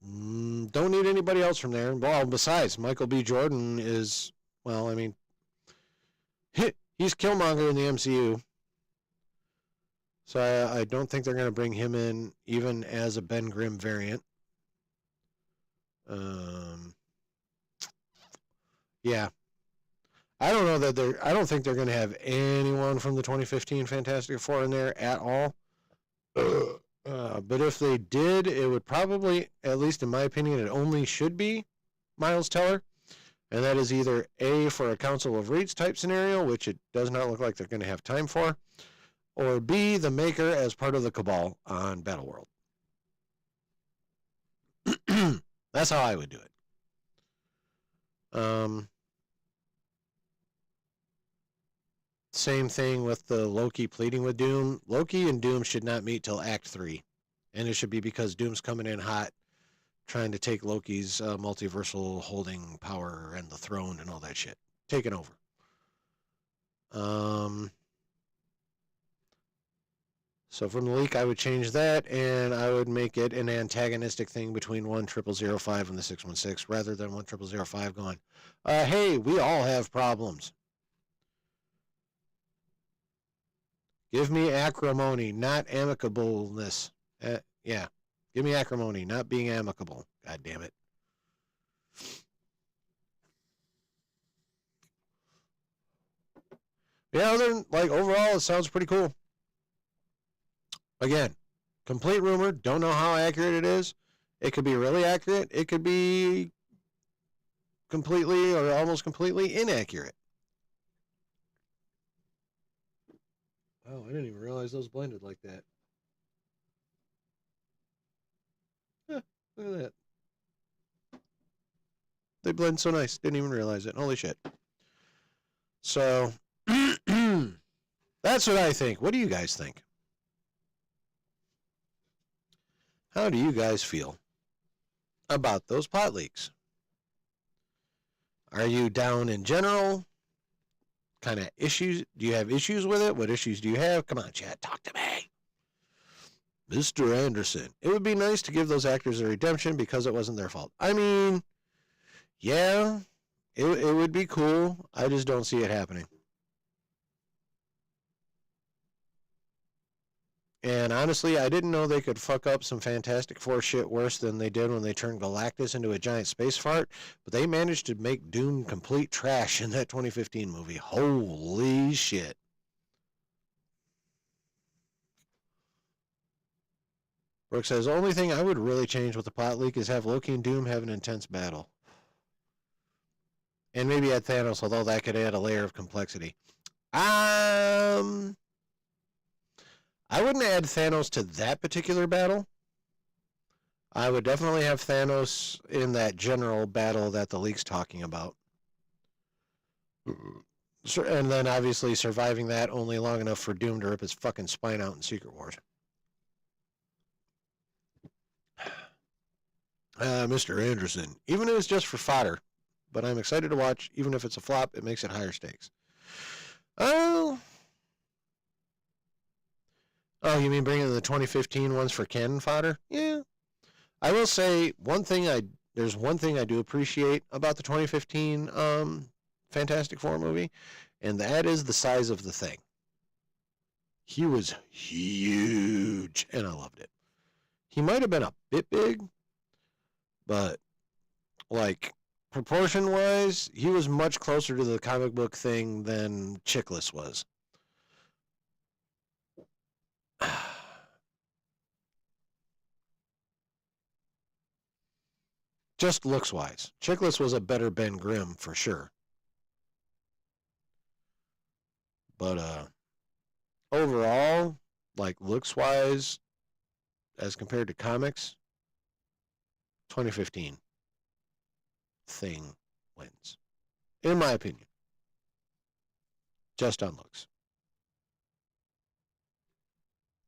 Don't need anybody else from there. Well, besides, Michael B. Jordan is, well, I mean, he's Killmonger in the MCU. So I don't think they're going to bring him in even as a Ben Grimm variant. Yeah. I don't know that I don't think they're going to have anyone from the 2015 Fantastic Four in there at all. But if they did, it would probably, at least in my opinion, it only should be Miles Teller. And that is either A, for a Council of Reeds type scenario, which it does not look like they're going to have time for, or B, the Maker as part of the Cabal on Battleworld. That's how I would do it. Same thing with the Loki pleading with Doom. Loki and Doom should not meet till Act 3. And it should be because Doom's coming in hot, trying to take Loki's multiversal holding power and the throne and all that shit. Taking over. So from the leak, I would change that, and I would make it an antagonistic thing between 10005 and the 616, rather than 10005 going, hey, we all have problems. Give me acrimony, not amicableness. Yeah, give me acrimony, not being amicable. God damn it. Yeah, other than, like, overall, it sounds pretty cool. Again, complete rumor. Don't know how accurate it is. It could be really accurate. It could be completely or almost completely inaccurate. Oh, I didn't even realize those blended like that. Huh, look at that. They blend so nice. Didn't even realize it. Holy shit. So, that's what I think. What do you guys think? How do you guys feel about those plot leaks? Are you down in general? Kind of issues? Do you have issues with it? What issues do you have? Come on, chat. Talk to me. Mr. Anderson. It would be nice to give those actors a redemption because it wasn't their fault. I mean, yeah, it would be cool. I just don't see it happening. And honestly, I didn't know they could fuck up some Fantastic Four shit worse than they did when they turned Galactus into a giant space fart, but they managed to make Doom complete trash in that 2015 movie. Holy shit. Brooke says, the only thing I would really change with the plot leak is have Loki and Doom have an intense battle. And maybe add Thanos, although that could add a layer of complexity. I wouldn't add Thanos to that particular battle. I would definitely have Thanos in that general battle that the leak's talking about. And then obviously surviving that only long enough for Doom to rip his fucking spine out in Secret Wars. Mr. Anderson, even if it's just for fodder, but I'm excited to watch. Even if it's a flop, it makes it higher stakes. Oh, you mean bringing the 2015 ones for cannon fodder? Yeah. I will say there's one thing I do appreciate about the 2015 Fantastic Four movie, and that is the size of the Thing. He was huge, and I loved it. He might have been a bit big, but like proportion-wise, he was much closer to the comic book Thing than Chickless was. Just looks-wise. Chickless was a better Ben Grimm, for sure. But, overall, like, looks-wise, as compared to comics, 2015 Thing wins. In my opinion. Just on looks.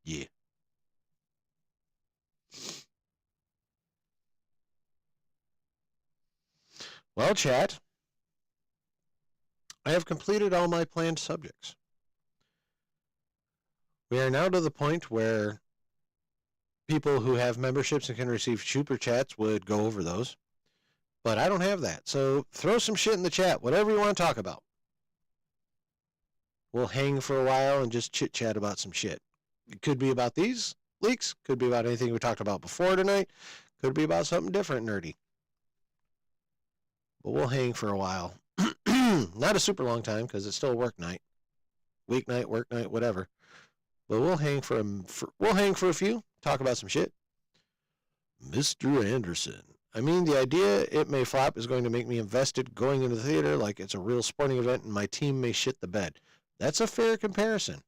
Yeah. Well, chat, I have completed all my planned subjects. We are now to the point where people who have memberships and can receive super chats would go over those. But I don't have that. So throw some shit in the chat, whatever you want to talk about. We'll hang for a while and just chit-chat about some shit. It could be about these leaks, could be about anything we talked about before tonight, could be about something different nerdy. But we'll hang for a while. Not a super long time because it's still a work night. Weeknight, work night, whatever. But we'll hang for a few. talk about some shit. Mr. Anderson. I mean, the idea it may flop is going to make me invested going into the theater like it's a real sporting event and my team may shit the bed. That's a fair comparison.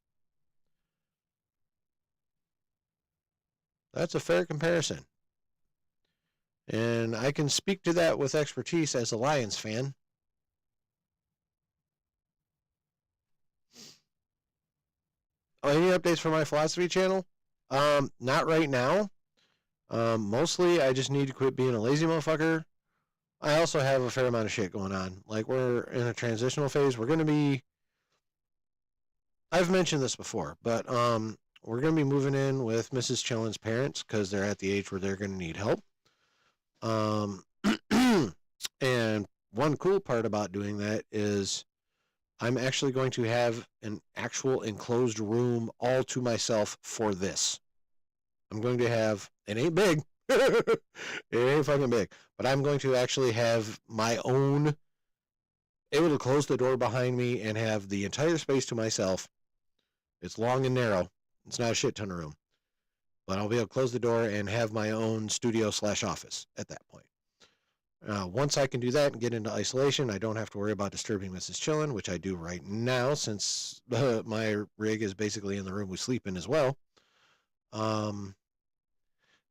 That's a fair comparison. And I can speak to that with expertise as a Lions fan. Oh, any updates for my philosophy channel? Not right now. Mostly I just need to quit being a lazy motherfucker. I also have a fair amount of shit going on. Like, we're in a transitional phase. We're going to be, I've mentioned this before, but we're going to be moving in with Mrs. Chillen's parents because they're at the age where they're going to need help. And one cool part about doing that is I'm actually going to have an actual enclosed room all to myself for this. I'm going to have, it ain't big. It ain't fucking big. But I'm going to actually have my own, able to close the door behind me and have the entire space to myself. It's long and narrow. It's not a shit ton of room. But I'll be able to close the door and have my own studio/office at that point. Once I can do that and get into isolation, I don't have to worry about disturbing Mrs. Chillen, which I do right now since my rig is basically in the room we sleep in as well. But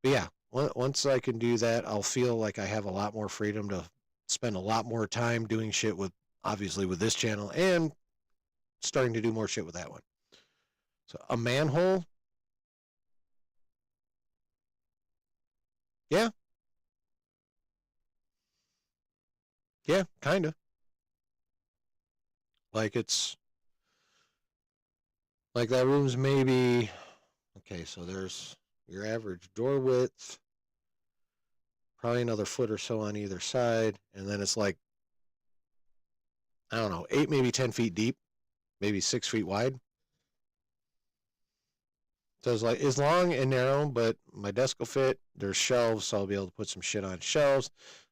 yeah, once I can do that, I'll feel like I have a lot more freedom to spend a lot more time doing shit with, obviously, with this channel and starting to do more shit with that one. So a manhole. Yeah. Yeah, kind of. Like, it's like that room's maybe, okay, so there's your average door width, probably another foot or so on either side, and then it's like, I don't know, 8, maybe 10 feet deep, maybe 6 feet wide. So it's like, it's long and narrow, but my desk will fit. There's shelves, so I'll be able to put some shit on shelves.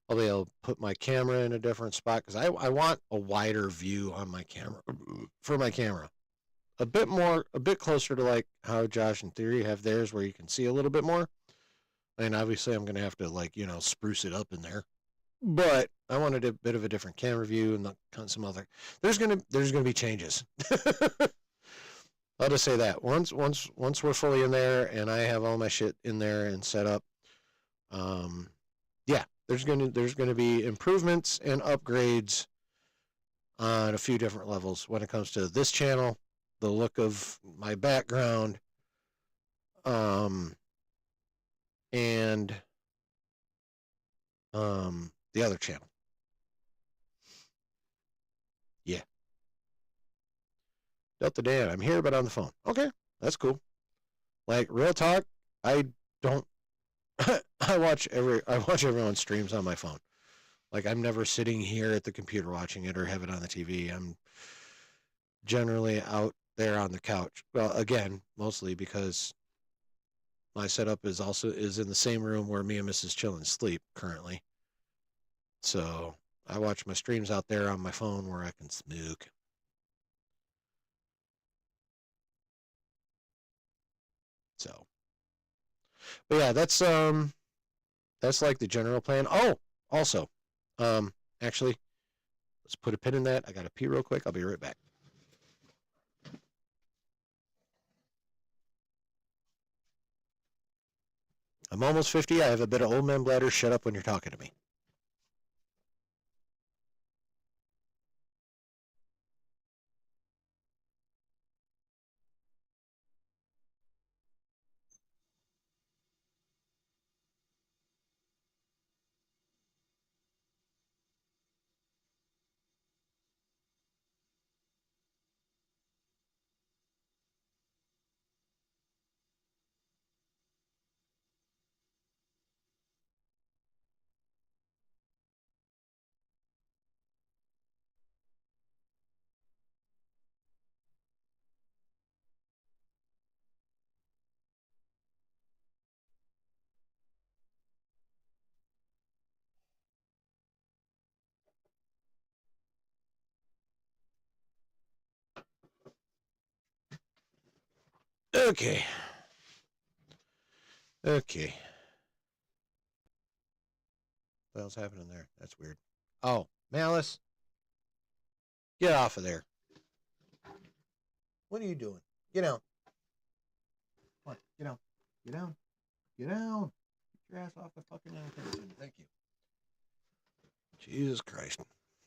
I'll be able to put my camera in a different spot because I want a wider view on my camera, for my camera. A bit closer to like how Josh and Theory have theirs where you can see a little bit more. And obviously I'm going to have to, like, spruce it up in there. But I wanted a bit of a different camera view and some other, there's going to be changes. I'll just say that once we're fully in there and I have all my shit in there and set up, yeah, there's gonna be improvements and upgrades on a few different levels when it comes to this channel, the look of my background, and the other channel. Yeah. Delta Dan, I'm here but on the phone. Okay, that's cool. Like, real talk, I don't I watch everyone's streams on my phone. Like, I'm never sitting here at the computer watching it or have it on the TV. I'm generally out there on the couch. Well, again, mostly because my setup is in the same room where me and Mrs. Chillen sleep currently. So I watch my streams out there on my phone where I can smoke. So, but yeah, that's like the general plan. Oh, also, actually, let's put a pin in that. I gotta pee real quick. I'll be right back. I'm almost 50. I have a bit of old man bladder. Shut up when you're talking to me. Okay. Okay. What else happening there? That's weird. Oh, Malice. Get off of there. What are you doing? Get down. Come on, get down. Get down. Get down. Get your ass off the fucking thing. Thank you. Jesus Christ.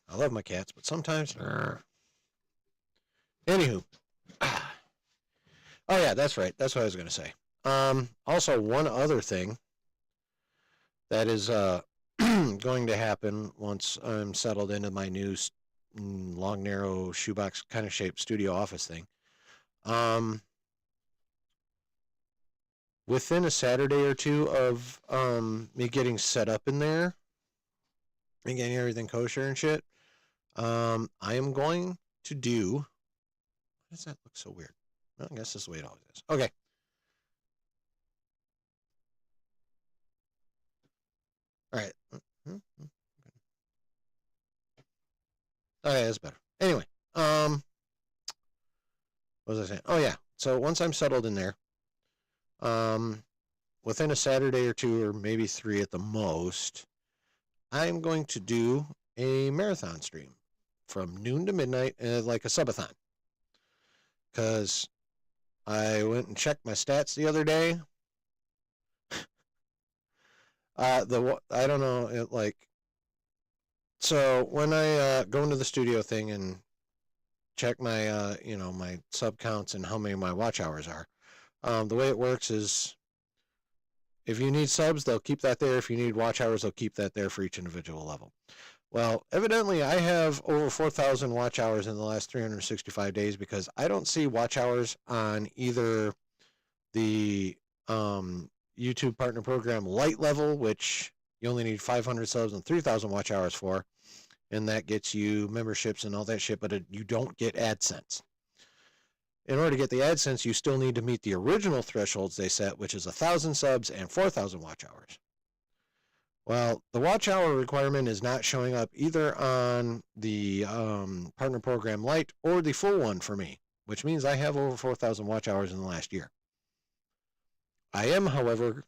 I love my cats, but sometimes... Anywho. Oh, yeah, that's right. That's what I was going to say. Also, one other thing that is going to happen once I'm settled into my new long, narrow, shoebox kind of shaped studio office thing. Within a Saturday or two of me getting set up in there and getting everything kosher and shit, I am going to do... Why does that look so weird? Well, I guess this is the way it always is. Okay. All right. Okay, that's better. Anyway, what was I saying? Oh, yeah. So once I'm settled in there, within a Saturday or two, or maybe 3 at the most, I'm going to do a marathon stream from noon to midnight, like a subathon. Because I went and checked my stats the other day. I don't know, so when I go into the studio thing and check my, my sub counts and how many my watch hours are, the way it works is if you need subs, they'll keep that there. If you need watch hours, they'll keep that there for each individual level. Well, evidently I have over 4,000 watch hours in the last 365 days because I don't see watch hours on either the YouTube Partner Program Lite level, which you only need 500 subs and 3,000 watch hours for, and that gets you memberships and all that shit, but you don't get AdSense. In order to get the AdSense, you still need to meet the original thresholds they set, which is 1,000 subs and 4,000 watch hours. Well, the watch hour requirement is not showing up either on the Partner Program Lite or the full one for me, which means I have over 4,000 watch hours in the last year. I am, however,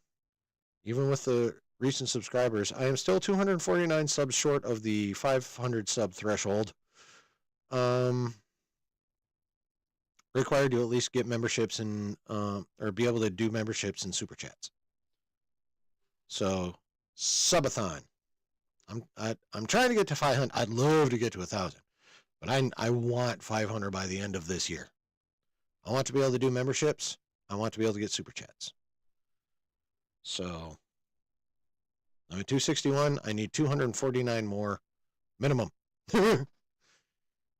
even with the recent subscribers, I am still 249 subs short of the 500 sub threshold. Required to at least get memberships and or be able to do memberships and super chats. So, subathon. I'm trying to get to 500. I'd love to get to 1,000, but I want 500 by the end of this year. I want to be able to do memberships. I want to be able to get super chats. So, I'm at 261. I need 249 more minimum. So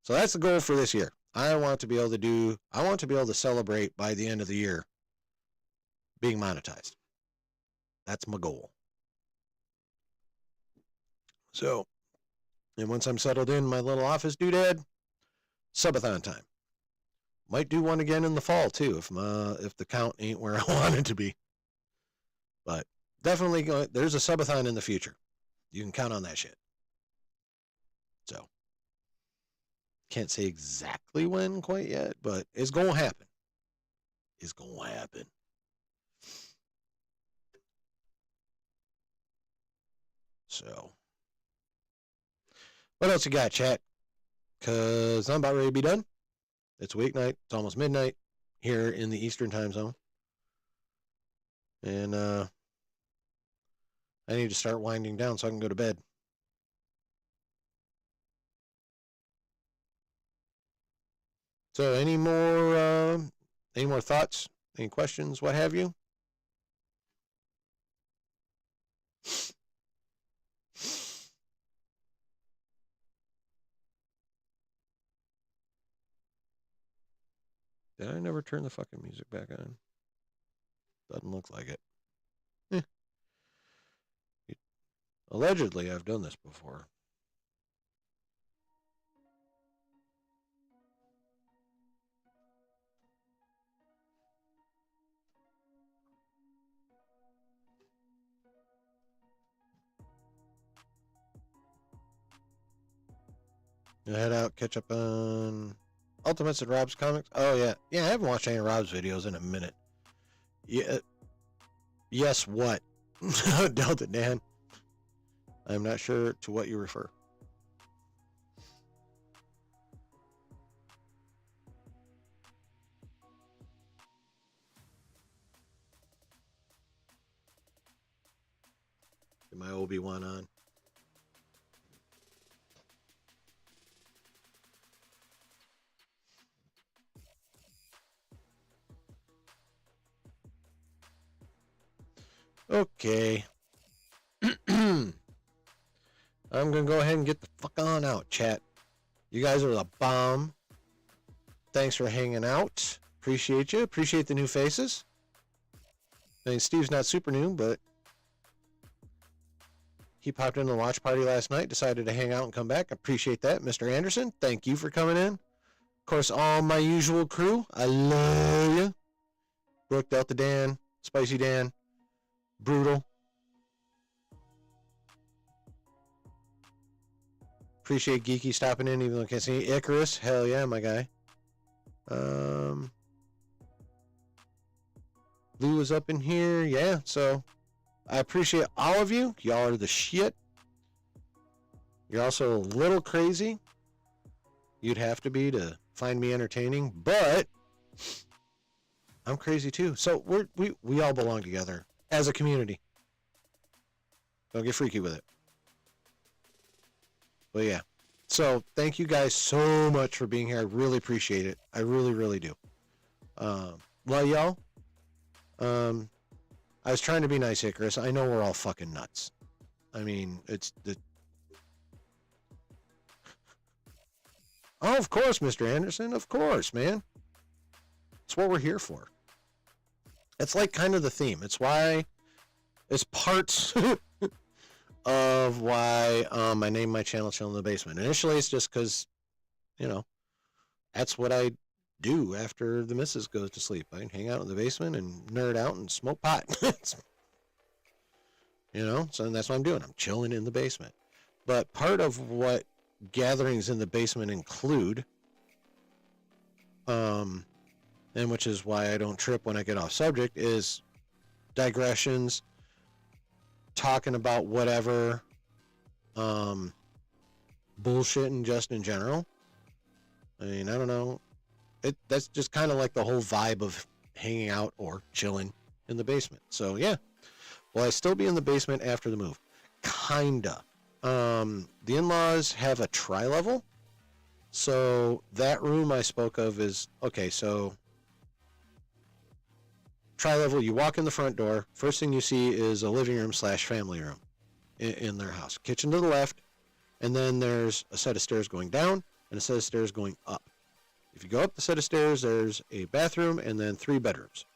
that's the goal for this year. I want to be able to celebrate by the end of the year being monetized. That's my goal. So, and once I'm settled in my little office doodad, subathon time. Might do one again in the fall too if the count ain't where I want it to be. But definitely there's a subathon in the future. You can count on that shit. So, can't say exactly when quite yet, but it's going to happen. It's going to happen. So, what else you got, chat? Because I'm about ready to be done. It's weeknight. It's almost midnight here in the Eastern time zone. And I need to start winding down so I can go to bed. So any more thoughts, any questions, what have you? Did I never turn the fucking music back on? Doesn't look like it. Allegedly, I've done this before. Head out, catch up on Ultimates and Rob's comics. Oh, yeah. Yeah, I haven't watched any of Rob's videos in a minute. Yeah. Yes, what? Delta Dan. I'm not sure to what you refer. Get my Obi-Wan on. Okay. I'm going to go ahead and get the fuck on out, chat. You guys are the bomb. Thanks for hanging out. Appreciate you. Appreciate the new faces. I mean, Steve's not super new, but he popped in the watch party last night, decided to hang out and come back. Appreciate that. Mr. Anderson, thank you for coming in. Of course, all my usual crew, I love you. Brooke, Delta Dan, Spicy Dan, Brutal. Appreciate Geeky stopping in, even though I can't see you. Icarus, hell yeah, my guy. Lou was up in here, yeah, so I appreciate all of you. Y'all are the shit. You're also a little crazy. You'd have to be to find me entertaining, but I'm crazy too. So we all belong together as a community. Don't get freaky with it. But yeah. So thank you guys so much for being here. I really appreciate it. I really, really do. Well, y'all. I was trying to be nice, Icarus. I know we're all fucking nuts. I mean, it's the. Oh, of course, Mr. Anderson. Of course, man. It's what we're here for. It's like kind of the theme. It's why. It's parts of why I named my channel Chill in the Basement. Initially, it's just because, you know, that's what I do after the missus goes to sleep. I hang out in the basement and nerd out and smoke pot. You know, so that's what I'm doing. I'm chilling in the basement. But part of what gatherings in the basement include, and which is why I don't trip when I get off subject, is digressions, talking about whatever, bullshitting just in general. I mean, I don't know. That's just kind of like the whole vibe of hanging out or chilling in the basement. So yeah. Will I still be in the basement after the move? Kinda. The in-laws have a tri-level. So that room I spoke of is, okay, so tri-level, you walk in the front door. First thing you see is a living room / family room in their house. Kitchen to the left. And then there's a set of stairs going down and a set of stairs going up. If you go up the set of stairs, there's a bathroom and then 3 bedrooms.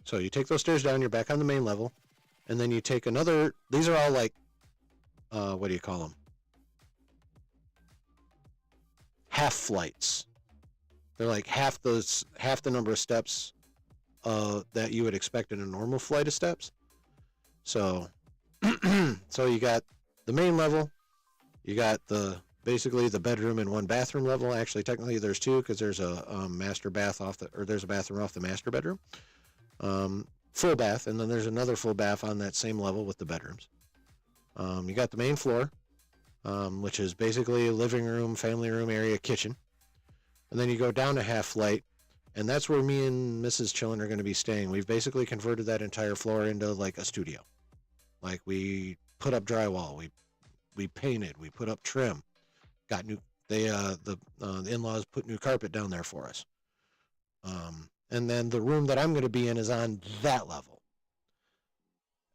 So you take those stairs down, you're back on the main level, and then you take another, these are all like, what do you call them? Half flights. They're like half the number of steps that you would expect in a normal flight of steps. So, so you got the main level, you got basically the bedroom and 1 bathroom level. Actually, technically there's 2 because there's a master bath there's a bathroom off the master bedroom. Full bath, and then there's another full bath on that same level with the bedrooms. You got the main floor, which is basically a living room, family room area, kitchen. And then you go down a half flight, and that's where me and Mrs. Chillin are going to be staying. We've basically converted that entire floor into like a studio. Like we put up drywall, we painted, we put up trim, got new. The in-laws put new carpet down there for us. And then the room that I'm going to be in is on that level.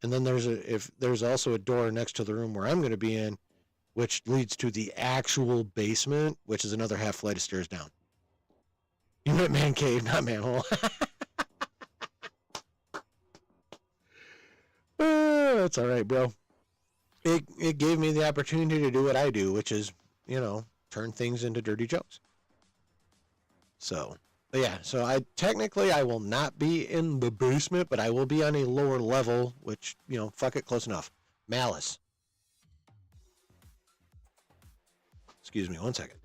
And then there's also a door next to the room where I'm going to be in, which leads to the actual basement, which is another half flight of stairs down. You meant man cave, not manhole. That's all right, bro. It gave me the opportunity to do what I do, which is, you know, turn things into dirty jokes. So. But yeah, so I will not be in the basement, but I will be on a lower level, which, you know, fuck it, close enough. Malice. Excuse me, 1 second.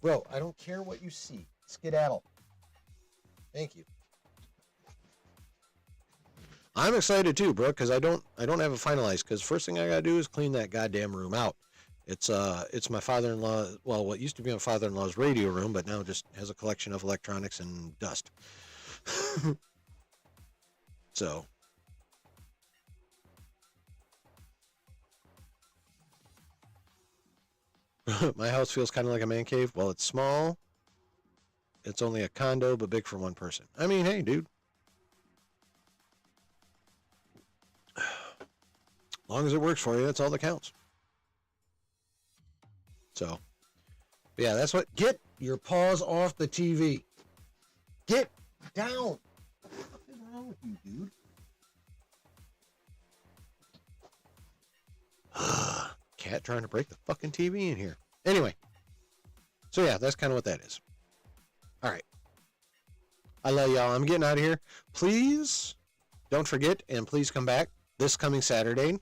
Bro, I don't care what you see. Skedaddle. Thank you. I'm excited too, bro, because I don't have it finalized. Because first thing I gotta do is clean that goddamn room out. It's my father-in-law. Well, what used to be my father-in-law's radio room, but now just has a collection of electronics and dust. So. My house feels kind of like a man cave. Well, it's small. It's only a condo, but big for one person. I mean, hey, dude. As long as it works for you, that's all that counts. So, yeah, that's what. Get your paws off the TV. Get down. What is wrong with you, dude? Cat trying to break the fucking TV in here. Anyway, so yeah, that's kind of what that is. All right. I love y'all. I'm getting out of here. Please don't forget, and please come back this coming Saturday.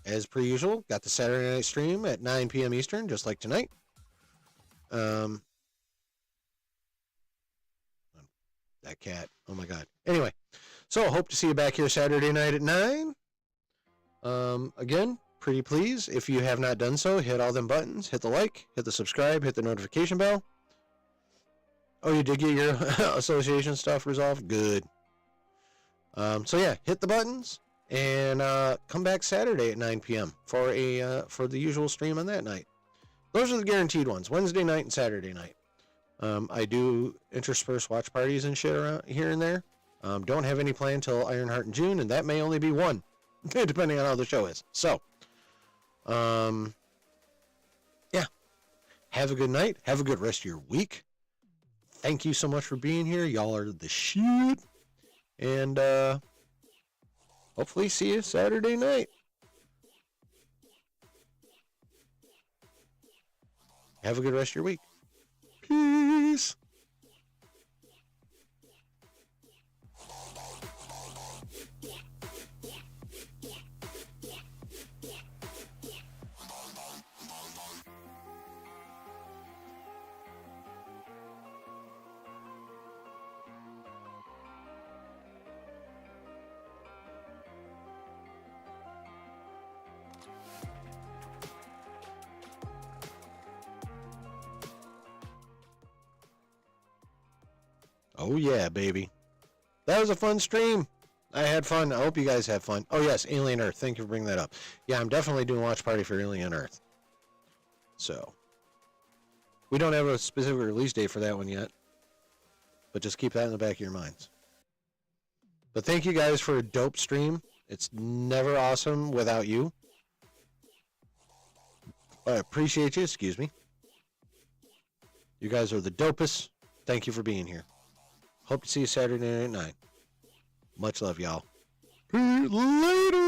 As per usual, got the Saturday night stream at 9 p.m. Eastern, just like tonight. That cat. Oh my God. Anyway, so hope to see you back here Saturday night at 9. Again, pretty please, if you have not done so, hit all them buttons, hit the like, hit the subscribe, hit the notification bell. Oh, you did get your association stuff resolved? Good. So yeah, hit the buttons and come back Saturday at 9 p.m. for the usual stream on that night. Those are the guaranteed ones, Wednesday night and Saturday night. I do intersperse watch parties and shit around here and there. Don't have any plan till Ironheart in June, and that may only be one, depending on how the show is. So, yeah. Have a good night. Have a good rest of your week. Thank you so much for being here. Y'all are the shit. And hopefully see you Saturday night. Have a good rest of your week. Peace. Oh yeah, baby. That was a fun stream. I had fun. I hope you guys had fun. Oh yes, Alien Earth. Thank you for bringing that up. Yeah, I'm definitely doing a watch party for Alien Earth. So, we don't have a specific release date for that one yet. But just keep that in the back of your minds. But thank you guys for a dope stream. It's never awesome without you. I appreciate you. Excuse me. You guys are the dopest. Thank you for being here. Hope to see you Saturday night at 9. Much love, y'all. Later.